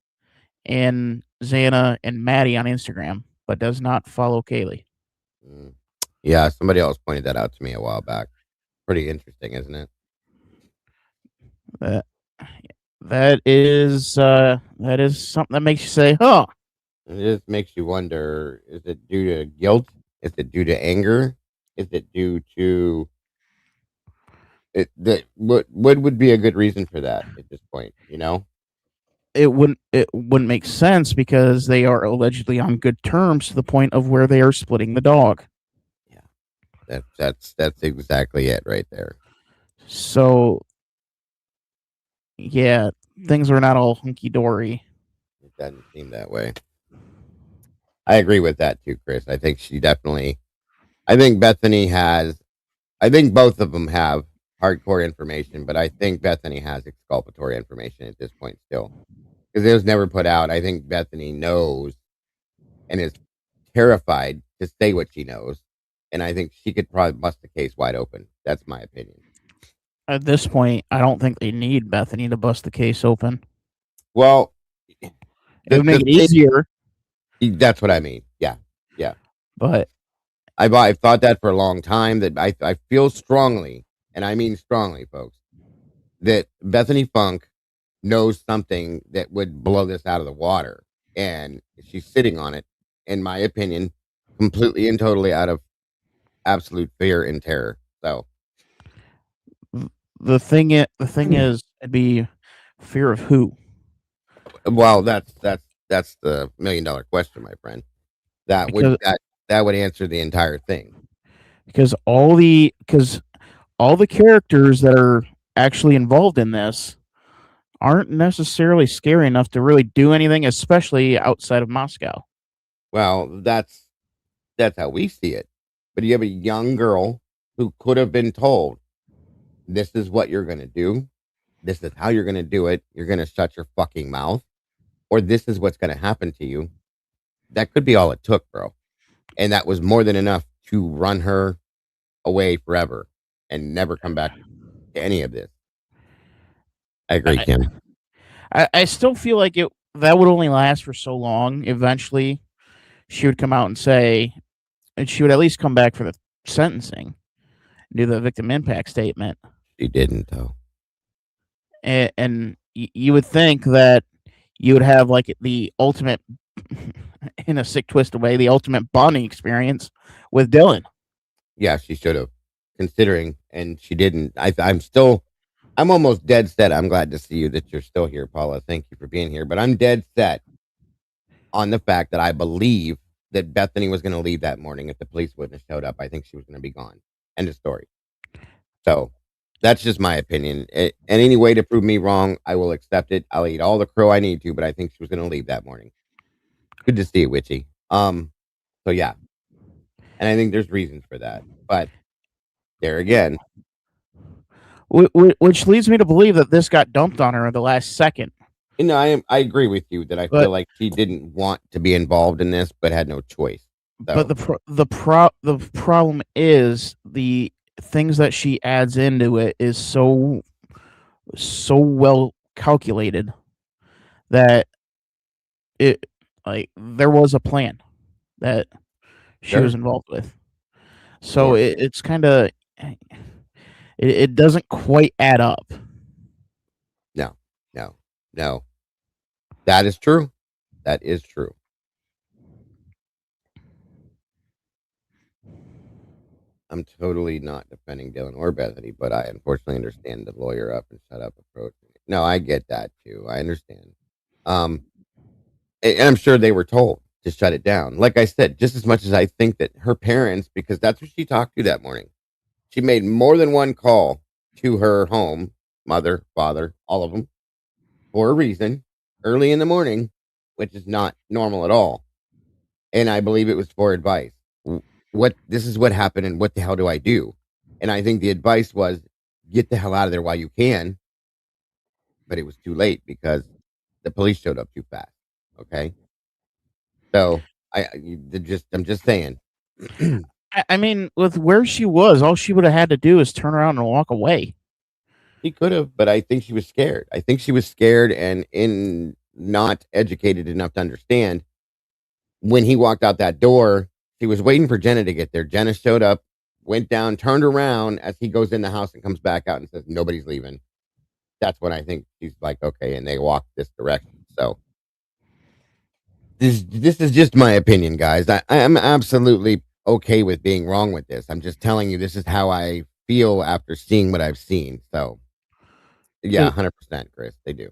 and Xana and Maddie on Instagram, but does not follow Kaylee. Yeah, somebody else pointed that out to me a while back. Pretty interesting, isn't it? That is something that makes you say, "Huh." It just makes you wonder: is it due to guilt? Is it due to anger? Is it due to it? What would be a good reason for that at this point? You know? it wouldn't make sense because they are allegedly on good terms to the point of where they are splitting the dog. That's exactly it right there. So yeah, things are not all hunky dory. It doesn't seem that way. I agree with that too, Chris. I think Bethany has. I think both of them have hardcore information, but I think Bethany has exculpatory information at this point still, because it was never put out. I think Bethany knows and is terrified to say what she knows, and I think she could probably bust the case wide open. That's my opinion. At this point, I don't think they need Bethany to bust the case open. Well, it would make it easier. That's what I mean. Yeah. But I've thought that for a long time, that I feel strongly, and I mean strongly, folks, that Bethany Funk knows something that would blow this out of the water, and she's sitting on it, in my opinion, completely and totally out of absolute fear and terror. So the thing is, it'd be fear of who? Well, that's the $1 million question, my friend. That would answer the entire thing. Because all the characters that are actually involved in this aren't necessarily scary enough to really do anything, especially outside of Moscow. Well, that's how we see it. But you have a young girl who could have been told, this is what you're going to do. This is how you're going to do it. You're going to shut your fucking mouth. Or this is what's going to happen to you. That could be all it took, bro. And that was more than enough to run her away forever and never come back to any of this. I agree, Kim. I still feel like that would only last for so long. Eventually, she would come out and say, and she would at least come back for the sentencing, do the victim impact statement. She didn't, though. And you would think that you would have like the ultimate, in a sick, twisted way, the ultimate bonding experience with Dylan. Yeah, she should have, considering, and she didn't. I'm almost dead set. I'm glad to see you, that you're still here, Paula. Thank you for being here. But I'm dead set on the fact that I believe that Bethany was going to leave that morning if the police wouldn't have showed up. I think she was going to be gone. End of story. So that's just my opinion. And any way to prove me wrong, I will accept it. I'll eat all the crow I need to, but I think she was going to leave that morning. Good to see you, Witchy. So yeah. And I think there's reasons for that. But there again. Which leads me to believe that this got dumped on her at the last second. You know, I agree with you that I feel like she didn't want to be involved in this, but had no choice. So. But the problem is the things that she adds into it is so well calculated that there was a plan that she was involved with. So it's kind of it doesn't quite add up. No. That is true. That is true. I'm totally not defending Dylan or Bethany, but I unfortunately understand the lawyer up and shut up approach. No, I get that too. I understand. And I'm sure they were told to shut it down. Like I said, just as much as I think that her parents, because that's what she talked to that morning. She made more than one call to her home, mother, father, all of them, for a reason, early in the morning, which is not normal at all. And I believe it was for advice. This is what happened, and what the hell do I do? And I think the advice was, get the hell out of there while you can. But it was too late because the police showed up too fast. Okay. So I'm just saying. I mean, with where she was, all she would have had to do is turn around and walk away. She could have, but I think she was scared. I think she was scared and not educated enough to understand. When he walked out that door, she was waiting for Jenna to get there. Jenna showed up, went down, turned around as he goes in the house and comes back out and says, nobody's leaving. That's when I think she's like, okay, and they walk this direction. So this is just my opinion, guys. I am absolutely okay with being wrong with this. I'm just telling you, this is how I feel after seeing what I've seen. So yeah, 100%, Chris, they do.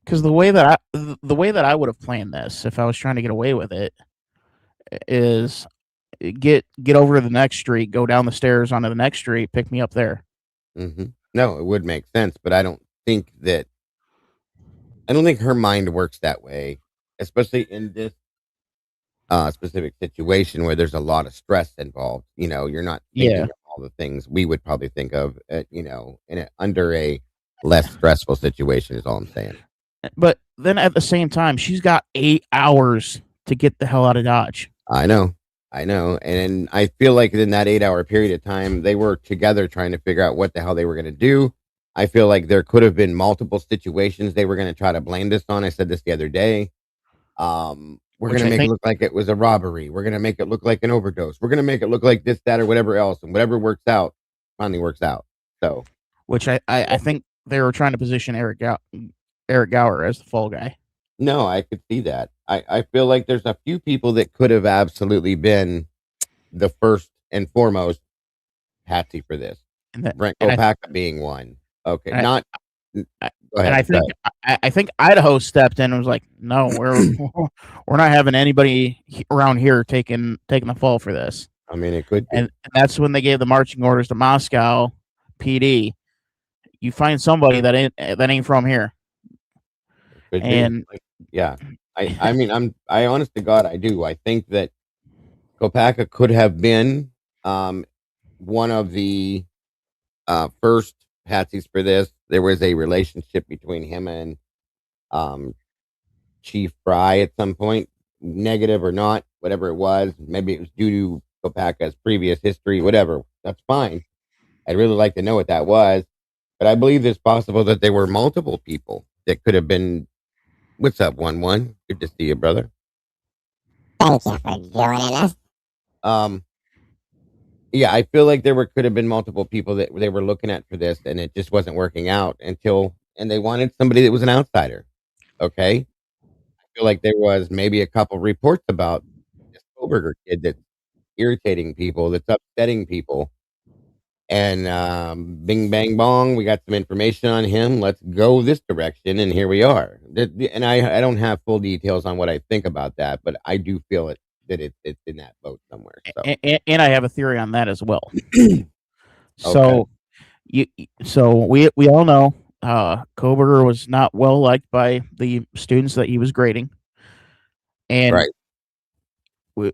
because the way that I would have planned this if I was trying to get away with it is get over to the next street, go down the stairs onto the next street, pick me up there. Mm-hmm. No, it would make sense, but I don't think her mind works that way, especially in this specific situation where there's a lot of stress involved. You're not thinking of all the things we would probably think of, under a less stressful situation is all I'm saying. But then at the same time, she's got 8 hours to get the hell out of Dodge. I know. And I feel like in that 8-hour period of time, they were together trying to figure out what the hell they were going to do. I feel like there could have been multiple situations they were going to try to blame this on. I said this the other day. We're going to make it look like it was a robbery. We're going to make it look like an overdose. We're going to make it look like this, that, or whatever else. And whatever works out, finally works out. So, which I think they were trying to position Eric Gower as the fall guy. No, I could see that. I feel like there's a few people that could have absolutely been the first and foremost patsy for this. Brent Kopacka being one. Okay, go ahead. And I think Idaho stepped in and was like, "No, we're not having anybody around here taking the fall for this." I mean, it could be. And that's when they gave the marching orders to Moscow PD. You find somebody that ain't from here. And yeah, I mean, I honest to God, I do. I think that Kopacka could have been one of the first patsies for this. There was a relationship between him and Chief Fry at some point, negative or not, whatever it was. Maybe it was due to Kopacka's previous history, whatever. That's fine. I'd really like to know what that was. But I believe it's possible that there were multiple people that could have been. What's up, 1-1? Good to see you, brother. Thank you for joining us. Yeah, I feel like could have been multiple people that they were looking at for this, and it just wasn't working out and they wanted somebody that was an outsider. Okay, I feel like there was maybe a couple reports about this Koberger kid that's irritating people, that's upsetting people. And bing, bang, bong, we got some information on him. Let's go this direction, and here we are. And I don't have full details on what I think about that, but I do feel that it's in that boat somewhere. So. And I have a theory on that as well. So, we all know Koberger was not well liked by the students that he was grading, and right.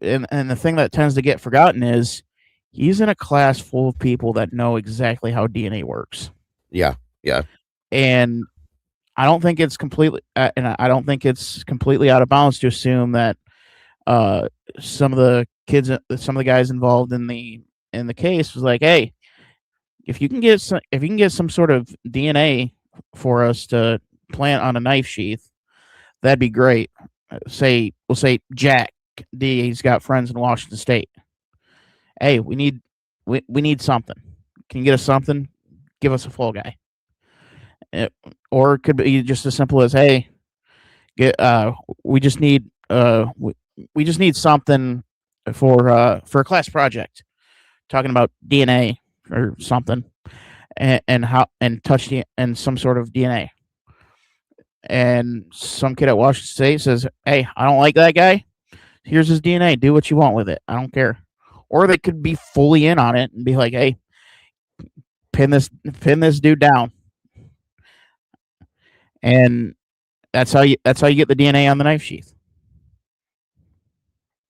And the thing that tends to get forgotten is he's in a class full of people that know exactly how DNA works. Yeah. And I don't think it's completely out of bounds to assume that some of the guys involved in the case was like, hey, if you can get some sort of DNA for us to plant on a knife sheath, that'd be great. We'll say Jack D. He's got friends in Washington State. Hey, we need something. Can you get us something? Give us a fall guy. Or it could be just as simple as, hey, we just need something for a class project, talking about DNA or something, and touch and some sort of DNA. And some kid at Washington State says, hey, I don't like that guy. Here's his DNA. Do what you want with it. I don't care. Or they could be fully in on it and be like, hey, pin this dude down. And that's how you get the DNA on the knife sheath.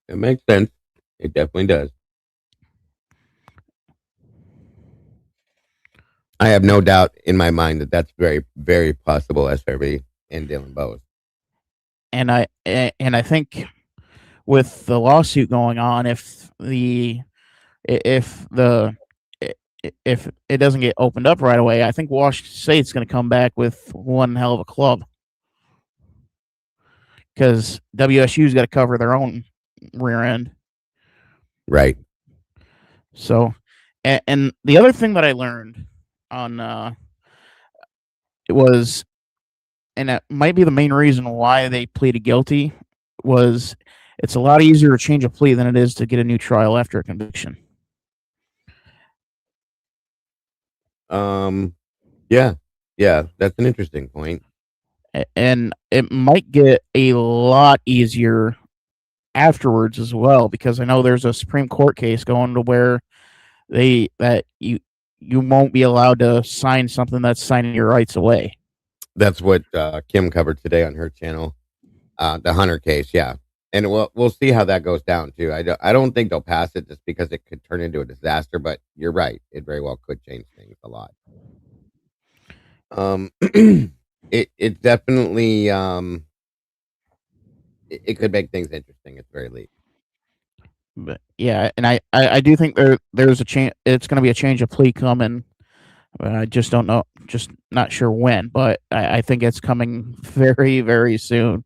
It makes sense. It definitely does. I have no doubt in my mind that that's very, very possible, SRV and Dylan both. And I think with the lawsuit going on, if it doesn't get opened up right away, I think Washington State's going to come back with one hell of a club, because WSU's got to cover their own rear end. Right. So, and the other thing that I learned on it was, and that might be the main reason why they pleaded guilty, was it's a lot easier to change a plea than it is to get a new trial after a conviction. Yeah, that's an interesting point. And it might get a lot easier afterwards as well, because I know there's a Supreme Court case going to where you won't be allowed to sign something that's signing your rights away. That's what Kim covered today on her channel, the Hunter case. Yeah, and we'll see how that goes down too. I don't think they'll pass it just because it could turn into a disaster. But you're right; it very well could change things a lot. It definitely it could make things interesting at the very least. But yeah, and I do think there's a change. It's going to be a change of plea coming. I just don't know, just not sure when, but I think it's coming very, very soon.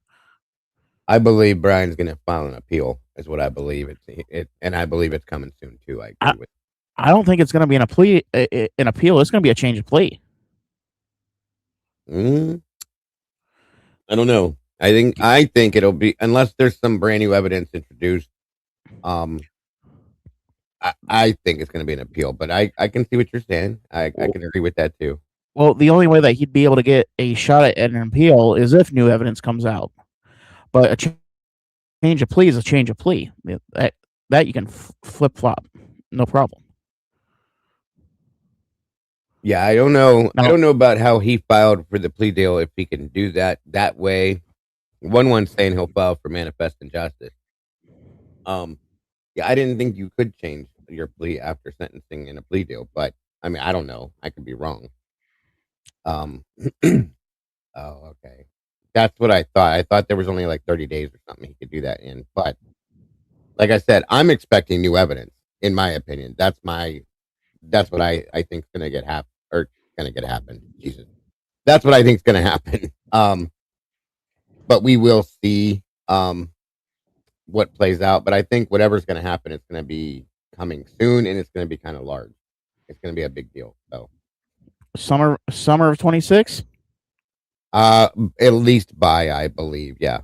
I believe Brian's going to file an appeal, is what I believe. And I believe it's coming soon too. I agree with. I don't think it's going to be an appeal. It's going to be a change of plea. I don't know. I think it'll be, unless there's some brand new evidence introduced. I think it's going to be an appeal, but I can see what you're saying. I can agree with that too. Well, the only way that he'd be able to get a shot at an appeal is if new evidence comes out. But a change of plea is a change of plea. That you can flip flop, no problem. Yeah, I don't know. No. I don't know about how he filed for the plea deal. If he can do that way. One's saying he'll file for manifest injustice. Yeah, I didn't think you could change your plea after sentencing in a plea deal, but I mean, I don't know. I could be wrong. Oh, okay. That's what I thought. I thought there was only like 30 days or something he could do that in. But like I said, I'm expecting new evidence, in my opinion. That's what I think is going to get happen. Jesus. That's what I think is going to happen. But we will see what plays out. But I think whatever's going to happen, it's going to be coming soon, and it's going to be kind of large. It's going to be a big deal. So summer of 26. At least by, I believe, yeah,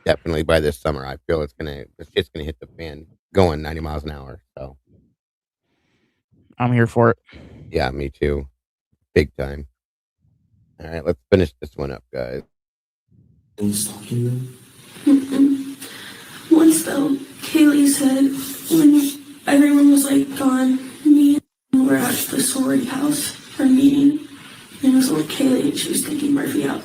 definitely by this summer. I feel it's gonna hit the fan going 90 miles an hour. So I'm here for it. Yeah, me too, big time. All right, let's finish this one up, guys. Once though, Kaylee said when everyone was like gone, me and we were at the sorority house for a meeting, and it was only Kaylee, and she was taking Murphy out.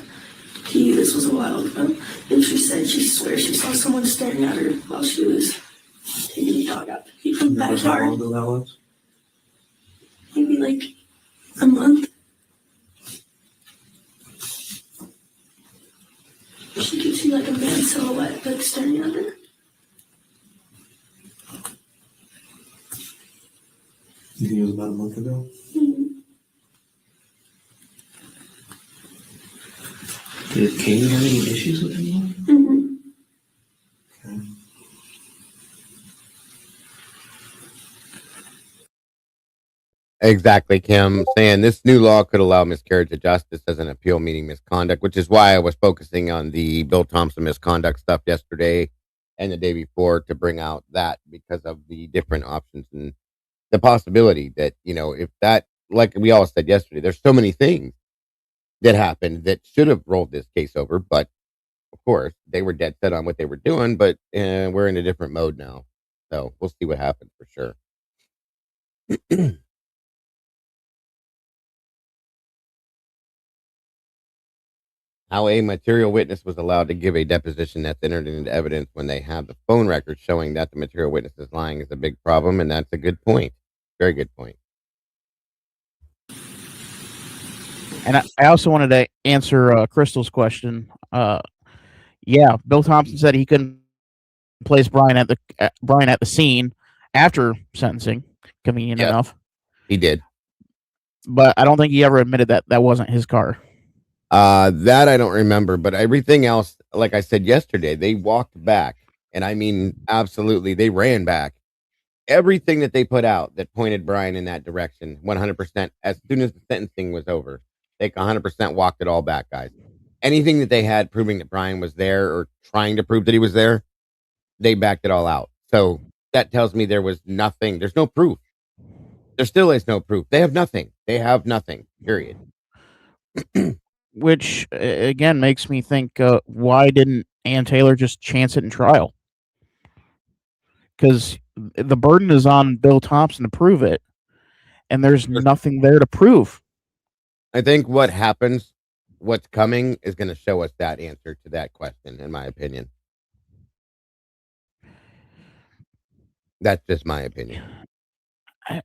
This was a while ago, and she said she swears she saw someone staring at her while she was taking the dog out from the backyard. How long ago that was? Maybe like a month. She could see like a man's silhouette like staring at her. You think it was about a month ago? Mm-hmm. Did Kaylee have any issues with anyone? Mm-hmm. Okay. Exactly, Kim, saying this new law could allow miscarriage of justice as an appeal, meaning misconduct, which is why I was focusing on the Bill Thompson misconduct stuff yesterday and the day before to bring out that, because of the different options and the possibility that, if that, like we all said yesterday, there's so many things that happened that should have rolled this case over, but of course they were dead set on what they were doing, but we're in a different mode now, so we'll see what happens for sure. How a material witness was allowed to give a deposition that's entered into evidence when they have the phone records showing that the material witness is lying is a big problem, and that's a good point. Very good point. And I also wanted to answer Crystal's question. Yeah, Bill Thompson said he couldn't place Brian at the scene after sentencing. Convenient enough. He did. But I don't think he ever admitted that wasn't his car. That I don't remember, but everything else, like I said yesterday, they walked back, and I mean, absolutely, they ran back. Everything that they put out that pointed Brian in that direction, 100%, as soon as the sentencing was over, they 100% walked it all back, guys. Anything that they had proving that Brian was there or trying to prove that he was there, they backed it all out. So that tells me there was nothing. There's no proof. There still is no proof. They have nothing. Period. which again makes me think, why didn't Ann Taylor just chance it in trial? Because the burden is on Bill Thompson to prove it, and there's nothing there to prove. I think what's coming is going to show us that answer to that question, in my opinion. That's just my opinion.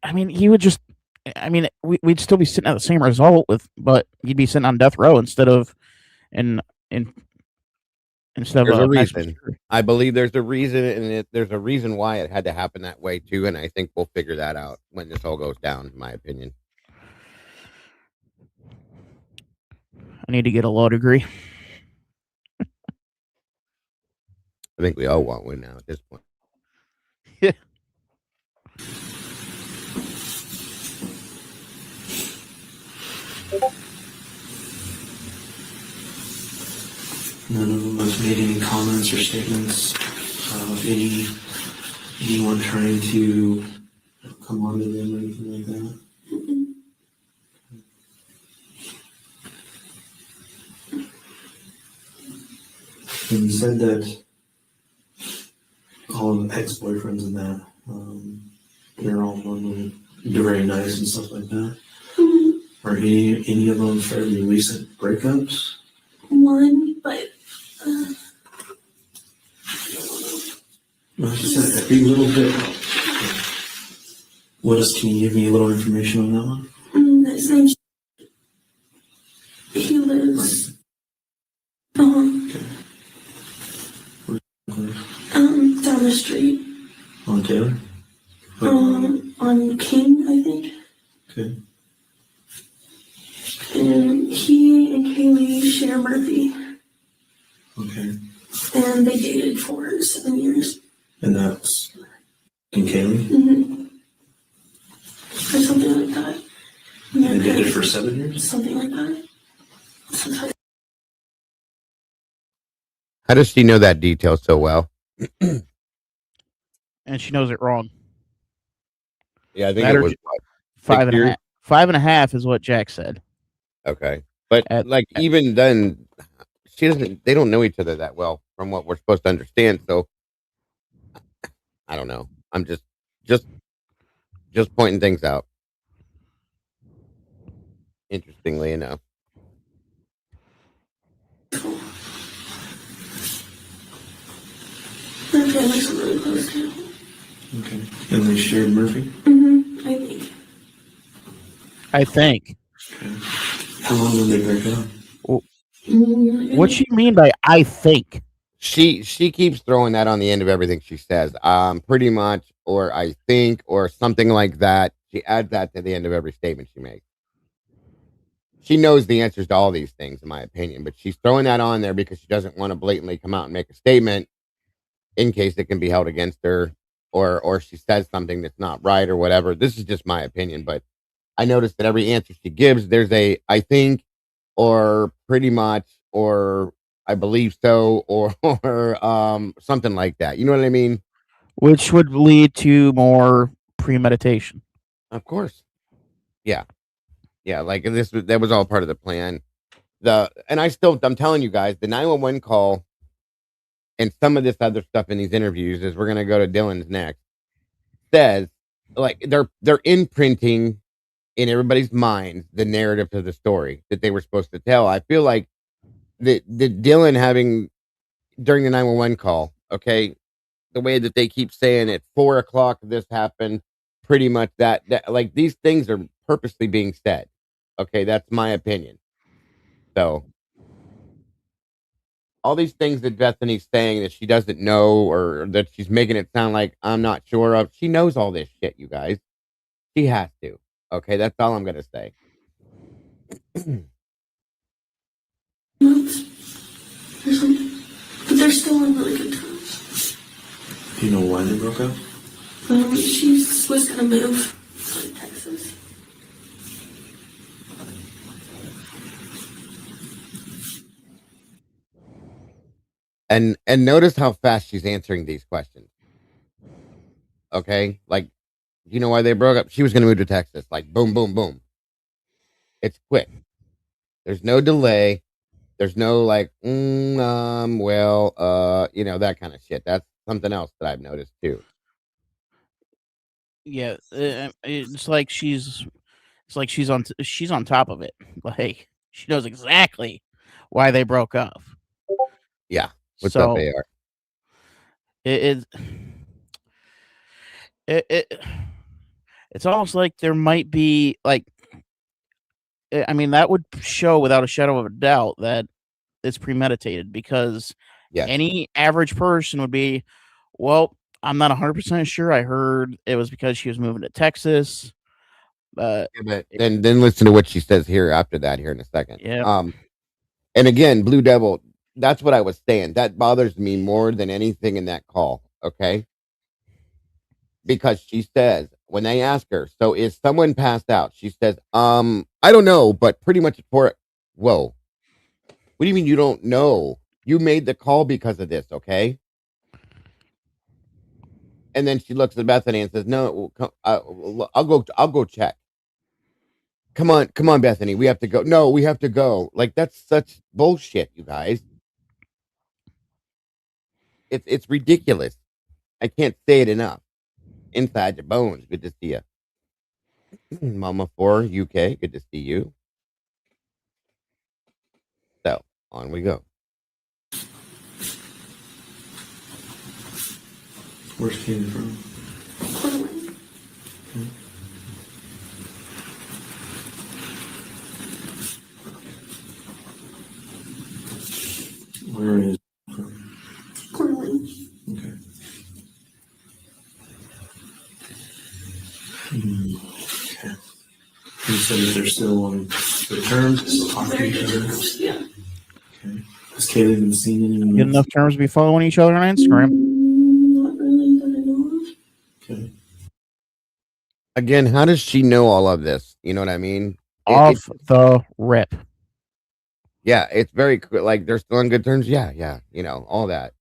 I mean, he would just. I mean, we'd still be sitting at the same result but you'd be sitting on death row instead of instead There's of a reason. I believe there's a reason, and there's a reason why it had to happen that way too. And I think we'll figure that out when this all goes down, in my opinion. I need to get a law degree. I think we all want one now at this point. Yeah. None of them have made any comments or statements of anyone trying to come on to them or anything like that. And you said that all the ex-boyfriends and that, they're all normally very nice and stuff like that. Are any of them fairly recent breakups? One, but Like I said, every little bit. Can you give me a little information on that one? his name's he lives down the street. On Taylor? On King, I think. Okay. And he and Kaylee share Murphy. Okay. And they dated for 7 years. And that's in Kaylee? Mm-hmm. Or something like that. And they did it for 7 years? Something like that. Sometimes. How does she know that detail so well? And she knows it wrong. Yeah, I think it was what, 5.5. 5.5 is what Jack said. Okay. But even then, they don't know each other that well from what we're supposed to understand. So I don't know. I'm just pointing things out. Interestingly enough. Their families are really close too. Okay. And they shared Murphy? Mm-hmm. I think. I think. Okay. How long did they break up? What you mean by I think? She keeps throwing that on the end of everything she says. Pretty much, or I think, or something like that. She adds that to the end of every statement she makes. She knows the answers to all these things, in my opinion, but she's throwing that on there because she doesn't want to blatantly come out and make a statement in case it can be held against her, or she says something that's not right or whatever. This is just my opinion, but I noticed that every answer she gives, there's a I think, or pretty much, or I believe so, or something like that. You know what I mean? Which would lead to more premeditation. Of course. Yeah. Yeah, like that was all part of the plan. I'm telling you guys, the 911 call and some of this other stuff in these interviews, as we're gonna go to Dylan's next, says like they're imprinting in everybody's mind the narrative to the story that they were supposed to tell. I feel like the Dylan having during the 911 call, okay, the way that they keep saying at 4:00 this happened, pretty much that like these things are purposely being said. Okay, that's my opinion. So all these things that Bethany's saying that she doesn't know, or that she's making it sound like I'm not sure of, she knows all this shit, you guys. She has to. Okay, that's all I'm gonna say. Or something. But they're still on really good terms. Do you know why they broke up? She was gonna move to Texas. And notice how fast she's answering these questions. Okay, like, you know why they broke up? She was going to move to Texas. Like, boom, boom, boom. It's quick. There's no delay. There's no like, that kind of shit. That's something else that I've noticed too. Yeah, it's like she's on top of it. Like she knows exactly why they broke up. Yeah. What's up, So AR? it it's almost like there might be like, I mean, that would show without a shadow of a doubt that it's premeditated, because Yes. any average person would be, well, I'm not 100% sure. I heard it was because she was moving to Texas. Yeah, but then listen to what she says here after that here in a second. Yeah. And again, Blue Devil, that's what I was saying. That bothers me more than anything in that call. Okay. Because she says when they ask her, so is someone passed out? She says, I don't know, but pretty much for whoa. What do you mean you don't know? You made the call because of this, okay? And then she looks at Bethany and says, "No, I'll go check. Come on, Bethany, we have to go. No, we have to go. Like that's such bullshit, you guys. It's ridiculous. I can't say it enough. Inside your bones, good to see you, Mama 4 UK. Good to see you. So on we go. Where's Katie from? Portland. Where is from? Portland. Okay. Okay. You said that they're still on good terms, still talking to each other. Yeah. Okay. Has Kaylee been seeing anyone Good else? enough terms to be following each other on Instagram. Not really that I know of. Okay. Again, how does she know all of this? You know what I mean? Off the rip. Yeah, it's very like they're still on good terms. Yeah, all that.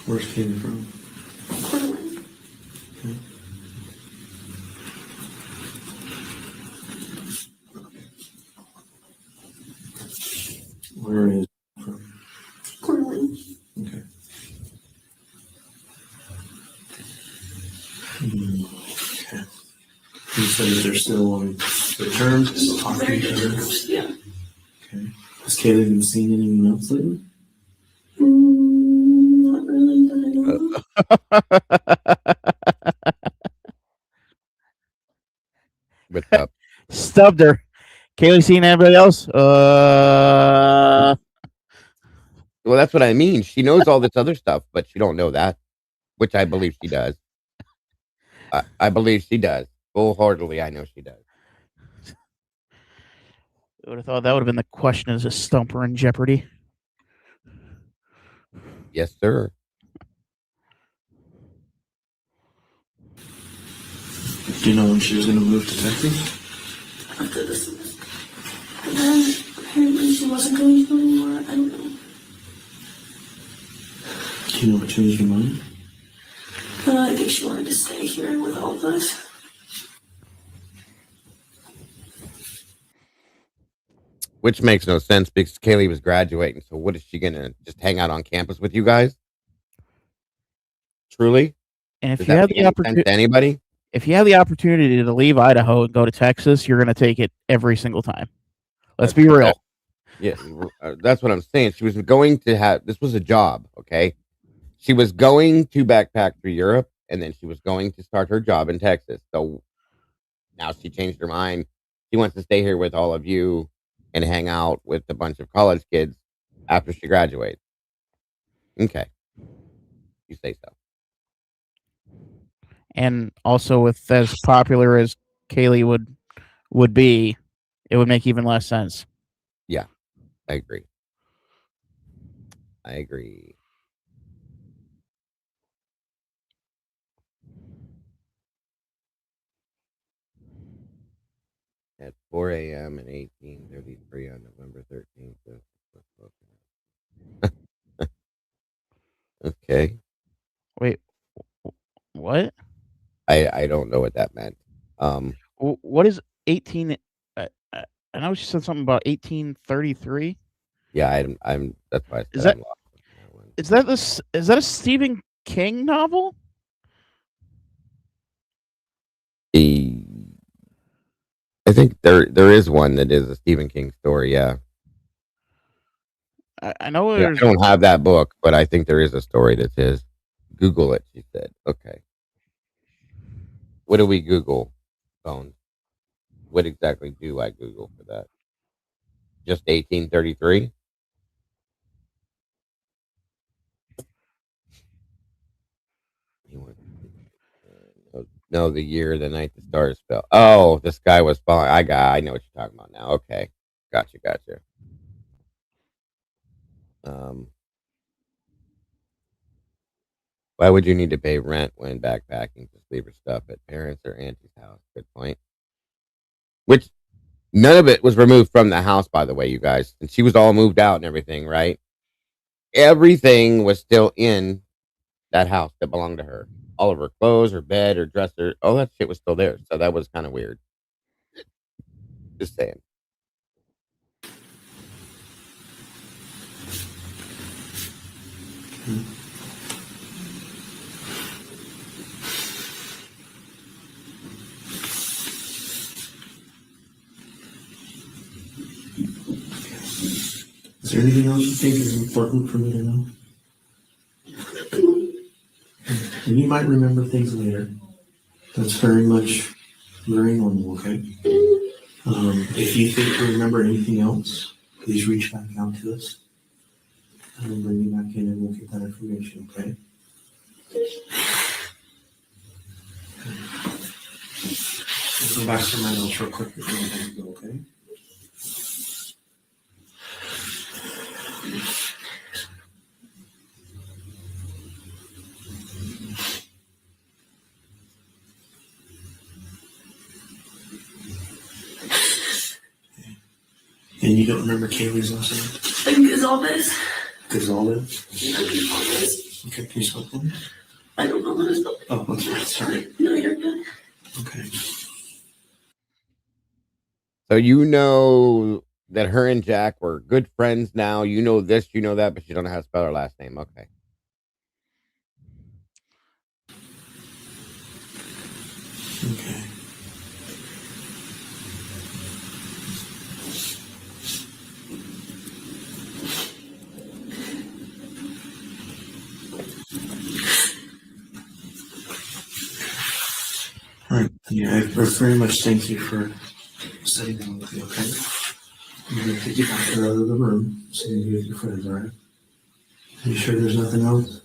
Where's Katie from? Portland. Okay. Where is from? Portland. Okay. Okay. You said that they're still on good terms, still talking to each other. Yeah. Okay. Has Kaylee been seeing anyone else lately? Not really that I know of. What's up? Stubbed her. Kaylee seen anybody else? Well, that's what I mean. She knows all this other stuff, but she don't know that, which I believe she does. I believe she does. Full-heartedly, I know she does. I would have thought that would have been the question: is a stumper in jeopardy? Yes, sir. Do you know when she was going to move to Texas? After this semester. But then apparently she wasn't going to anymore. I don't know. Do you know what changed your mind? I think she wanted to stay here with all of us. Which makes no sense because Kaylee was graduating. So what is she gonna just hang out on campus with you guys? Truly? And if Does you that have make the any sense opportunity, to anybody? if you have the opportunity to leave Idaho and go to Texas, you're going to take it every single time. Let's be real. Yeah, that's what I'm saying. She was going to have this was a job, okay? She was going to backpack through Europe, and then she was going to start her job in Texas. So now she changed her mind. She wants to stay here with all of you and hang out with a bunch of college kids after she graduates. Okay, you say so. And also, with as popular as Kaylee would be, it would make even less sense. Yeah, I agree. I agree. At 4 a.m. and 18:33 on November 13th. Okay. Wait, what? I don't know what that meant. What is 18? I know she said something about 1833. Yeah, I'm. That's why I Is said that I'm lost on that one. is that a Stephen King novel? I think there is one that is a Stephen King story. Yeah. I know Yeah, I there's. don't have that book, but I think there is a story that says, Google it, she said. Okay. What do we Google, Bones? What exactly do I Google for that? Just 1833? No, the year, the night the stars fell. Oh, the sky was falling. I know what you're talking about now. Okay. Gotcha. Um, why would you need to pay rent when backpacking? Just leave your stuff at parents' or auntie's house. Good point. Which none of it was removed from the house, by the way, you guys. And she was all moved out and everything, right? Everything was still in that house that belonged to her. All of her clothes, her bed, her dresser, all that shit was still there. So that was kind of weird. Just saying. Is there anything else you think is important for me to know? And you might remember things later. That's very normal, okay? If you think you remember anything else, please reach back out to us. And we'll bring you back in and we'll get that information, okay? I'll go back to my notes real quick before we go, okay? And you don't remember Kaylee's last name? Like Gonzalez. Gonzalez? Okay, can you spell that? I don't know how to spell it. Oh, that's right, sorry. No, you're good. Okay. So you know that her and Jack were good friends now. You know this, you know that, but you don't know how to spell her last name. Okay. Okay. All right. Yeah, I very much thank you for sitting down with me, okay? I'm going to take you back to the other room so you can be with your friends, all right? Are you sure there's nothing else?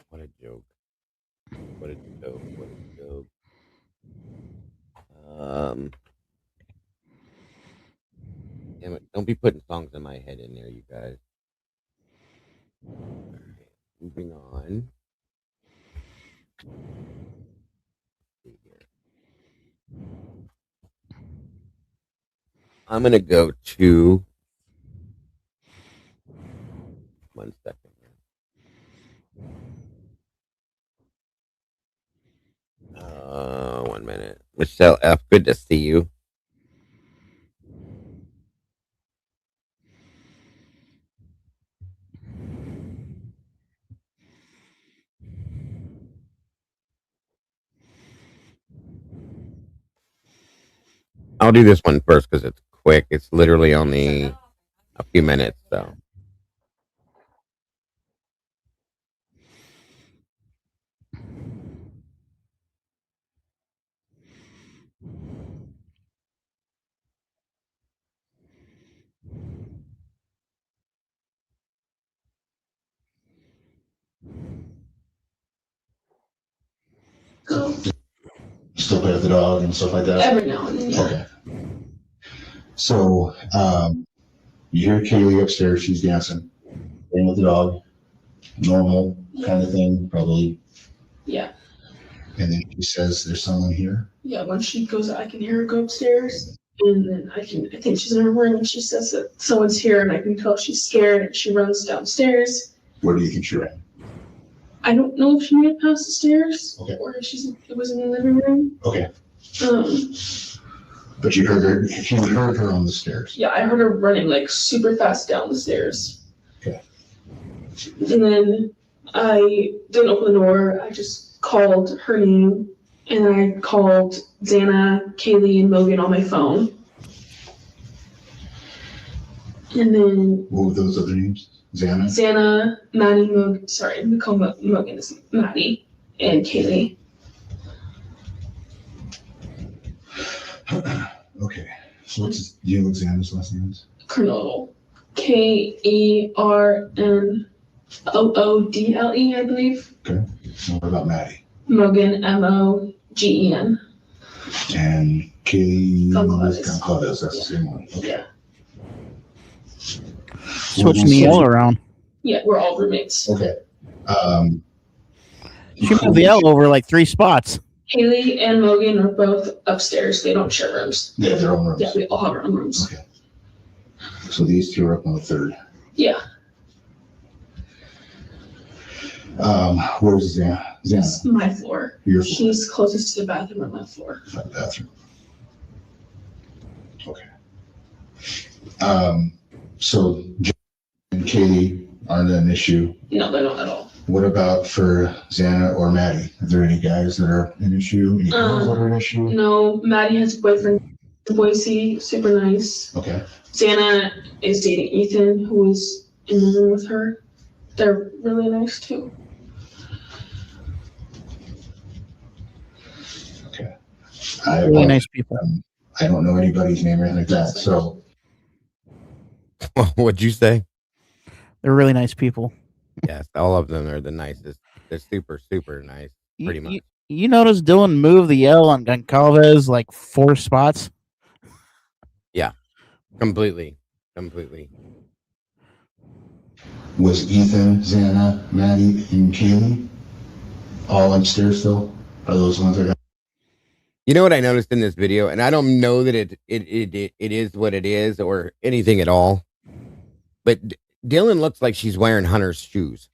What a joke. What a joke. What a joke. Damn it. Don't be putting songs in my head in there, you guys. All right, moving on. Let's see here. I'm going to go to 1 second. 1 minute. Michelle F., good to see you. I'll do this one first because it's quick. It's literally only a few minutes, so. Go. Still play with the dog and stuff like that? Every now and then. Yeah. Okay. So, you hear Kaylee upstairs, she's dancing. And playing with the dog, normal kind of thing, probably. Yeah. And then she says, "There's someone here." Yeah, when she goes, I can hear her go upstairs, and then I think she's in her room, and she says that someone's here, and I can tell she's scared, and she runs downstairs. Where do you think she ran? I don't know if she made it past the stairs, Okay. or if it was in the living room. Okay. Um, But you heard her on the stairs. Yeah, I heard her running like super fast down the stairs. Okay. And then I didn't open the door. I just called her name, and I called Xana, Kaylee, and Logan on my phone. And then What were those other names? Xana, Maddie, Mogan. Sorry, we call Mogan as Maddie, and Kaylee. Okay. So do you know what Xana's last name is? Kernodle. Kernoodle, I believe. Okay. So what about Maddie? Mogan, Mogen. And Kaylee Goncalves. Goncalves. That's the same one. Okay. Yeah. Switching the L around. Yeah, we're all roommates. Okay. She moved the L over like 3 spots. Haley and Logan are both upstairs. They don't share rooms. They have their own rooms. Yeah, we all have our own rooms. Okay. So these two are up on the third. Yeah. Where's Xana? It's my floor. Your floor. She's closest to the bathroom on my floor. Bathroom. Okay. So Jen and Katie aren't an issue. No, they're not at all. What about for Xana or Maddie? Are there any guys that are an issue? Any girls that are an issue? No, Maddie has a boyfriend in Boise, super nice. Okay. Xana is dating Ethan, who is in the room with her. They're really nice too. Okay. Really nice people. I don't know anybody's name or anything like that. So What'd you say? They're really nice people. Yes, all of them are the nicest. They're super, super nice. Pretty much. You notice Dylan moved the L on Goncalves like 4 spots? Yeah. Completely. was Ethan, Xana, Maddie, and Kaylee all upstairs still? Are those ones that got? You know what I noticed in this video, and I don't know that it is what it is or anything at all, but Dylan looks like she's wearing Hunter's shoes.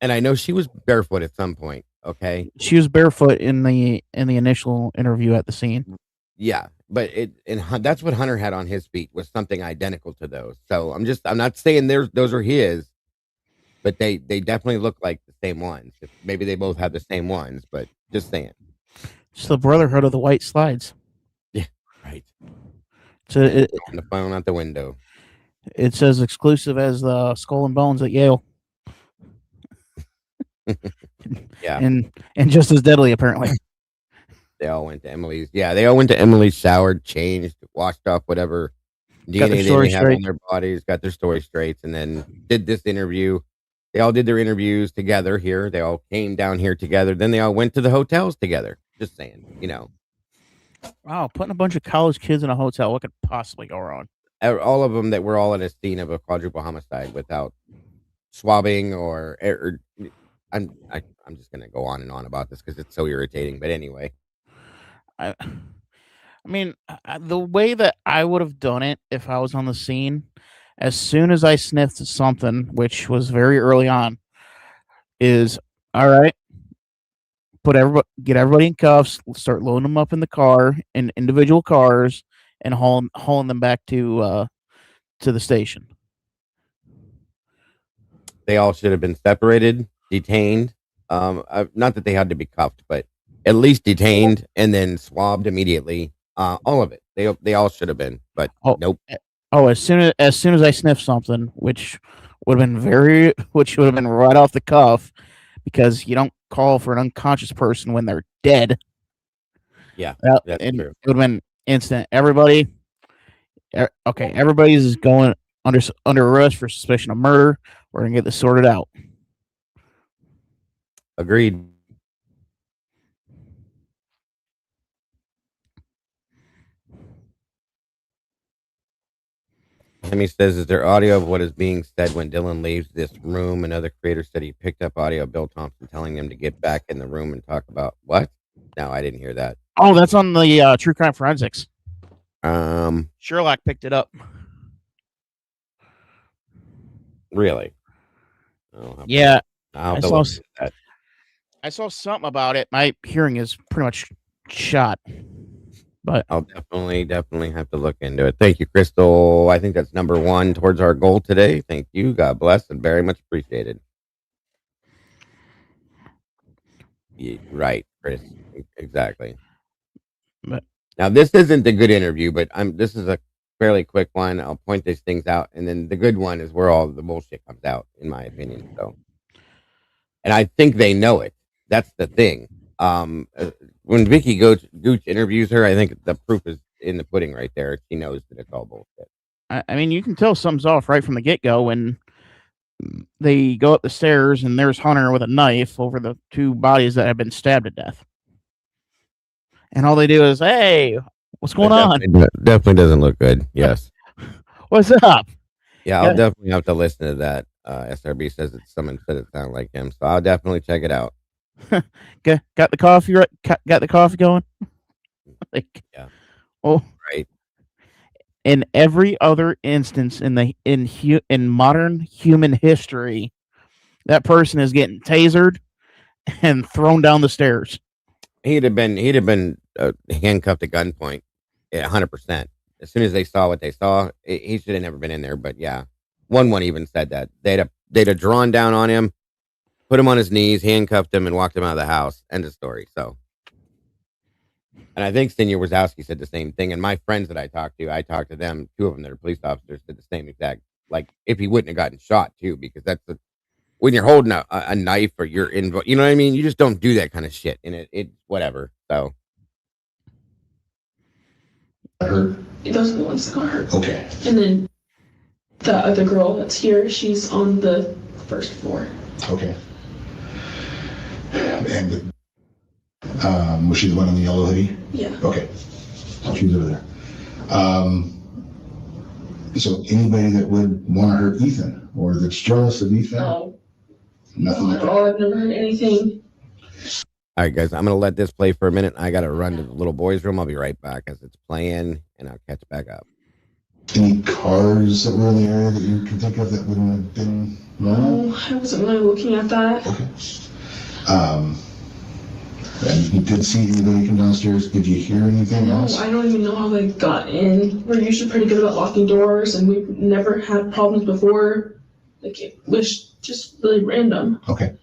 And I know she was barefoot at some point, okay? She was barefoot in the initial interview at the scene. Yeah, but that's what Hunter had on his feet, was something identical to those. So I'm not saying those are his, but they definitely look like the same ones. Maybe they both have the same ones, but just saying. It's the Brotherhood of the White Slides. Yeah, right. So the phone out the window. It's as exclusive as the Skull and Bones at Yale. Yeah, and just as deadly apparently. They all went to Emily's. Yeah, they all went to Emily's, showered, changed, washed off whatever DNA they may have on their bodies, got their story straight, and then did this interview. They all did their interviews together here. They all came down here together. Then they all went to the hotels together. Just saying, Wow, putting a bunch of college kids in a hotel, what could possibly go wrong? All of them that were all at a scene of a quadruple homicide without swabbing or I'm just gonna go on and on about this because it's so irritating. But anyway. I mean, the way that I would have done it if I was on the scene, as soon as I sniffed something, which was very early on, is all right. Get everybody in cuffs. Start loading them up in the car, in individual cars, and hauling them back to the station. They all should have been separated, detained. Not that they had to be cuffed, but at least detained and then swabbed immediately. All of it. They all should have been, but nope. Oh, as soon as I sniffed something, which would have been right off the cuff, because you don't call for an unconscious person when they're dead. Yeah, that's true. It would have been instant. Everybody's going under arrest for suspicion of murder. We're gonna get this sorted out. Agreed. Hemi says, is there audio of what is being said when Dylan leaves this room? Another creator said he picked up audio of Bill Thompson telling him to get back in the room and talk about what? No, I didn't hear that. Oh, that's on the True Crime Forensics. Sherlock picked it up. Really? Yeah. I saw something about it. My hearing is pretty much shot. But I'll definitely have to look into it. Thank you, Crystal. I think that's number 1 towards our goal today. Thank you. God bless and very much appreciated. Yeah, right, Chris. Exactly. But now this isn't a good interview, but this is a fairly quick one. I'll point these things out, and then the good one is where all the bullshit comes out, in my opinion. So, and I think they know it. That's the thing. When Vicky Gooch interviews her, I think the proof is in the pudding right there. She knows that it's all bullshit. I mean, you can tell something's off right from the get-go when they go up the stairs and there's Hunter with a knife over the 2 bodies that have been stabbed to death. And all they do is, hey, what's going on? Definitely doesn't look good. Yes. What's up? Yeah, I'll definitely have to listen to that. SRB says someone said it sounded like him, so I'll definitely check it out. Got the coffee right? Got the coffee going? Yeah. Oh, right. In every other instance in modern human history, that person is getting tasered and thrown down the stairs. He'd have been handcuffed at gunpoint, 100%. As soon as they saw what they saw, he should have never been in there. But yeah, one even said that they'd have drawn down on him, put him on his knees, handcuffed him, and walked him out of the house. End of story. So, and I think Senior Wazowski said the same thing. And my friends that I talked to them, 2 of them that are police officers, said the same exact. Like, if he wouldn't have gotten shot too, because that's when you're holding a knife or you're in, you know what I mean? You just don't do that kind of shit. And it whatever. So. Hurt? Those are the ones that got hurt. Okay. And then the other girl that's here, she's on the 1st floor. Okay. And was she the one in the yellow hoodie? Yeah. Okay. She's over there. So anybody that would want to hurt Ethan or that's jealous of Ethan? No. Nothing like that? Oh, I've never heard anything. All right, guys, I'm going to let this play for a minute. I got to run to the little boys' room. I'll be right back as it's playing, and I'll catch back up. Any cars that were in the area that you can think of that wouldn't have been wrong? No, I wasn't really looking at that. Okay. And you did see anybody come downstairs. Did you hear anything else? I don't even know how they got in. We're usually pretty good about locking doors, and we've never had problems before. Like, it was just really random. Okay.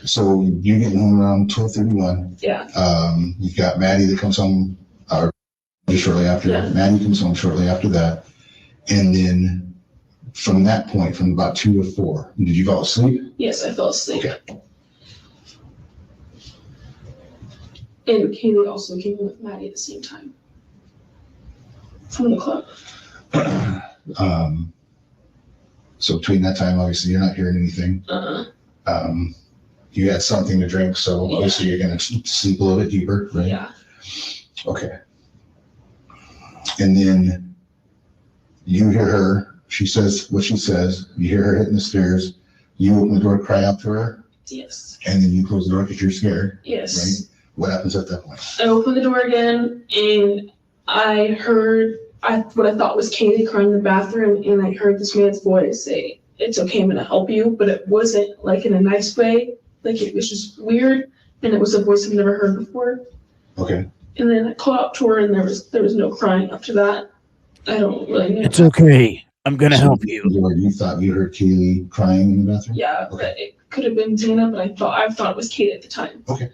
So you're getting home around 12:31. Yeah. You've got Maddie that comes home shortly after. Yeah. Maddie comes home shortly after that. And then from that point, from about 2 to 4, did you fall asleep? Yes, I fell asleep. Okay. And Kaylee also came in with Maddie at the same time. From the club. So between that time, obviously, you're not hearing anything. You had something to drink, so obviously you're going to sleep a little bit deeper, right? Yeah. Okay. And then you hear her. She says what she says. You hear her hitting the stairs. You open the door, cry out to her. Yes. And then you close the door because you're scared. Yes. Right? What happens at that point? I opened the door again, and I heard what I thought was Kaylee crying in the bathroom, and I heard this man's voice say, "It's okay, I'm gonna help you," but it wasn't like in a nice way. Like, it was just weird, and it was a voice I've never heard before. Okay. And then I called out to her, and there was no crying after that. I don't really know. It's okay. I'm gonna help you. You thought you heard Kaylee crying in the bathroom? Yeah, Okay. but it could have been Zena, but I thought it was Kate at the time. Okay.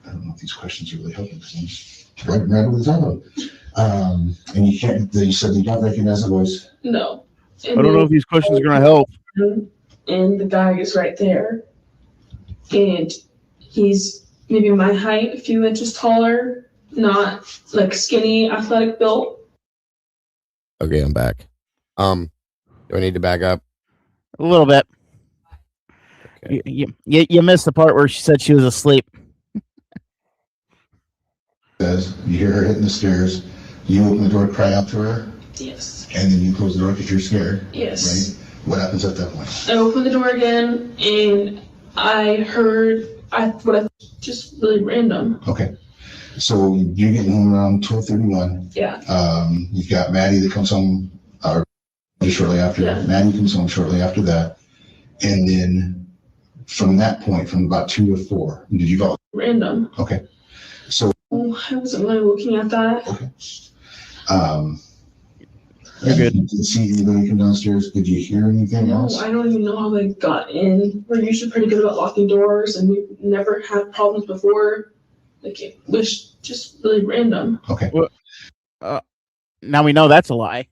I don't know if these questions are really helping because I'm just right over the top of it. And you said you don't recognize the voice. No. I don't know if these questions are gonna help. And the guy is right there. And he's maybe my height, a few inches taller, not like skinny, athletic built. Okay, I'm back. Do I need to back up? A little bit. Okay. You missed the part where she said she was asleep. Says you hear her hitting the stairs. You open the door, cry out to her, Yes. and then you close the door because you're scared. Yes. Right? What happens at that point? I opened the door again, and I heard what I just really random. Okay. So you're getting home around 12:31. Yeah. You've got Maddie that comes home shortly after. Yeah. Maddie comes home shortly after that. And then from that point, from about 2 to 4, did you go? Random. Okay. So. Oh, I wasn't really looking at that. Okay. You're good. Did you see anybody come downstairs? Did you hear anything No, else? I don't even know how they got in. We're usually pretty good about locking doors, and we've never had problems before. Like, it was just really random. Okay. Now we know that's a lie.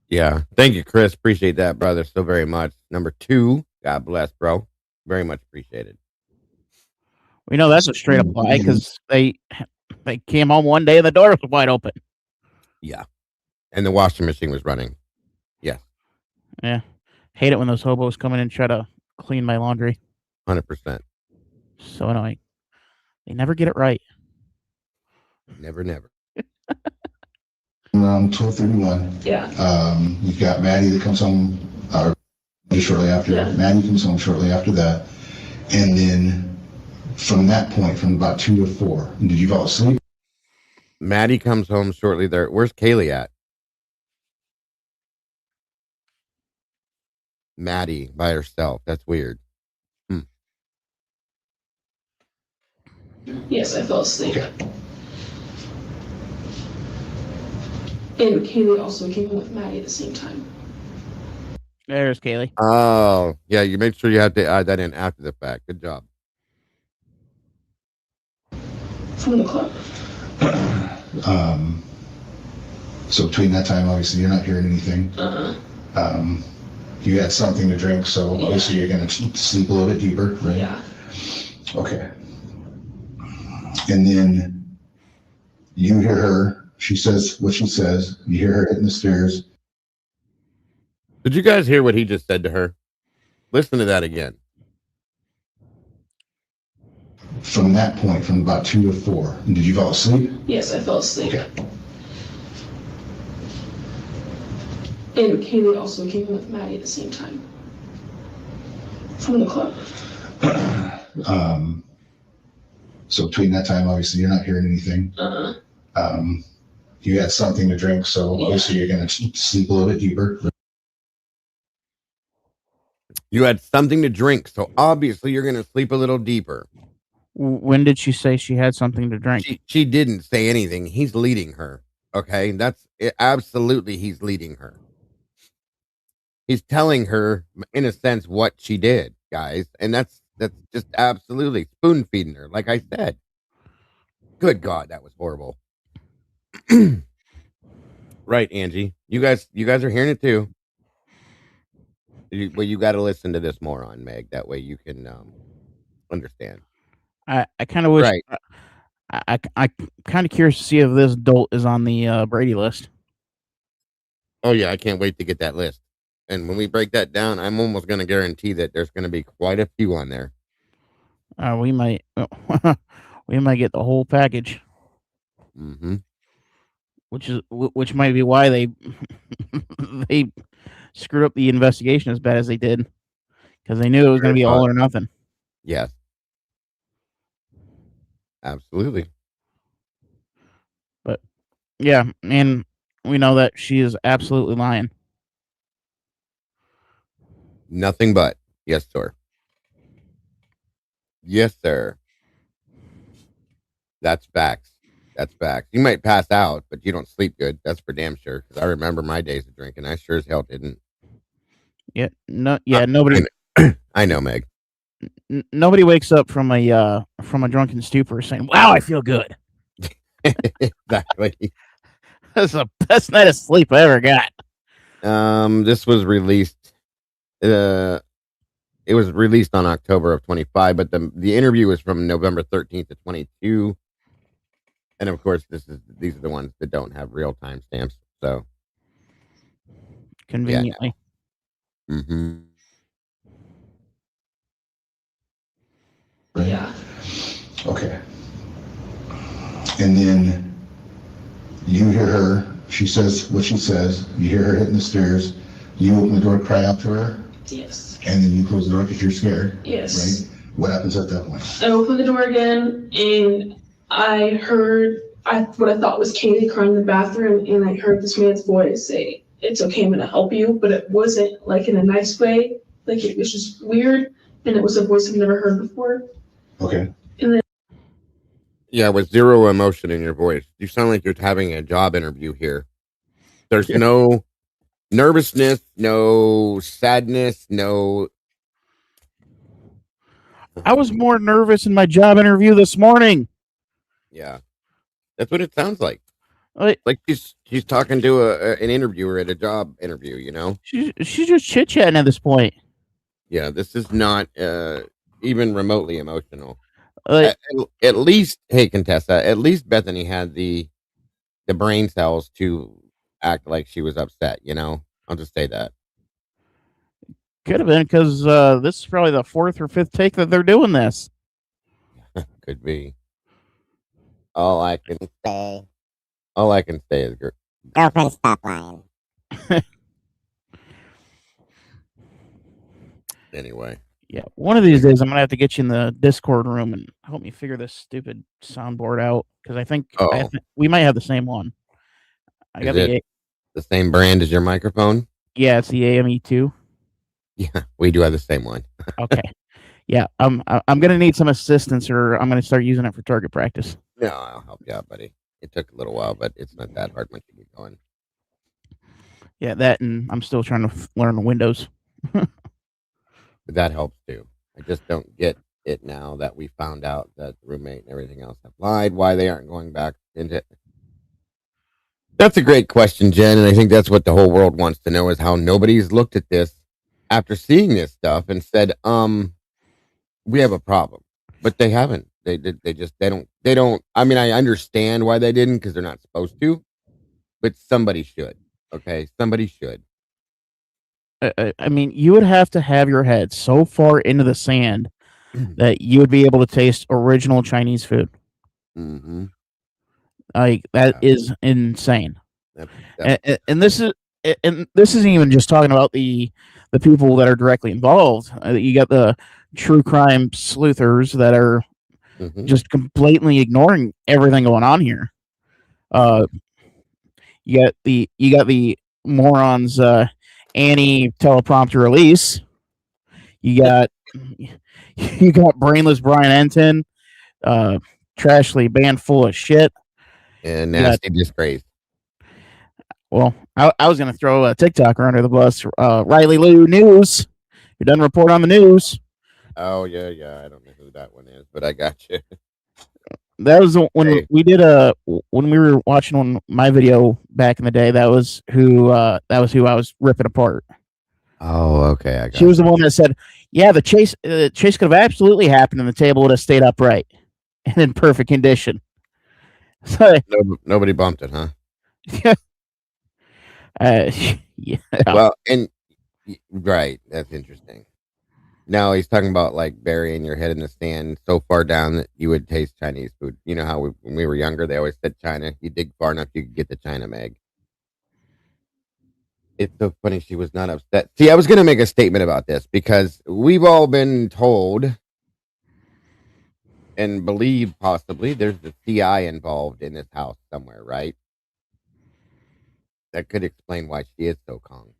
Yeah. Thank you, Chris. Appreciate that, brother, so very much. Number 2, God bless, bro. Very much appreciated. We know that's a straight up lie because they came home one day and the door was wide open. Yeah. And the washing machine was running. Yeah. Yeah. Hate it when those hobos come in and try to clean my laundry. 100%. So annoying. They never get it right. Never. Around 12:31. Yeah. You've got Maddie that comes home shortly after. Yeah. Maddie comes home shortly after that. And then from that point, from about 2 to 4, did you fall asleep? Maddie comes home shortly there. Where's Kaylee at? Maddie by herself. That's weird. Yes, I fell asleep. And Kaylee also came home with Maddie at the same time. There's Kaylee. Oh, yeah. You make sure you have to add that in after the fact. Good job. From the club. So between that time, obviously, you're not hearing anything. You had something to drink, so obviously you're going to sleep a little bit deeper, right? Yeah. Okay. And then you hear her. She says what she says. You hear her hitting the stairs. Did you guys hear what he just said to her? Listen to that again. From that point, from about 2 to 4, did you fall asleep? Yes, I fell asleep. Okay. And Kaylee also came home with Maddie at the same time. From the club. So between that time, obviously, you're not hearing anything. You had something to drink, so obviously you're going to sleep a little bit deeper. You had something to drink, so obviously you're going to sleep a little deeper. When did she say she had something to drink? She didn't say anything. He's leading her. Okay, that's it, absolutely. He's leading her. He's telling her, in a sense, what she did, guys, and that's just absolutely spoon feeding her. Like I said, good God, that was horrible. Right, Angie, you guys are hearing it too. Well, you got to listen to this more on Meg. That way you can understand. I kind of wish. Right. I kind of curious to see if this dolt is on the Brady list. Oh yeah, I can't wait to get that list. And when we break that down, I'm almost going to guarantee that there's going to be quite a few on there. We might get the whole package. Mm-hmm. Which might be why they they screwed up the investigation as bad as they did, because they knew it was going to be all or nothing. Yes. Absolutely. But yeah, and we know that she is absolutely lying. Nothing but. Yes, sir. Yes, sir. That's facts. That's facts. You might pass out, but you don't sleep good. That's for damn sure. Because I remember my days of drinking. I sure as hell didn't. Yeah, nobody. I know, Meg. Nobody wakes up from a drunken stupor saying, "Wow, I feel good." Exactly. That's the best night of sleep I ever got. This was released. It was released on October of 25, but the interview was from November 13th to 22. And of course, these are the ones that don't have real time stamps. So conveniently. Yeah, mm-hmm. right? Yeah. Okay. And then you hear her, she says what she says, you hear her hitting the stairs, you open the door, cry out to her, Yes. and then you close the door because you're scared, Yes. right? What happens at that point? I opened the door again, and I heard what I thought was Katie crying in the bathroom, and I heard this man's voice say, "It's okay, I'm gonna help you," but it wasn't like in a nice way. Like it was just weird, and it was a voice I've never heard before. Okay. Yeah, with zero emotion in your voice. You sound like you're having a job interview here. There's no nervousness, no sadness, no. I was more nervous in my job interview this morning. Yeah, that's what it sounds like. Like she's talking to an interviewer at a job interview. You know, she's just chit chatting at this point. Yeah, this is not even remotely emotional. Like, at least, hey, Contessa, at least Bethany had the brain cells to act like she was upset. You know, I'll just say that. could have been because this is probably the 4th or 5th take that they're doing this. Could be. All I can Say, say is girlfriend, stop lying. anyway. Yeah, one of these days I'm gonna have to get you in the Discord room and help me figure this stupid soundboard out because I think we might have the same one. I got the same brand as your microphone. Yeah, it's the AME2. Yeah, we do have the same one. Okay. Yeah, I'm gonna need some assistance, or I'm gonna start using it for target practice. No, I'll help you out, buddy. It took a little while, but it's not that hard once you get going. Yeah, that, and I'm still trying to learn Windows. But that helps too. I just don't get it now that we found out that the roommate and everything else have lied. Why they aren't going back into it? That's a great question, Jen, and I think that's what the whole world wants to know: is how nobody's looked at this after seeing this stuff and said, we have a problem. But they haven't. They don't. I mean, I understand why they didn't, because they're not supposed to, but somebody should. Okay, somebody should. I mean, you would have to have your head so far into the sand that you would be able to taste original Chinese food. Mm-hmm. Like that is insane. And this isn't even just talking about the people that are directly involved. You got the true crime sleuthers that are just completely ignoring everything going on here. You got the morons. Annie teleprompter release. You got brainless Brian Enton, Trashly band full of shit, and nasty disgrace. Well, I was gonna throw a TikToker under the bus. Riley Lou News, who doesn't report on the news. Oh yeah, I don't know who that one is, but I got you. That was when we did when we were watching my video back in the day. That was who I was ripping apart. Oh, okay. I got she was the one that said, "Yeah, the chase could have absolutely happened, and the table would have stayed upright and in perfect condition." So, nobody bumped it, huh? Yeah. Well, and right, that's interesting. Now he's talking about like burying your head in the sand so far down that you would taste Chinese food. You know how when we were younger, they always said China. You dig far enough, you could get the China Meg. It's so funny she was not upset. See, I was going to make a statement about this because we've all been told and believe possibly there's the CI involved in this house somewhere, right? That could explain why she is so calm,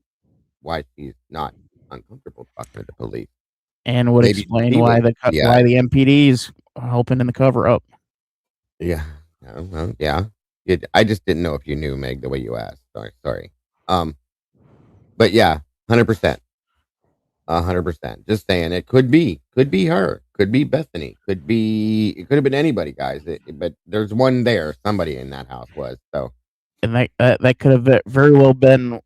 why she's not uncomfortable talking to the police. And would explain why the MPD's helping in the cover up. Yeah. Well, yeah. I just didn't know if you knew, Meg, the way you asked. Sorry. But yeah, 100%. 100%. Just saying, it could be her, could be Bethany, it could have been anybody, guys. But there's one there. Somebody in that house was so. And that could have very well been.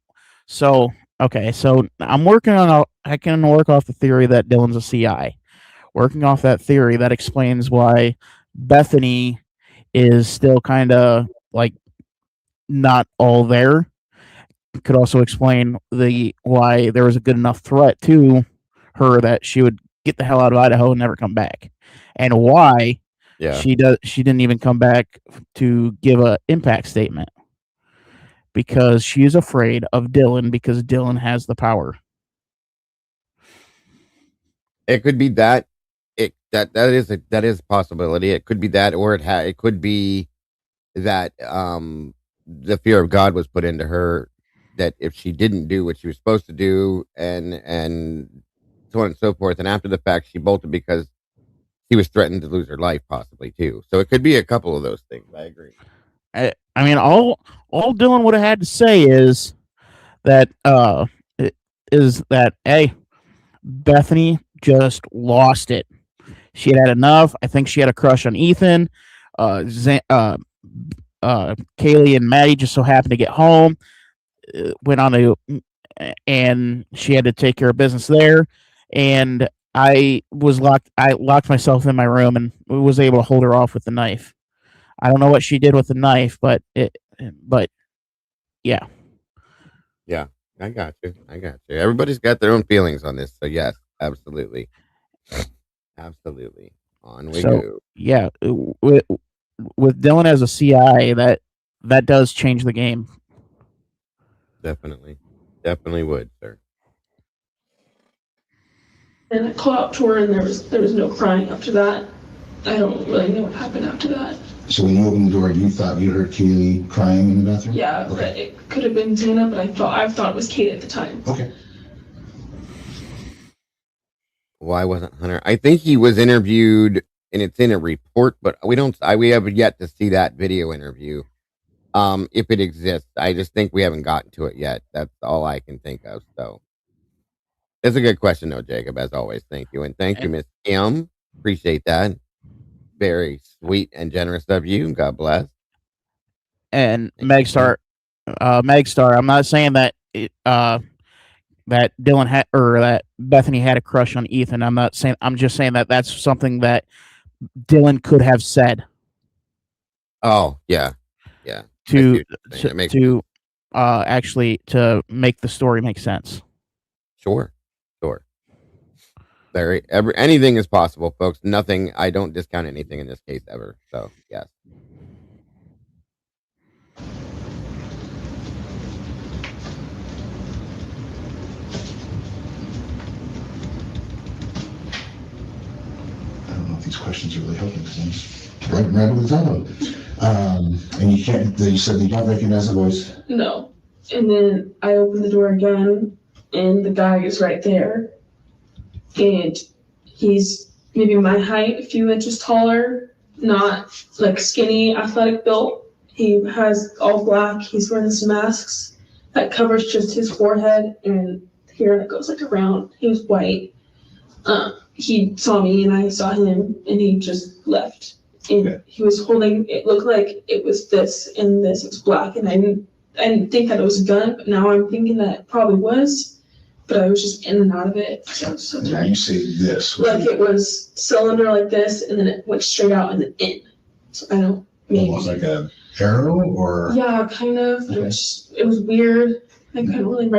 So okay, so I'm working on I can work off the theory that Dylan's a CI. Working off that theory, that explains why Bethany is still kind of like not all there. Could also explain why there was a good enough threat to her that she would get the hell out of Idaho and never come back. And why she didn't even come back to give a impact statement. Because she is afraid of Dylan because Dylan has the power. It could be that. That is a possibility. It could be that, or it could be that the fear of God was put into her, that if she didn't do what she was supposed to do, and so on and so forth, and after the fact she bolted because she was threatened to lose her life, possibly too. So it could be a couple of those things. I agree. I mean, all Dylan would have had to say is that hey, Bethany just lost it. She had enough. I think she had a crush on Ethan. Kaylee and Maddie just so happened to get home. Went on and she had to take care of business there. And I locked myself in my room and was able to hold her off with the knife. I don't know what she did with the knife, but yeah. Yeah, I got you. Everybody's got their own feelings on this, so yes, absolutely. Absolutely. On we go. Yeah, with Dylan as a CI, that does change the game. Definitely would, sir. And I called out to her, and there was no crying after that. I don't really know what happened after that. So when you opened the door, you thought you heard Kaylee crying in the bathroom? Yeah, okay. It could have been Dana, but I thought it was Kate at the time. Okay. Why wasn't Hunter? I think he was interviewed, and it's in a report, but we have yet to see that video interview. If it exists, I just think we haven't gotten to it yet. That's all I can think of. So it's a good question, though, Jacob. As always, thank you, and thank you, Miss Kim. Appreciate that. Very sweet and generous of you. God bless. And Megstar, I'm not saying that that Dylan had or that Bethany had a crush on Ethan. I'm just saying that that's something that Dylan could have said. Oh yeah. To actually to make the story make sense. Sure. Anything is possible, folks. Nothing. I don't discount anything in this case ever. So yes. I don't know if these questions are really helping because I'm just right with the time. And you said you don't recognize the voice. No. And then I opened the door again, and the guy is right there. And he's maybe my height, a few inches taller, not like skinny, athletic built. He has all black. He's wearing some masks that covers just his forehead and hair that goes like around. He was white. He saw me and I saw him, and he just left. And he was holding, it looked like it was this and this. It was black, and I didn't think that it was a gun, but now I'm thinking that it probably was. But I was just in and out of it. So Now you say this. like it was cylinder like this, and then it went straight out and then in. So I don't maybe. Almost like a arrow, or? Yeah, kind of. Okay. It was weird. I couldn't really.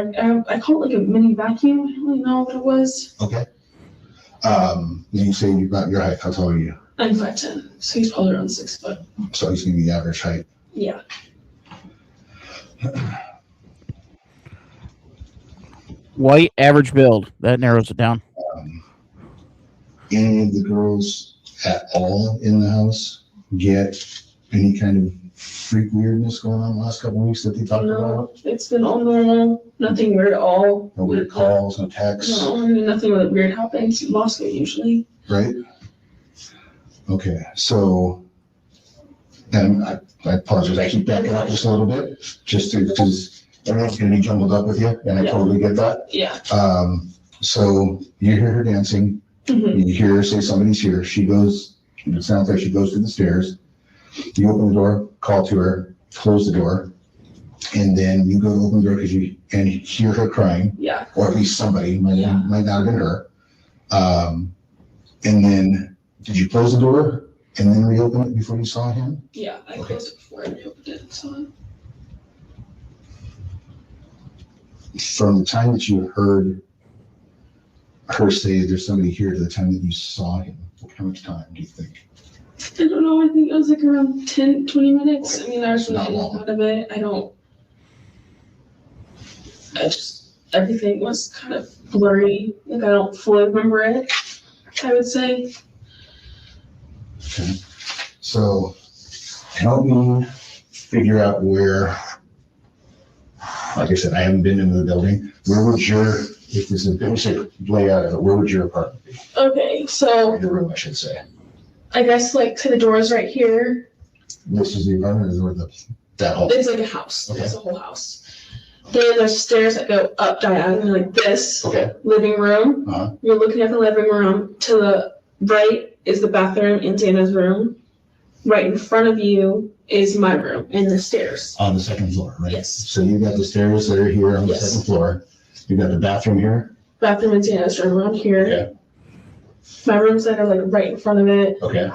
I call it like a mini vacuum. I don't really know what it was. Okay. You say about your height. How tall are you? I'm 5'10", so he's probably around 6 foot. So he's gonna be the average height. Yeah. White, average build. That narrows it down. Any of the girls at all in the house get any kind of freak weirdness going on the last couple of weeks that they talked about? No, it's been all normal. Nothing weird at all. No weird calls, no texts? No, I mean, nothing really weird happens in Moscow usually. Right? Okay, so, and I apologize, I keep backing up just a little bit, because everyone's gonna be jumbled up with you, and I totally get that. Yeah. So you hear her dancing, you hear her say somebody's here, she goes, it sounds like she goes to the stairs, you open the door, call to her, close the door, and then you go to open the door because you hear her crying. Yeah. Or at least somebody, might not have been her. And then, did you close the door and then reopen it before you saw him? Yeah, I closed it before I reopened it and saw him. From the time that you heard her say there's somebody here to the time that you saw him? How much time do you think? I don't know. I think it was like around 10, 20 minutes. I mean, I was Not really long. out of it. Everything was kind of blurry. Like, I don't fully remember it, I would say. Okay. So help me figure out where, like I said, I haven't been into the building. Where would if this is a layout of it, where would your apartment be? Okay, so Your room, I should say. I guess like say the door is right here. This is the apartment, or that whole? It's like a house. Okay. It's a whole house. Then there's stairs that go up diagonally like this. Okay. Living room. Uh-huh. You're looking at the living room. To the right is the bathroom and Dana's room. Right in front of you is my room and the stairs. On the second floor, right? Yes. So you got the stairs that are here on the Yes. second floor. You got the bathroom here. Bathroom and Dana's room around here. Okay. My rooms that are like right in front of it. Okay.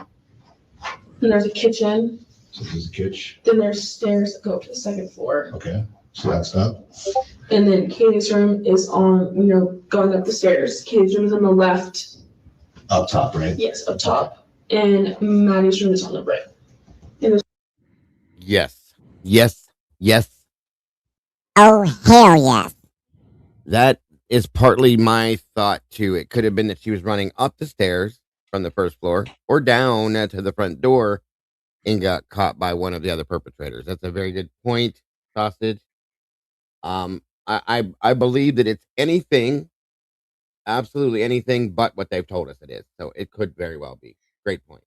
Then there's a kitchen. So this is the kitchen. Then there's stairs that go up to the second floor. Okay. So that's up. And then Katie's room is on, going up the stairs. Katie's room is on the left. Up top, right? Yes, up top. And Maddie's room is on the right. Yes. Yes. Yes. Oh, hell yes. That is partly my thought too. It could have been that she was running up the stairs from the first floor or down to the front door and got caught by one of the other perpetrators. That's a very good point, Sausage. I believe that it's anything, absolutely anything but what they've told us it is. So it could very well be. Great point.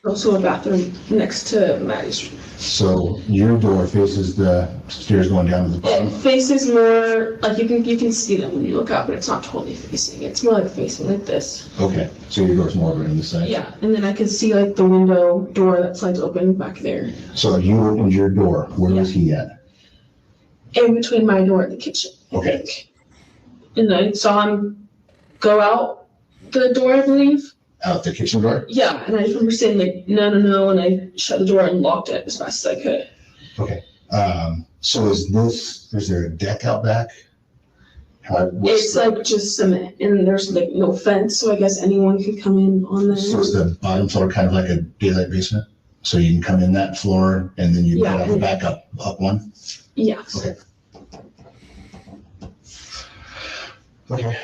Also a bathroom next to Maddie's room. So your door faces the stairs going down to the It bottom. faces more, like you can see them when you look up, but it's not totally facing. It's more like facing like this. Okay. So your door's more over on the side. Yeah, and then I can see like the window door that slides open back there. So you opened your door. Where was he at? In between my door and the kitchen, I Okay. think. And I saw him go out the door, I believe. Out the kitchen door? Yeah, and I remember saying like, no, and I shut the door and locked it as fast as I could. Okay. So is there a deck out back? It's like just cement, and there's like no fence, so I guess anyone can come in on there. So is the bottom floor kind of like a daylight basement? So you can come in that floor and then you Yeah. go out the back up one? Yes. Okay. Okay.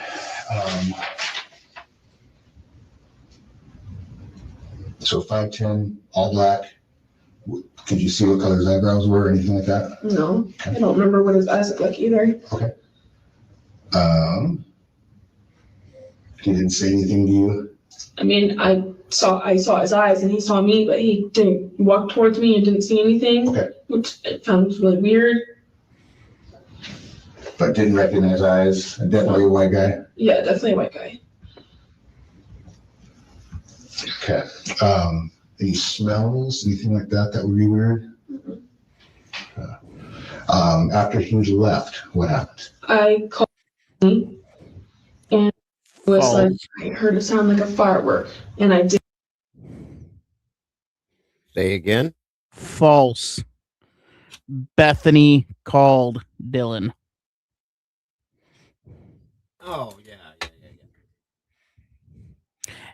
So 5'10", all black. Could you see what color his eyebrows were or anything like that? No, I don't remember what his eyes look like either. Okay. He didn't say anything to you? I mean, I saw his eyes and he saw me, but he didn't walk towards me and didn't see anything. Okay. Which I found was really weird. But didn't recognize eyes? Definitely a white guy? Yeah, definitely a white guy. Okay. Any smells, anything like that that would be weird? After he left, what happened? I called him and it was False. like, I heard it sound like a firework, and I did. Say again. False. Bethany called Dylan. Oh, yeah.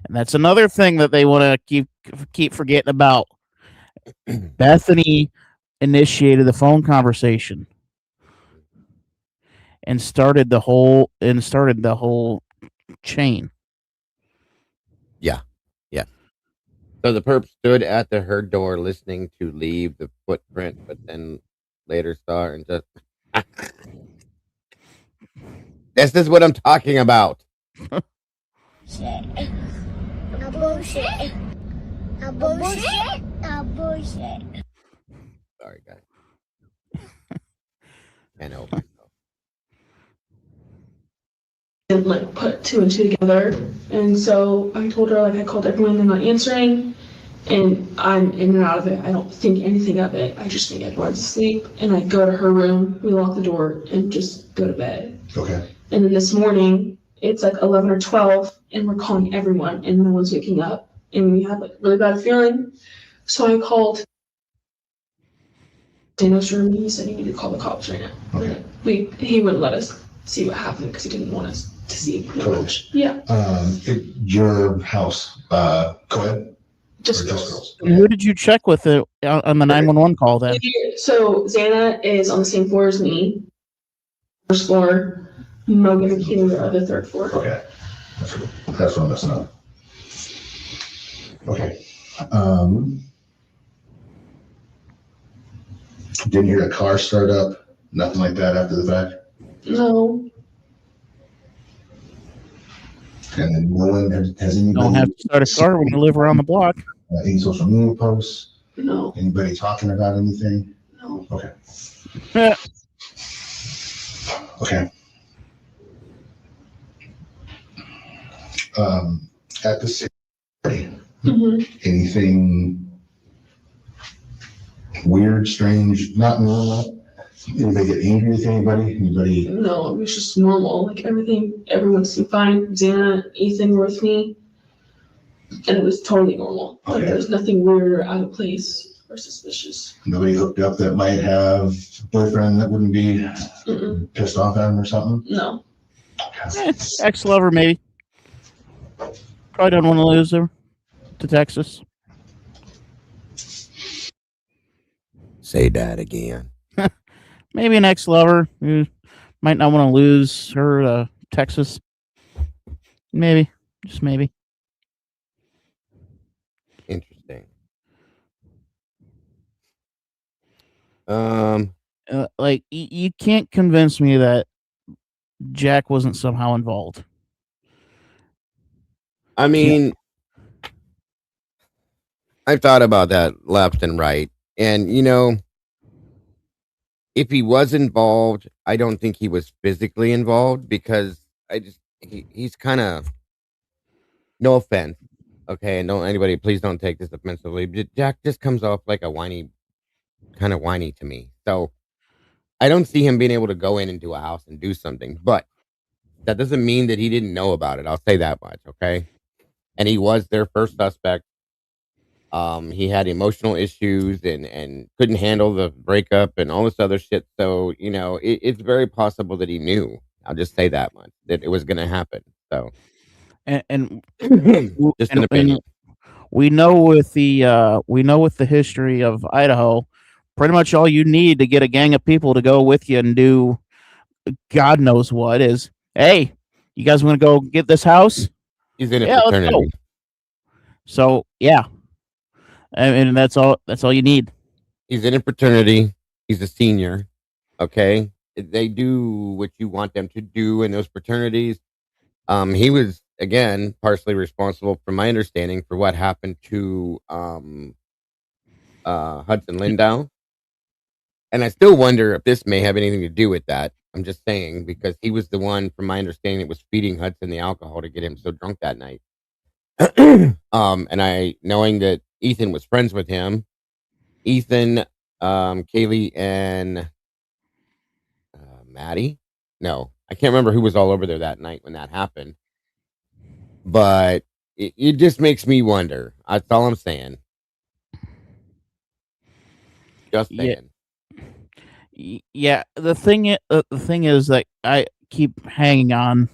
And that's another thing that they want to keep forgetting about. Bethany initiated the phone conversation and started the whole chain. So the perp stood at her door listening to leave the footprint, but then later saw her and just... This is what I'm talking about. Shit. No bullshit. No bullshit. No bullshit. Sorry, guys. Can't help myself. Didn't like put two and two together, and so I told her like I called everyone, they're not answering, and I'm in and out of it. I don't think anything of it. I just think everyone's asleep, and I go to her room, we lock the door, and just go to bed. Okay. And then this morning it's like 11 or 12, and we're calling everyone, and no one's waking up, and we have like a really bad feeling. So I called Daniel's room, and he said you need to call the cops right now. Okay. He wouldn't let us see what happened because he didn't want us to see pretty Cool. much. Yeah, Your house, co-ed? just Or girls. Who did you check with on the 911 call then? So Xana is on the same floor as me. First floor. Mogan and Keelan are the third floor. Okay. That's what I'm messing up. Okay. Didn't hear a car start up, nothing like that after the fact? No. And then no one has anybody? Don't have to start a car when you live around the block. Any social media posts? No. Anybody talking about anything? No. Okay. Yeah. Okay. At the city, anything weird, strange, not normal? Anybody get angry with anybody? Anybody? No, it was just normal. Like everyone seemed fine. Xana, Ethan were with me. And it was totally normal. Like Okay. there was nothing weird or out of place or suspicious. Nobody hooked up that might have a boyfriend that wouldn't be Mm-mm. pissed off at him or something? No. Ex-lover, maybe. Probably don't want to lose her to Texas. Say that again. Maybe an ex-lover who might not want to lose her to Texas. Maybe. Just maybe. Interesting. Like, you can't convince me that Jack wasn't somehow involved. I mean, I've thought about that left and right. And, if he was involved, I don't think he was physically involved because he's kind of, no offense. Okay. And please don't take this offensively. But Jack just comes off like a kind of whiny to me. So I don't see him being able to go into a house and do something, but that doesn't mean that he didn't know about it. I'll say that much. Okay. And he was their first suspect. He had emotional issues and couldn't handle the breakup and all this other shit. So, it's very possible that he knew. I'll just say that much, that it was going to happen. So, And just an opinion. We know with the history of Idaho, pretty much all you need to get a gang of people to go with you and do God knows what is, hey, you guys want to go get this house? He's in a fraternity. Let's go. So yeah, and that's all you need. He's in a fraternity. He's a senior. Okay, they do what you want them to do in those fraternities. He was again partially responsible, from my understanding, for what happened to Hudson Lindau. And I still wonder if this may have anything to do with that. I'm just saying, because he was the one, from my understanding, that was feeding Hudson the alcohol to get him so drunk that night. And knowing that Ethan was friends with him, Ethan, Kaylee, and Maddie. No, I can't remember who was all over there that night when that happened. But it just makes me wonder. That's all I'm saying. Just saying. Yeah, the thing is that I keep hanging on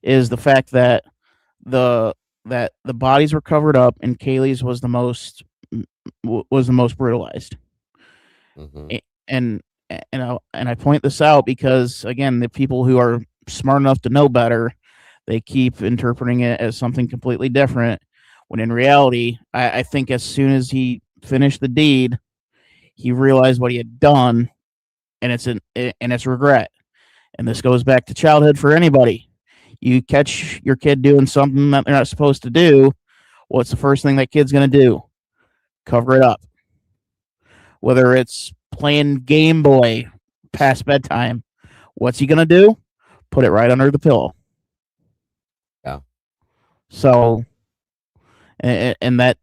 is the fact that the bodies were covered up and Kaylee's was the most brutalized. Mm-hmm. And I point this out because, again, the people who are smart enough to know better, they keep interpreting it as something completely different, when in reality, I think as soon as he finished the deed, he realized what he had done, and it's regret. And this goes back to childhood for anybody. You catch your kid doing something that they're not supposed to do, what's the first thing that kid's going to do? Cover it up. Whether it's playing Game Boy past bedtime, what's he going to do? Put it right under the pillow. Yeah. So, and that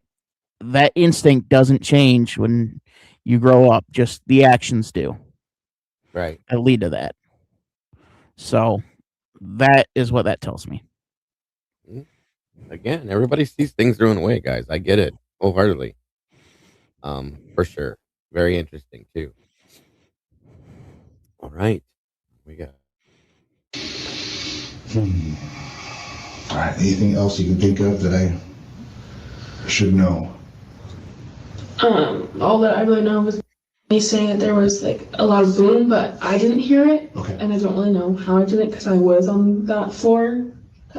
instinct doesn't change when you grow up. Just the actions do. Right. That lead to that. So that is what that tells me. Again, everybody sees things their own way, guys. I get it wholeheartedly. For sure. Very interesting too. All right. We got All right, anything else you can think of that I should know? All that I really know was me saying that there was like a lot of boom, but I didn't hear it. Okay. And I don't really know how I did it because I was on that floor.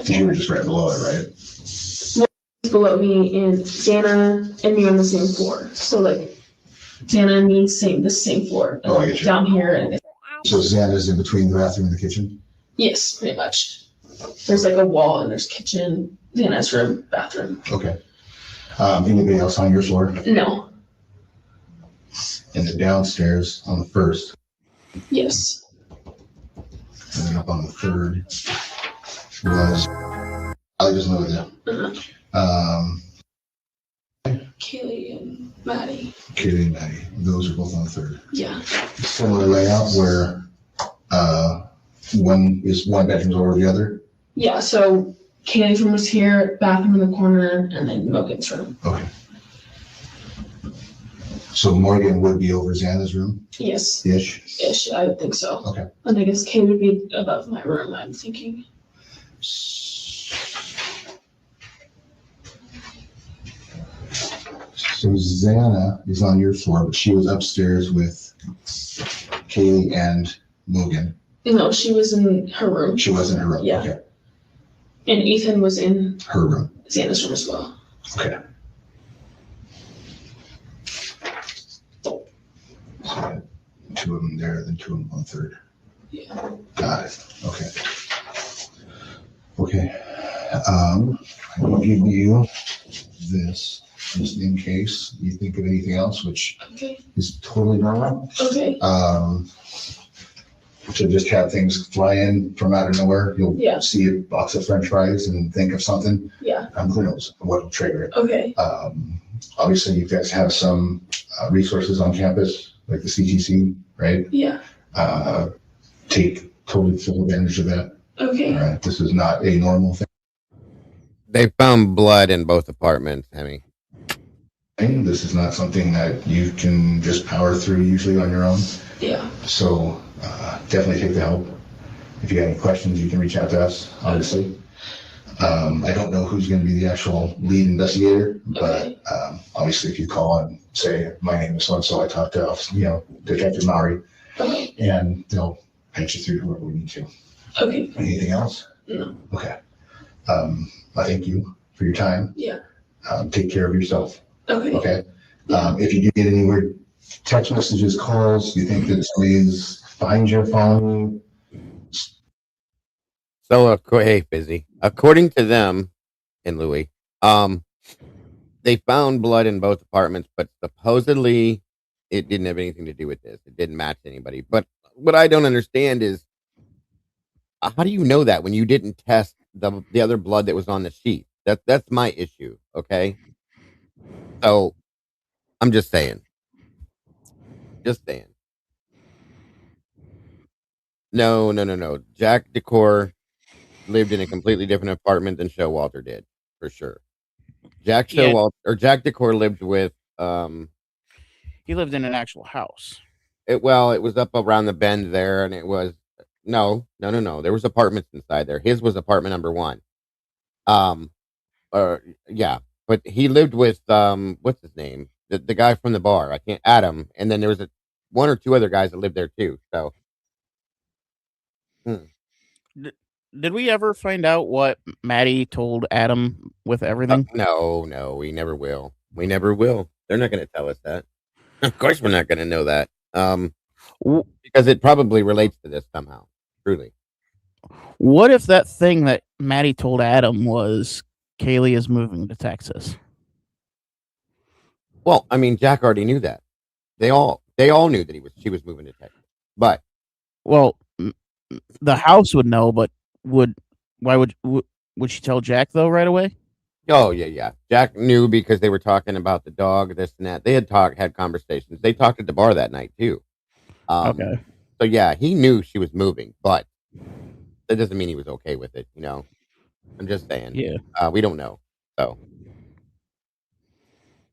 You were just right below it, right? Below me, and Dana and me on the same floor. So like Dana and me the same floor. And I get you. down here and So Xana's in between the bathroom and the kitchen? yes, pretty much. There's like a wall and there's kitchen, Dana's room, bathroom. Okay. Anybody else on your floor? No. And then downstairs on the first, Yes. and then up on the third was, I just know that. Kaylee and Maddie. Kaylee and Maddie, those are both on the third. Yeah. Similar layout where one bedroom's over the other. Yeah, so Kaylee's room was here, bathroom in the corner, and then Morgan's room. Okay. So Morgan would be over Xana's room? Yes. Ish? I would think so. Okay. And I guess Kay would be above my room, I'm thinking. So Xana is on your floor, but she was upstairs with Kaylee and Morgan. No, she was in her room. She was in her room? Yeah. Okay. And Ethan was in Her room? Xana's room as well. Okay. So two of them there, then two of them on the third. Yeah. Got it. Okay. Okay. I'm going to give you this just in case you think of anything else, which Okay. is totally normal. Okay. To just have things fly in from out of nowhere. You'll Yeah. see a box of French fries and think of something. Yeah. Who knows what will trigger it. Okay. Obviously, you guys have some resources on campus, like the CTC, right? Yeah. Take totally full advantage of that. Okay. All right. This is not a normal They found blood in both apartments, Hemi. thing. This is not something that you can just power through usually on your own. Yeah. So definitely take the help. If you have any questions, you can reach out to us, obviously. I don't know who's going to be the actual lead investigator, but obviously if you call and say, my name is so-and-so, I talked to, Detective Maury, Okay. and they'll patch you through whoever we need to. Okay. Anything else? No. Okay. I thank you for your time. Yeah. Take care of yourself. Okay. Okay. If you do get any weird text messages, calls, you think that somebody's behind you, following you. So, hey, Busy. According to them, and Louis, they found blood in both apartments, but supposedly it didn't have anything to do with this. It didn't match anybody. But what I don't understand is, how do you know that when you didn't test the other blood that was on the sheet? That's my issue. Okay. So I'm just saying. No. Jack Decor lived in a completely different apartment than Showalter did, for sure. Jack Decor lived with He lived in an actual house. it was up around the bend there, and it was no. There was apartments inside there. His was apartment number 1. Yeah, but he lived with what's his name? The guy from the bar. I can't Adam, and then there was one or two other guys that lived there too. So Did we ever find out what Maddie told Adam with everything? No, we never will. They're not going to tell us that. Of course, we're not going to know that. Because it probably relates to this somehow. Truly. What if that thing that Maddie told Adam was Kaylee is moving to Texas? Well, I mean, Jack already knew that. They all knew that she was moving to Texas. But the house would know, but would she tell Jack though right away? Oh yeah. Jack knew because they were talking about the dog, this and that. They had conversations. They talked at the bar that night too. Okay. So yeah, he knew she was moving, but that doesn't mean he was okay with it. I'm just saying. Yeah. We don't know. So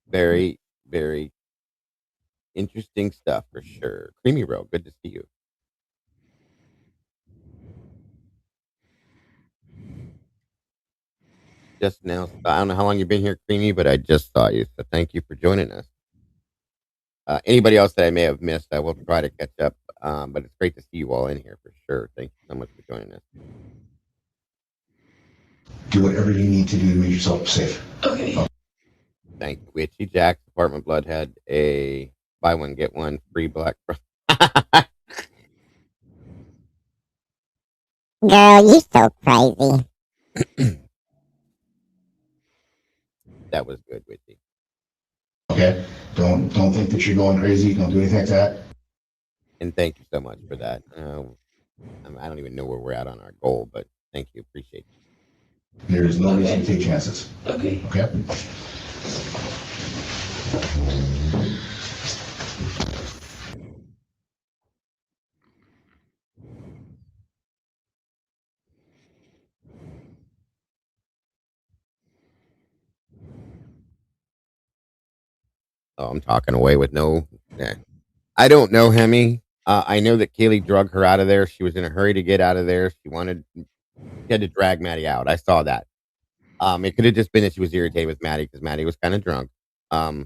very, very interesting stuff for sure. Creamy Road, good to see you. just now. I don't know how long you've been here, Creamy, but I just saw you. So thank you for joining us. Anybody else that I may have missed, I will try to catch up. But it's great to see you all in here for sure. Thank you so much for joining us. Do whatever you need to do to make yourself safe. Okay. Thank you, Witchy. Jack's Apartment Blood had a buy one, get one free black. Girl, you so crazy. That was good, Witchy. Okay? Don't think that you're going crazy. Don't do anything like that. And thank you so much for that. I don't even know where we're at on our goal, but thank you. Appreciate it. There's no reason to take chances. Okay. Okay? Oh, I'm talking away with no. I don't know, Hemi. I know that Kaylee drug her out of there. She was in a hurry to get out of there. She had to drag Maddie out. I saw that. It could have just been that she was irritated with Maddie because Maddie was kind of drunk. So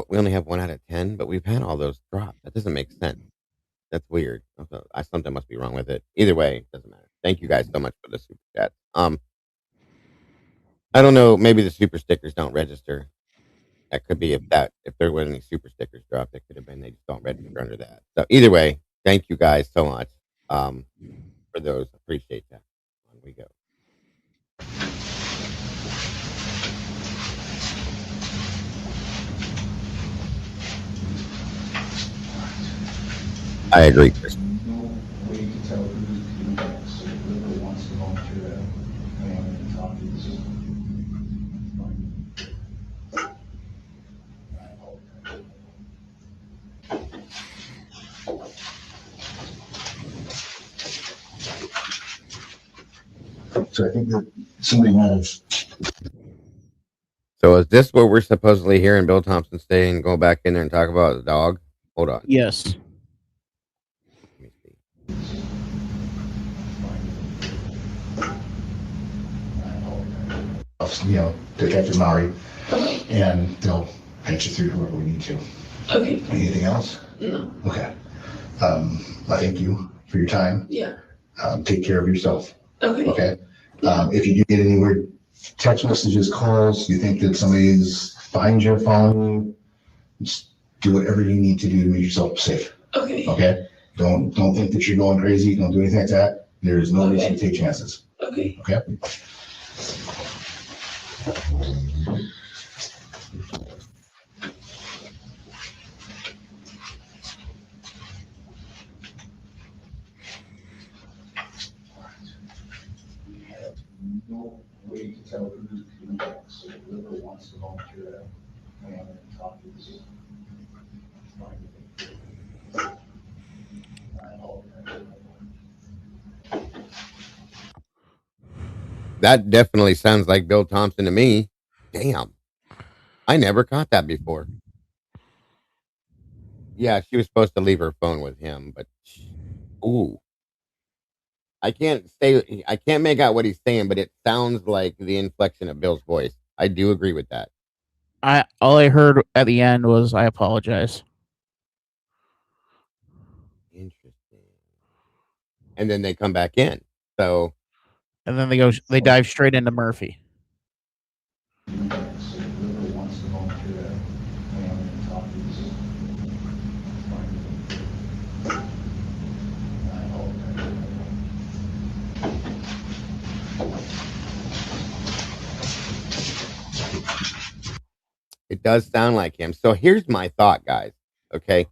we only have 1 out of 10, but we've had all those drops. That doesn't make sense. That's weird. Something must be wrong with it. Either way, it doesn't matter. Thank you guys so much for the super chat. I don't know. Maybe the super stickers don't register. That could be if there were any super stickers dropped, it could have been they just don't register under that. So either way, thank you guys so much for those. Appreciate that. On we go. I agree, Chris. So I think that somebody might have. So is this what we're supposedly hearing Bill Thompson stay and go back in there and talk about the dog? Hold on. Yes. Let me see. Detective Maury, and they'll patch you through whoever we need to. Okay. Anything else? No. Okay. I thank you for your time. Yeah. Take care of yourself. Okay. Okay. If you do get any weird text messages, calls, you think that somebody's behind you, following you, just do whatever you need to do to make yourself safe. Okay. Okay. Don't think that you're going crazy. Don't do anything like that. There's no reason to take chances. Okay. Okay. No way to tell who's coming back, so whoever wants to volunteer to come on and talk to this. That definitely sounds like Bill Thompson to me. Damn. I never caught that before. Yeah, she was supposed to leave her phone with him, but ooh. I can't make out what he's saying, but it sounds like the inflection of Bill's voice. I do agree with that. All I heard at the end was I apologize. Interesting. And then they come back in. So and then they dive straight into Murphy. It does sound like him. So here's my thought, guys. Okay.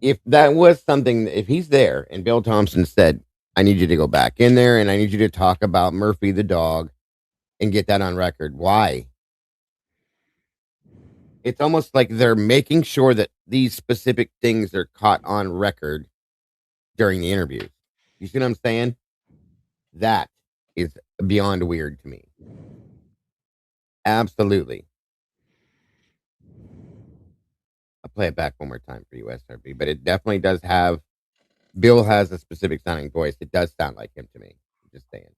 If that was something, if he's there and Bill Thompson said, I need you to go back in there and I need you to talk about Murphy the dog and get that on record. Why? It's almost like they're making sure that these specific things are caught on record during the interviews. You see what I'm saying? That is beyond weird to me. Absolutely. I'll play it back one more time for you, SRB, but it definitely does have, Bill has a specific sounding voice. It does sound like him to me. I'm just saying.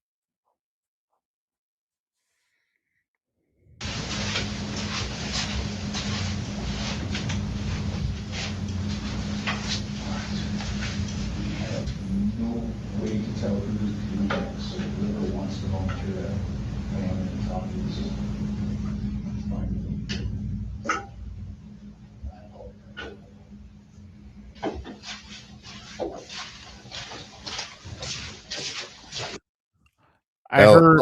heard.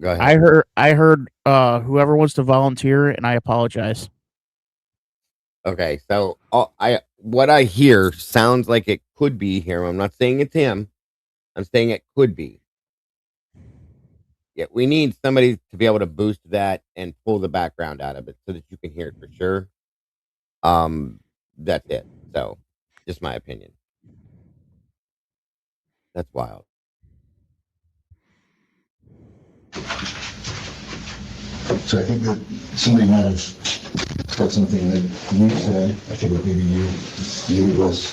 Go ahead. I heard. Whoever wants to volunteer, and I apologize. Okay, so what I hear sounds like it could be him. I'm not saying it's him. I'm saying it could be. Yeah, we need somebody to be able to boost that and pull the background out of it so that you can hear it for sure. That's it. So, just my opinion. That's wild. So I think that somebody might have said something that you said. I think maybe you was.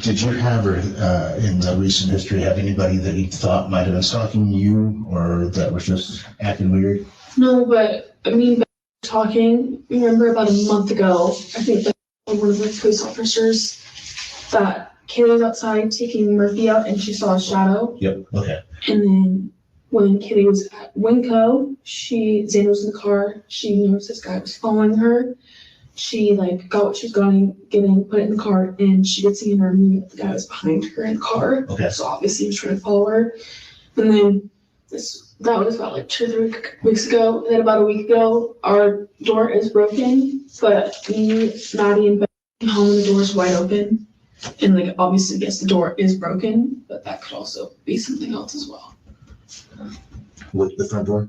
Did you have, or in the recent history, have anybody that you thought might have been stalking you, or that was just acting weird? No, but I mean, talking. Remember about a month ago, I think that one of the police officers that Kaylee was outside taking Murphy out, and she saw a shadow. Yep. Okay. And then when Kaylee was at Winco, Xander was in the car. She noticed this guy was following her. She got what she was getting, put it in the car, and she could see in her movie that the guy was behind her in the car. Okay. So obviously he was trying to follow her. And then that was about 2 or 3 weeks ago. And then about a week ago, our door is broken, but me, Maddie, and Ben came home and the door is wide open. And obviously, yes, the door is broken, but that could also be something else as well. With the front door?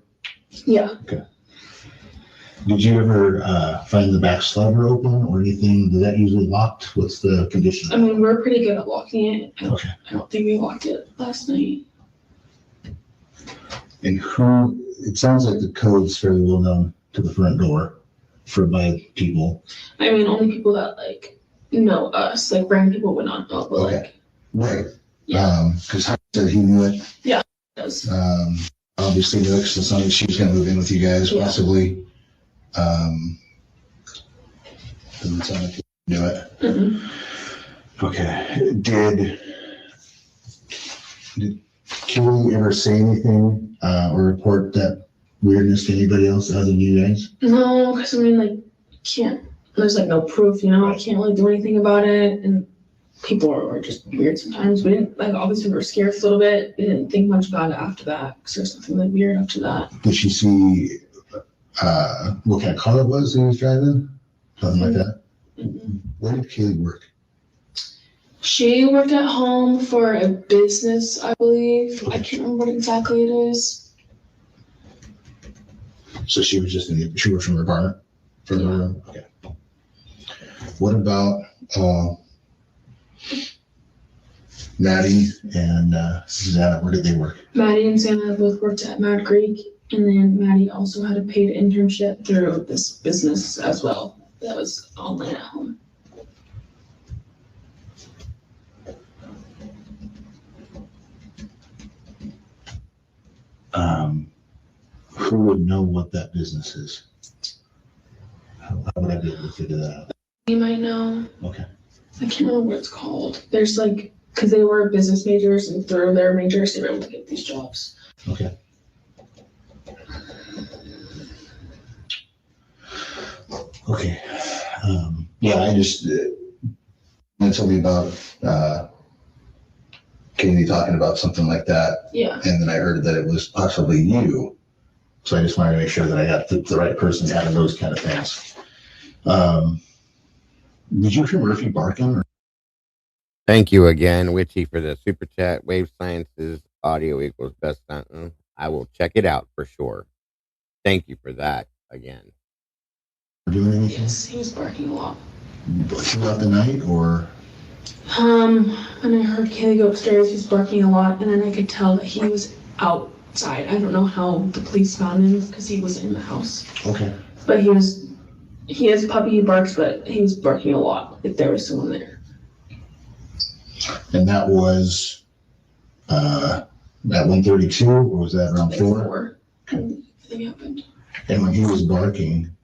Yeah. Okay. Did you ever find the back slidder open or anything? Is that usually locked? What's the condition? I mean, we're pretty good at locking it. Okay. I don't think we locked it last night. And it sounds like the code's fairly well known to the front door by people. I mean, only people that know us, random people would not know, but Okay. Right. yeah. Because Howard said he knew it. Yeah, it does. Obviously knew it because it sounded like she was going to move in with you guys, Yeah. possibly. Doesn't sound like you knew it. Mm-mm. Okay. Did Kaylee ever say anything or report that weirdness to anybody else other than you guys? No, because I mean, can't. There's no proof, I can't really do anything about it, and people are just weird sometimes. We didn't obviously we were scared for a little bit. We didn't think much about it after that because there's something weird after that. Did she see what kind of car it was he was driving? Something like that? Mm-hmm. Where did Kaylee work? She worked at home for a business, I believe. I can't remember what exactly it is. So she was she worked from her apartment? From the room? Okay. What about Maddie and Susanna? Where did they work? Maddie and Santa both worked at Mad Creek, and then Maddie also had a paid internship through this business as well. That was online at home. Who would know what that business is? How would I be able to figure that out? You might know. Okay. I can't remember what it's called. There's because they were business majors, and through their majors, they were able to get these jobs. Okay. Okay. Yeah, I just told me about Katie talking about something like that. Yeah. And then I heard that it was possibly you. So I just wanted to make sure that I got the right person having those kind of things. Did you hear Murphy barking? Thank you again, Witchy, for the super chat. Wave Sciences audio equals best sentence. I will check it out for sure. Thank you for that again. Doing anything? Yes, he was barking a lot. Throughout the night, or? When I heard Kaylee go upstairs, he was barking a lot, and then I could tell that he was outside. I don't know how the police found him because he was in the house. Okay. But he has puppy barks, but he was barking a lot if there was someone there. And that was at 1:32, or was that around 4? And the thing happened. And when he was barking,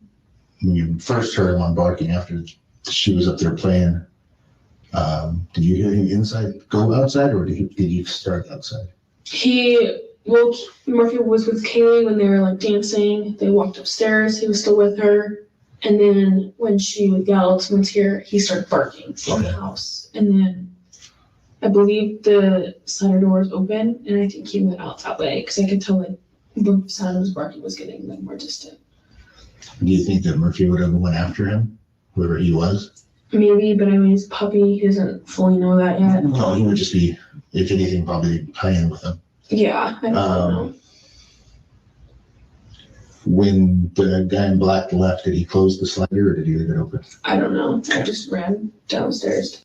when you first heard him on barking after she was up there playing, did you hear him go outside, or did you start outside? Murphy was with Kaylee when they were dancing. They walked upstairs. He was still with her. And then when she would yell, someone's here, he started barking in the house. And then I believe the slider door was open, and I think he went out that way because I could tell like the sound of his barking was getting like more distant. Do you think that Murphy would have went after him, whoever he was? Maybe, but I mean, he's a puppy. He doesn't fully know that yet. No, he would just be, if anything, probably playing with him. Yeah, I don't know. When the guy in black left, did he close the slider or did he leave it open? I don't know. I just ran downstairs.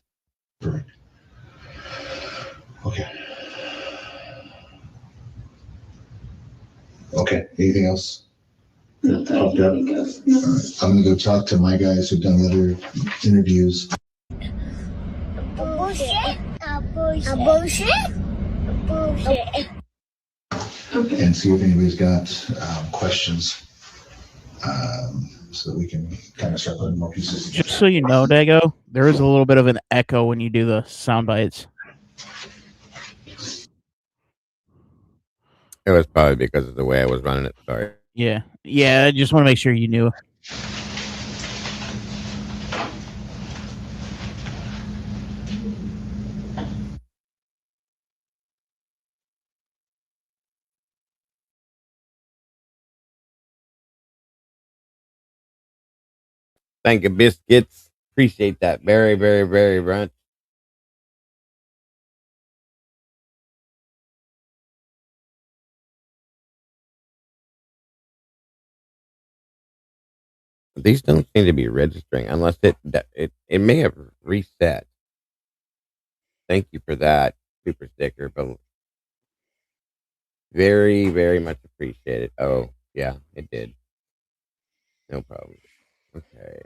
Perfect. Okay. Okay, anything else? Not that I Popped can up? think of. No. All right, I'm gonna go talk to my guys who've done the other interviews. Bullshit. Bullshit. Bullshit. Okay. And see if anybody's got questions, so that we can kind of start putting more pieces together. Just so you know, Dago, there is a little bit of an echo when you do the sound bites. It was probably because of the way I was running it. Sorry. Yeah. I just want to make sure you knew. Thank you, Biscuits. Appreciate that very, very, very much. These don't seem to be registering unless it may have reset. Thank you for that super sticker, but very, very much appreciated. Oh, yeah, it did. No problem. Okay.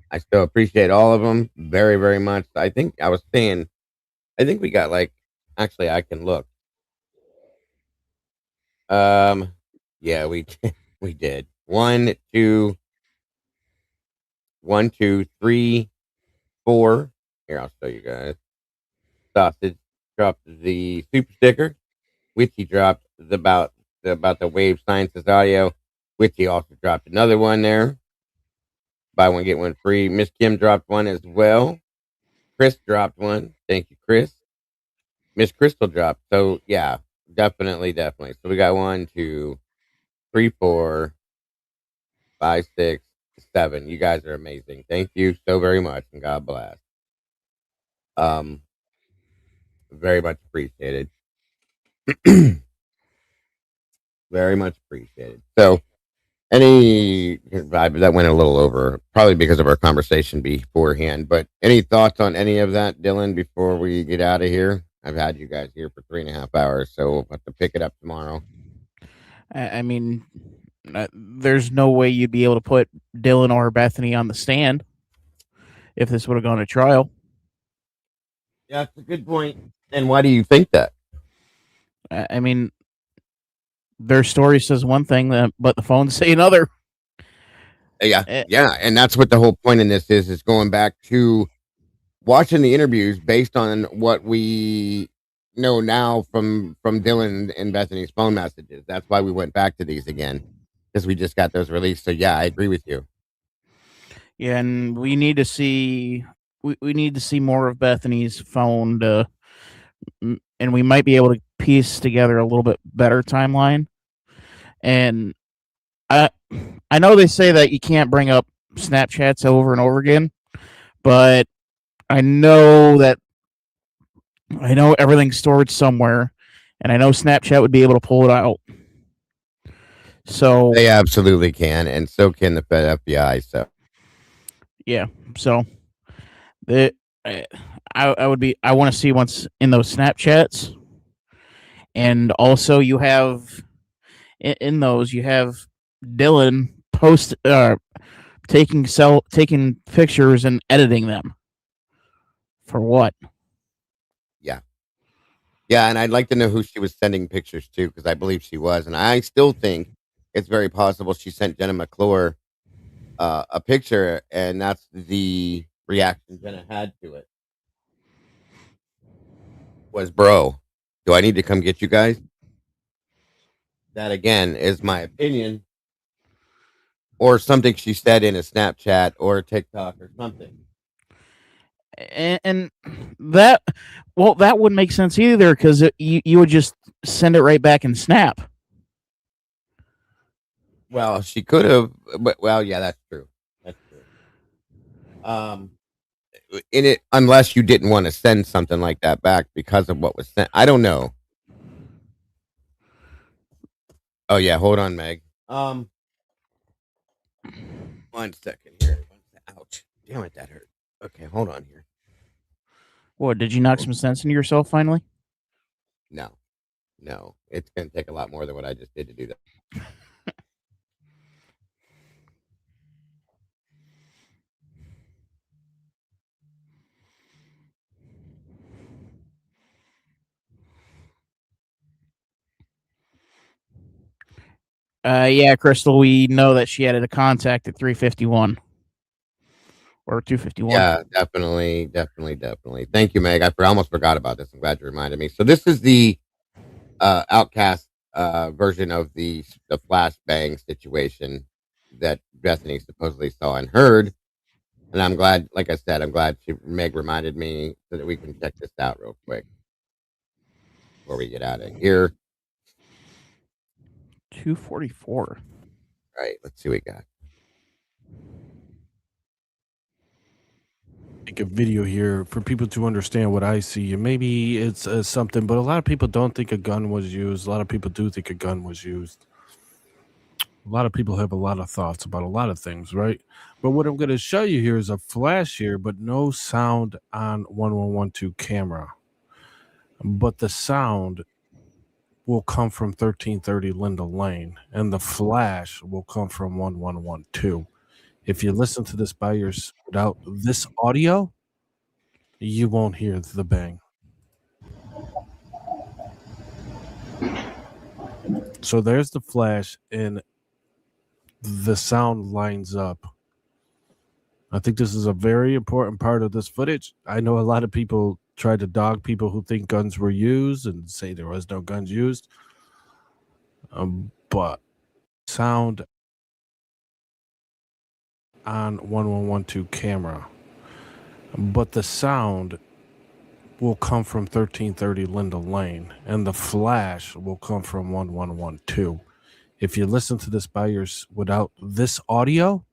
I still appreciate all of them very, very much. I think I was saying, I think we got actually, I can look. Yeah, we we did 1, 2, 1, 2, 3, 4. Here, I'll show you guys. Sausage dropped the super sticker. Witchy dropped about the Wave Sciences audio. Witchy also dropped another one there. Buy one get one free. Miss Kim dropped one as well. Chris dropped one. Thank you, Chris. Miss Crystal dropped. So yeah, definitely. So we got 1, 2, 3, 4, 5, 6, 7. You guys are amazing. Thank you so very much, and God bless. Very much appreciated. Very much appreciated. So, that went a little over, probably because of our conversation beforehand. But any thoughts on any of that, Dylan, before we get out of here? I've had you guys here for 3.5 hours, so we'll have to pick it up tomorrow. I mean, there's no way you'd be able to put Dylan or Bethany on the stand if this would have gone to trial. Yeah, that's a good point. And why do you think that? I mean, their story says one thing, but the phones say another. Yeah, and that's what the whole point in this is going back to watching the interviews based on what we know now from Dylan and Bethany's phone messages. That's why we went back to these again, because we just got those released. So yeah, I agree with you. Yeah, and we need to see more of Bethany's phone and we might be able to piece together a little bit better timeline. And I know they say that you can't bring up Snapchats over and over again, but I know everything's stored somewhere, and I know Snapchat would be able to pull it out. So they absolutely can, and so can the FBI. So yeah, so I want to see what's in those Snapchats, and also you have in those you have Dylan taking pictures and editing them. For what? Yeah, and I'd like to know who she was sending pictures to, because I believe she was, and I still think it's very possible she sent Jenna McClure a picture, and that's the reaction Jenna had to it. Was, bro, do I need to come get you guys? That again is my opinion, or something she said in a Snapchat or a TikTok or something. and that wouldn't make sense either, because you would just send it right back in Snap. Well, she could have, but yeah, that's true. That's true. In it, unless you didn't want to send something like that back because of what was sent. I don't know. Oh yeah, hold on, Meg. 1 second here. Ouch! Damn it, that hurt. Okay, hold on here. What, did you knock some sense into yourself finally? No, it's gonna take a lot more than what I just did to do that. Yeah, Crystal, we know that she added a contact at 351 or 251. Yeah, definitely. Thank you, Meg. I almost forgot about this. I'm glad you reminded me. So this is the Outcast version of the Flashbang situation that Bethany supposedly saw and heard. And I'm glad, like I said, Meg reminded me so that we can check this out real quick before we get out of here. 244. All right, let's see what we got. Make a video here for people to understand what I see, and maybe it's something, but a lot of people don't think a gun was used. A lot of people do think a gun was used. A lot of people have a lot of thoughts about a lot of things, right? But what I'm going to show you here is a flash here, but no sound on 1112 camera. But the sound will come from 1330 Linda Lane, and the flash will come from 1112. If you listen to this by yourself without this audio, you won't hear the bang. So there's the flash, and the sound lines up. I think this is a very important part of this footage. I know a lot of people try to dog people who think guns were used and say there was no guns used. But sound on 1112 camera, but the sound will come from 1330 Linda Lane, and the flash will come from 1112. If you listen to this by yourself without this audio,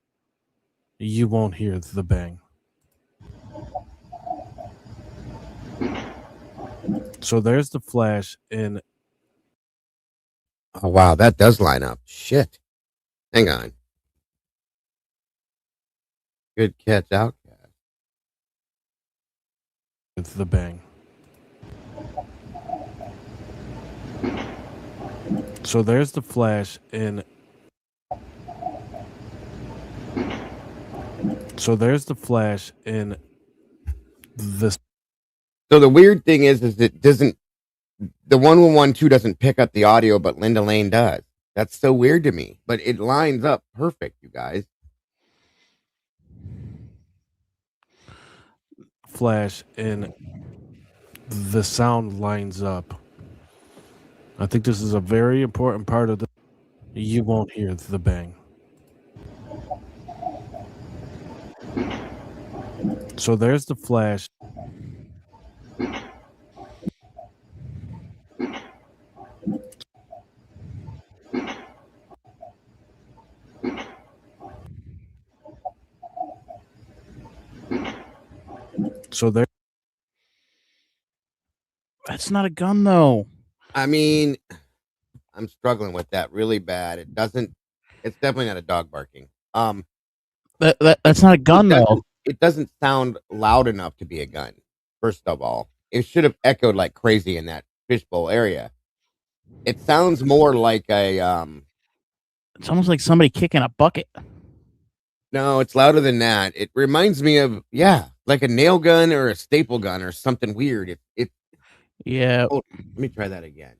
you won't hear the bang. So there's the flash, and oh wow, that does line up. Shit. Hang on. Good catch, Outcast. It's the bang. So there's the flash, and so there's the flash in this. So the weird thing is it doesn't, the 1112 doesn't pick up the audio, but Linda Lane does. That's so weird to me, but it lines up perfect, you guys. Flash, and the sound lines up. I think this is a very important part of the. You won't hear the bang. So there's the flash. So there. That's not a gun, though. I mean, I'm struggling with that really bad. It's definitely not a dog barking. That's not a gun, though. It doesn't sound loud enough to be a gun. First of all, it should have echoed like crazy in that fishbowl area. It sounds more like a It's almost like somebody kicking a bucket. No, it's louder than that. It reminds me of like a nail gun or a staple gun or something weird. Yeah. Let me try that again.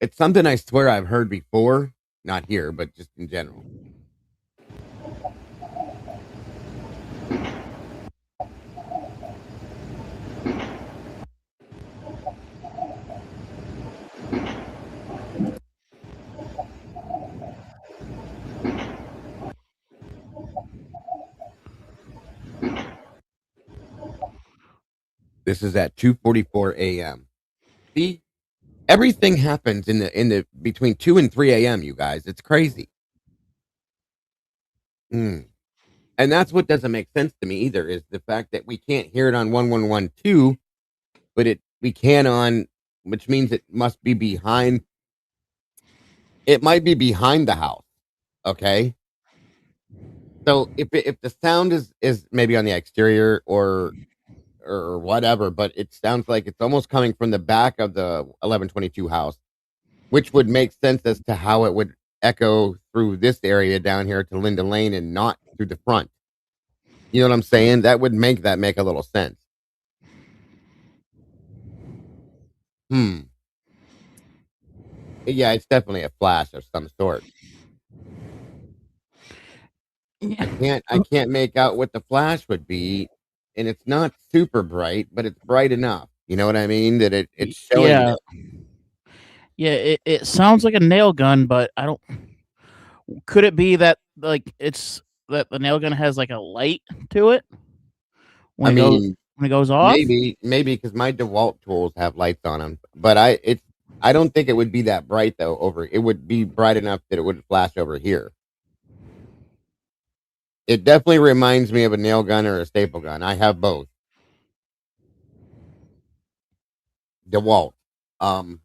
It's something I swear I've heard before, not here, but just in general. This is at 2:44 a.m. See, everything happens in the between 2 and 3 a.m. You guys, it's crazy. And that's what doesn't make sense to me either, is the fact that we can't hear it on 1112, but we can on, which means it must be behind. It might be behind the house. Okay. So if the sound is maybe on the exterior or whatever, but it sounds like it's almost coming from the back of the 1122 house, which would make sense as to how it would echo through this area down here to Linda Lane and not through the front. You know what I'm saying? That would make a little sense. Yeah, it's definitely a flash of some sort. I can't make out what the flash would be, and it's not super bright, but it's bright enough. You know what I mean? That it's showing. Yeah. Yeah, it sounds like a nail gun, but I don't. Could it be that it's that the nail gun has like a light to it when it goes off? Maybe because my DeWalt tools have lights on them, but I don't think it would be that bright though. It would be bright enough that it would flash over here. It definitely reminds me of a nail gun or a staple gun. I have both. DeWalt. I'm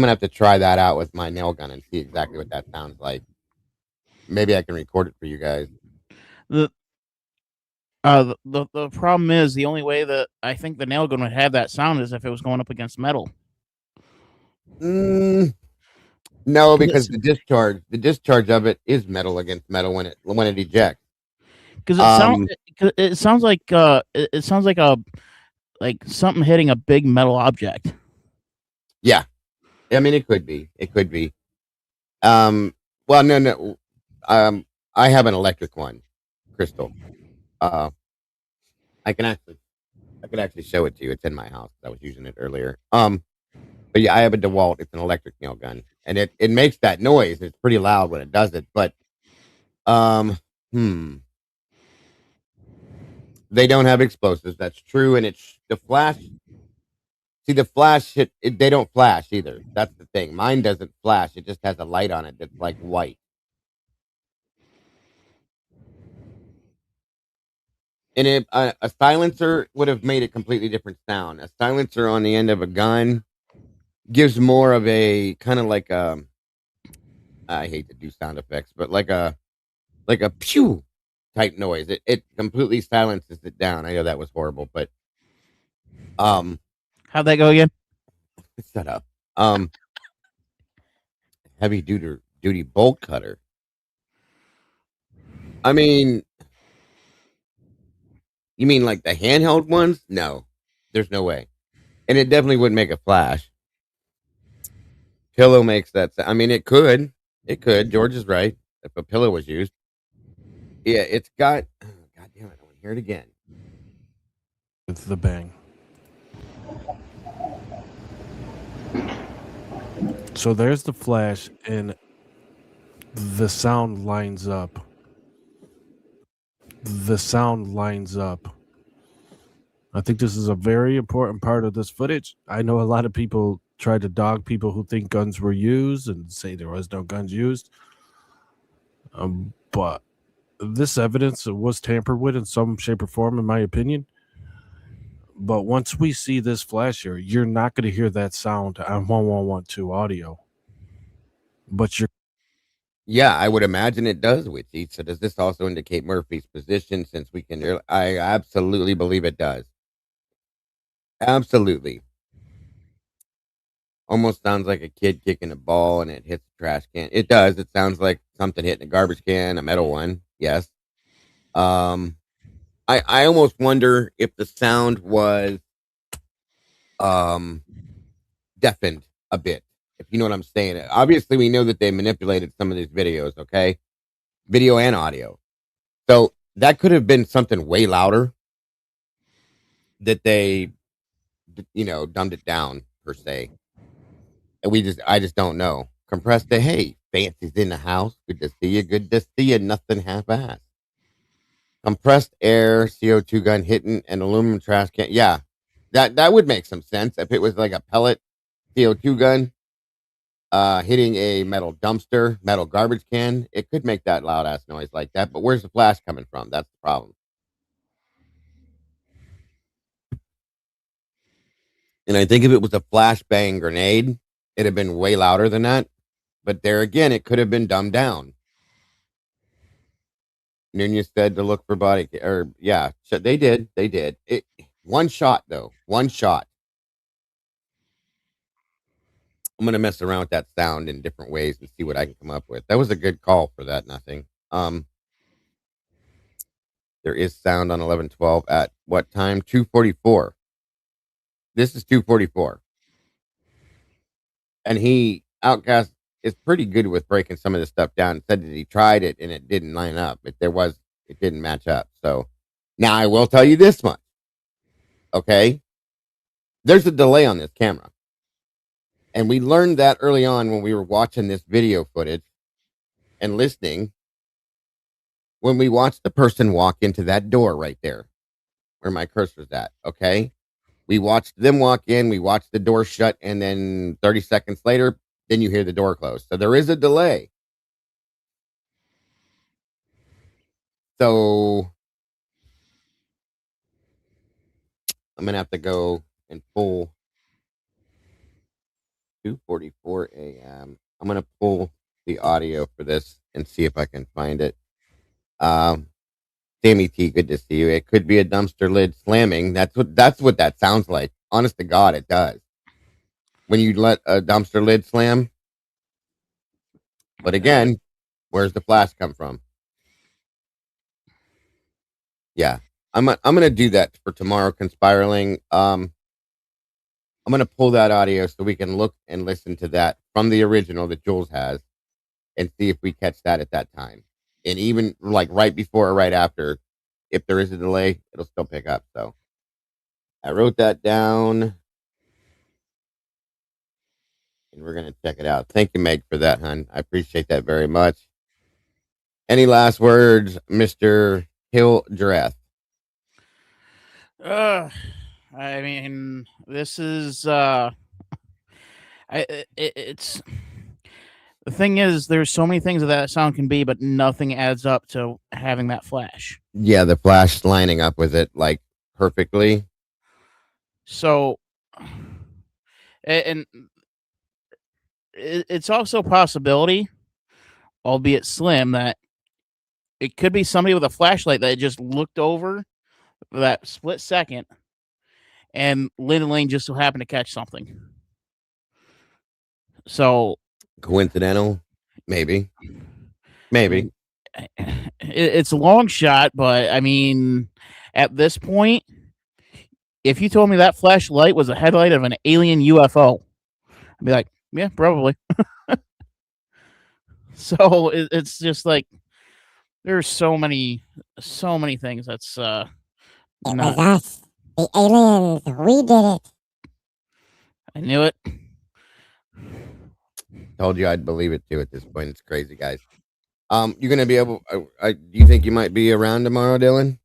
gonna have to try that out with my nail gun and see exactly what that sounds like. Maybe I can record it for you guys. The problem is the only way that I think the nail gun would have that sound is if it was going up against metal. No, because the discharge of it is metal against metal when it ejects. Because it sounds like something hitting a big metal object. Yeah, I mean it could be. Well, no. I have an electric one, Crystal. I could actually show it to you. It's in my house. I was using it earlier. But yeah, I have a DeWalt. It's an electric nail gun, and it makes that noise. It's pretty loud when it does it. But they don't have explosives. That's true, and it's the flash. See, the flash they don't flash either. That's the thing. Mine doesn't flash. It just has a light on it that's like white. And if a silencer would have made a completely different sound. A silencer on the end of a gun gives more of a kind of like I hate to do sound effects, but like a pew type noise. It completely silences it down. I know that was horrible, but how'd that go again? Shut up. Heavy duty bolt cutter. I mean, you mean like the handheld ones? No, there's no way. And it definitely wouldn't make a flash. Pillow makes that. I mean, it could. George is right. If a pillow was used. Yeah, it's got. Oh, God damn it! I want to hear it again. It's the bang. So there's the flash, and the sound lines up. I think this is a very important part of this footage. I know a lot of people try to dog people who think guns were used and say there was no guns used. But this evidence was tampered with in some shape or form, in my opinion. But once we see this flash here, you're not going to hear that sound on 1112 audio. But you're. Yeah, I would imagine it does, Witchy. So does this also indicate Murphy's position? Since we can, I absolutely believe it does. Absolutely. Almost sounds like a kid kicking a ball and it hits the trash can. It does. It sounds like something hitting a garbage can, a metal one. Yes. I almost wonder if the sound was deafened a bit. If you know what I'm saying. Obviously, we know that they manipulated some of these videos, okay? Video and audio. So that could have been something way louder that they, dumbed it down, per se. And I just don't know. Compressed to, hey, Fancy's in the house. Good to see you. Nothing half-assed. compressed air, CO2 gun hitting an aluminum trash can. Yeah, that would make some sense if it was like a pellet CO2 gun hitting a metal dumpster, metal garbage can. It could make that loud ass noise like that. But where's the flash coming from? That's the problem. And I think if it was a flashbang grenade, it'd have been way louder than that. But there again, it could have been dumbed down. Nunez said to look for body, or yeah, they did. They did. One shot though. One shot. I'm gonna mess around with that sound in different ways and see what I can come up with. That was a good call for that. Nothing. There is sound on 11:12 at what time? 2:44. This is 2:44, and Outcast is pretty good with breaking some of this stuff down. Said that he tried it and it didn't line up. It didn't match up. So now I will tell you this much. Okay, there's a delay on this camera. And we learned that early on when we were watching this video footage and listening. When we watched the person walk into that door right there, where my cursor's at, okay? We watched them walk in, we watched the door shut, and then 30 seconds later, then you hear the door close. So there is a delay. So I'm going to have to go and pull 2:44 a.m. I'm going to pull the audio for this and see if I can find it. Sammy T, good to see you. It could be a dumpster lid slamming. That's what that sounds like. Honest to God, it does. When you let a dumpster lid slam. But again, where's the flash come from? Yeah, I'm gonna do that for tomorrow, Conspiraling. I'm gonna pull that audio so we can look and listen to that from the original that Jules has, and see if we catch that at that time. And even like right before or right after, if there is a delay, it'll still pick up. So I wrote that down, and we're gonna check it out. Thank you, Meg, for that, hon. I appreciate that very much. Any last words, Mr. Hildreth? I mean, this is it's the thing is, there's so many things that sound can be, but nothing adds up to having that flash. Yeah, the flash lining up with it like perfectly. So, and it's also a possibility, albeit slim, that it could be somebody with a flashlight that just looked over for that split second, and Lynn and Lane just so happened to catch something. So coincidental, maybe. It's a long shot, but I mean, at this point, if you told me that flashlight was a headlight of an alien UFO, I'd be like, yeah, probably. So it's just like there's so many things that's it was us, the aliens. We did it. I knew it. Told you I'd believe it too. At this point, it's crazy, guys. You're gonna be able. Do you think you might be around tomorrow, Dylan?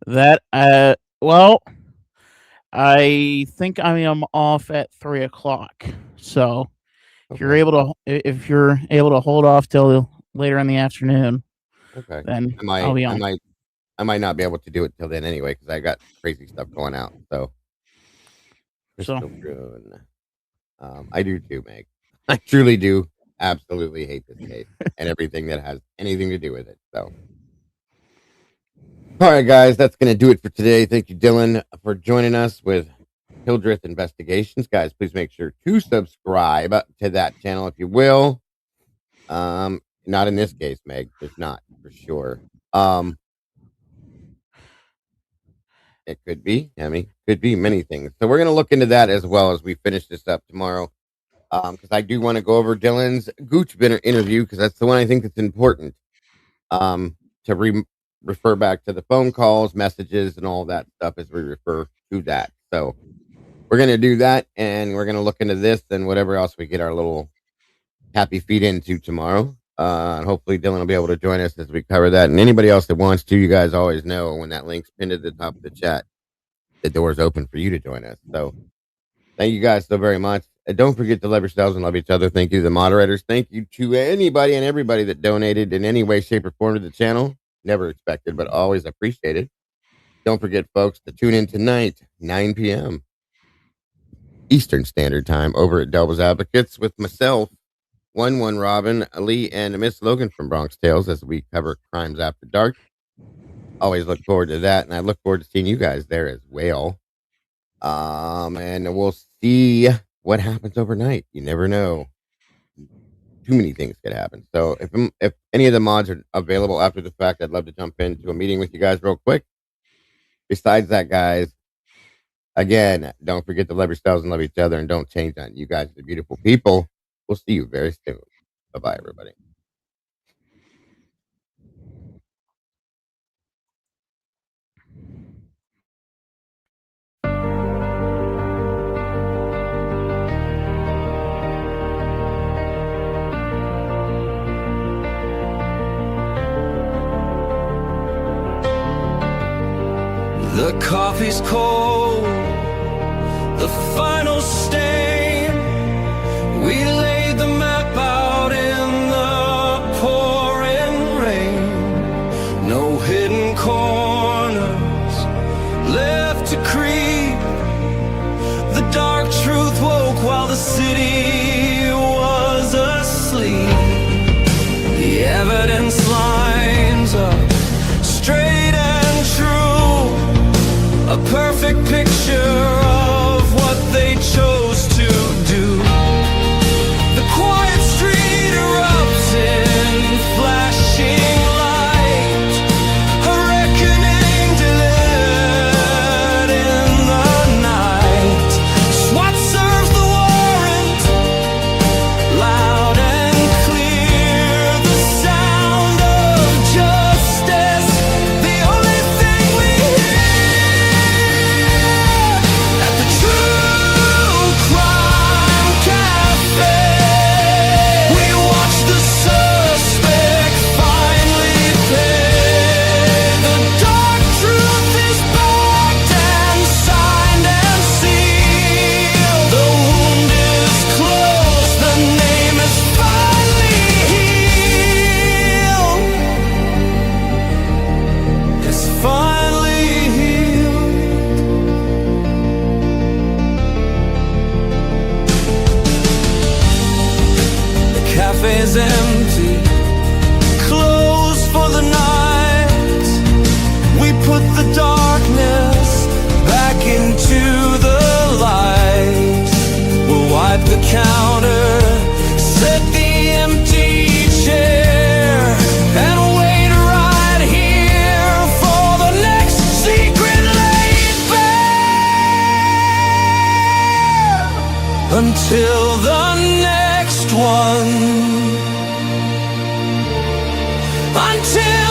That well, I think I am off at 3:00. So if you're able to hold off till later in the afternoon, okay, then I'll be on. I might not be able to do it till then anyway because I got crazy stuff going out. So, I do too, Meg. I truly do absolutely hate this case and everything that has anything to do with it. So, all right, guys, that's going to do it for today. Thank you, Dylan, for joining us with Hildreth Investigations. Guys, please make sure to subscribe to that channel if you will. Not in this case, Meg. There's not, for sure. It could be, could be many things. So we're going to look into that as well as we finish this up tomorrow. Because I do want to go over Dylan's Gooch interview because that's the one I think that's important. To refer back to the phone calls, messages, and all that stuff as we refer to that. So we're going to do that, and we're going to look into this and whatever else we get our little happy feet into tomorrow. And hopefully Dylan will be able to join us as we cover that. And anybody else that wants to, you guys always know when that link's pinned at the top of the chat, the door's open for you to join us. So thank you guys so very much. And don't forget to love yourselves and love each other. Thank you to the moderators. Thank you to anybody and everybody that donated in any way, shape, or form to the channel. Never expected, but always appreciated. Don't forget, folks, to tune in tonight, 9 p.m. Eastern Standard Time over at Devil's Advocates with myself, 1-1 Robin, Lee, and Miss Logan from Bronx Tales as we cover Crimes After Dark. Always look forward to that, and I look forward to seeing you guys there as well. And we'll see what happens overnight. You never know. Too many things could happen. So if any of the mods are available after the fact, I'd love to jump into a meeting with you guys real quick. Besides that, guys, again, don't forget to love yourselves and love each other, and don't change on you guys, the beautiful people. We'll see you very soon. Bye-bye, everybody. The coffee's cold, the final stain. We laid the map out in the pouring rain. No hidden corners left to creep. The dark truth woke while the city was asleep. The evidence lines up straight and true. A perfect picture of what they chose to do. The quiet street erupts in flashing light. A reckoning delivered in the night. SWAT serves the warrant, loud and clear. The sound of justice, the only thing we hear. At the True Crime Cafe, we watch the suspect finally pay. The dark truth is backed and signed and sealed. The wound is closed, the name is finally healed. It's finally healed. The cafe's empty, closed for the night. We put the darkness back into the light. We'll wipe the counter, set the empty chair, and wait right here for the next secret laid bare. Until the next one. Until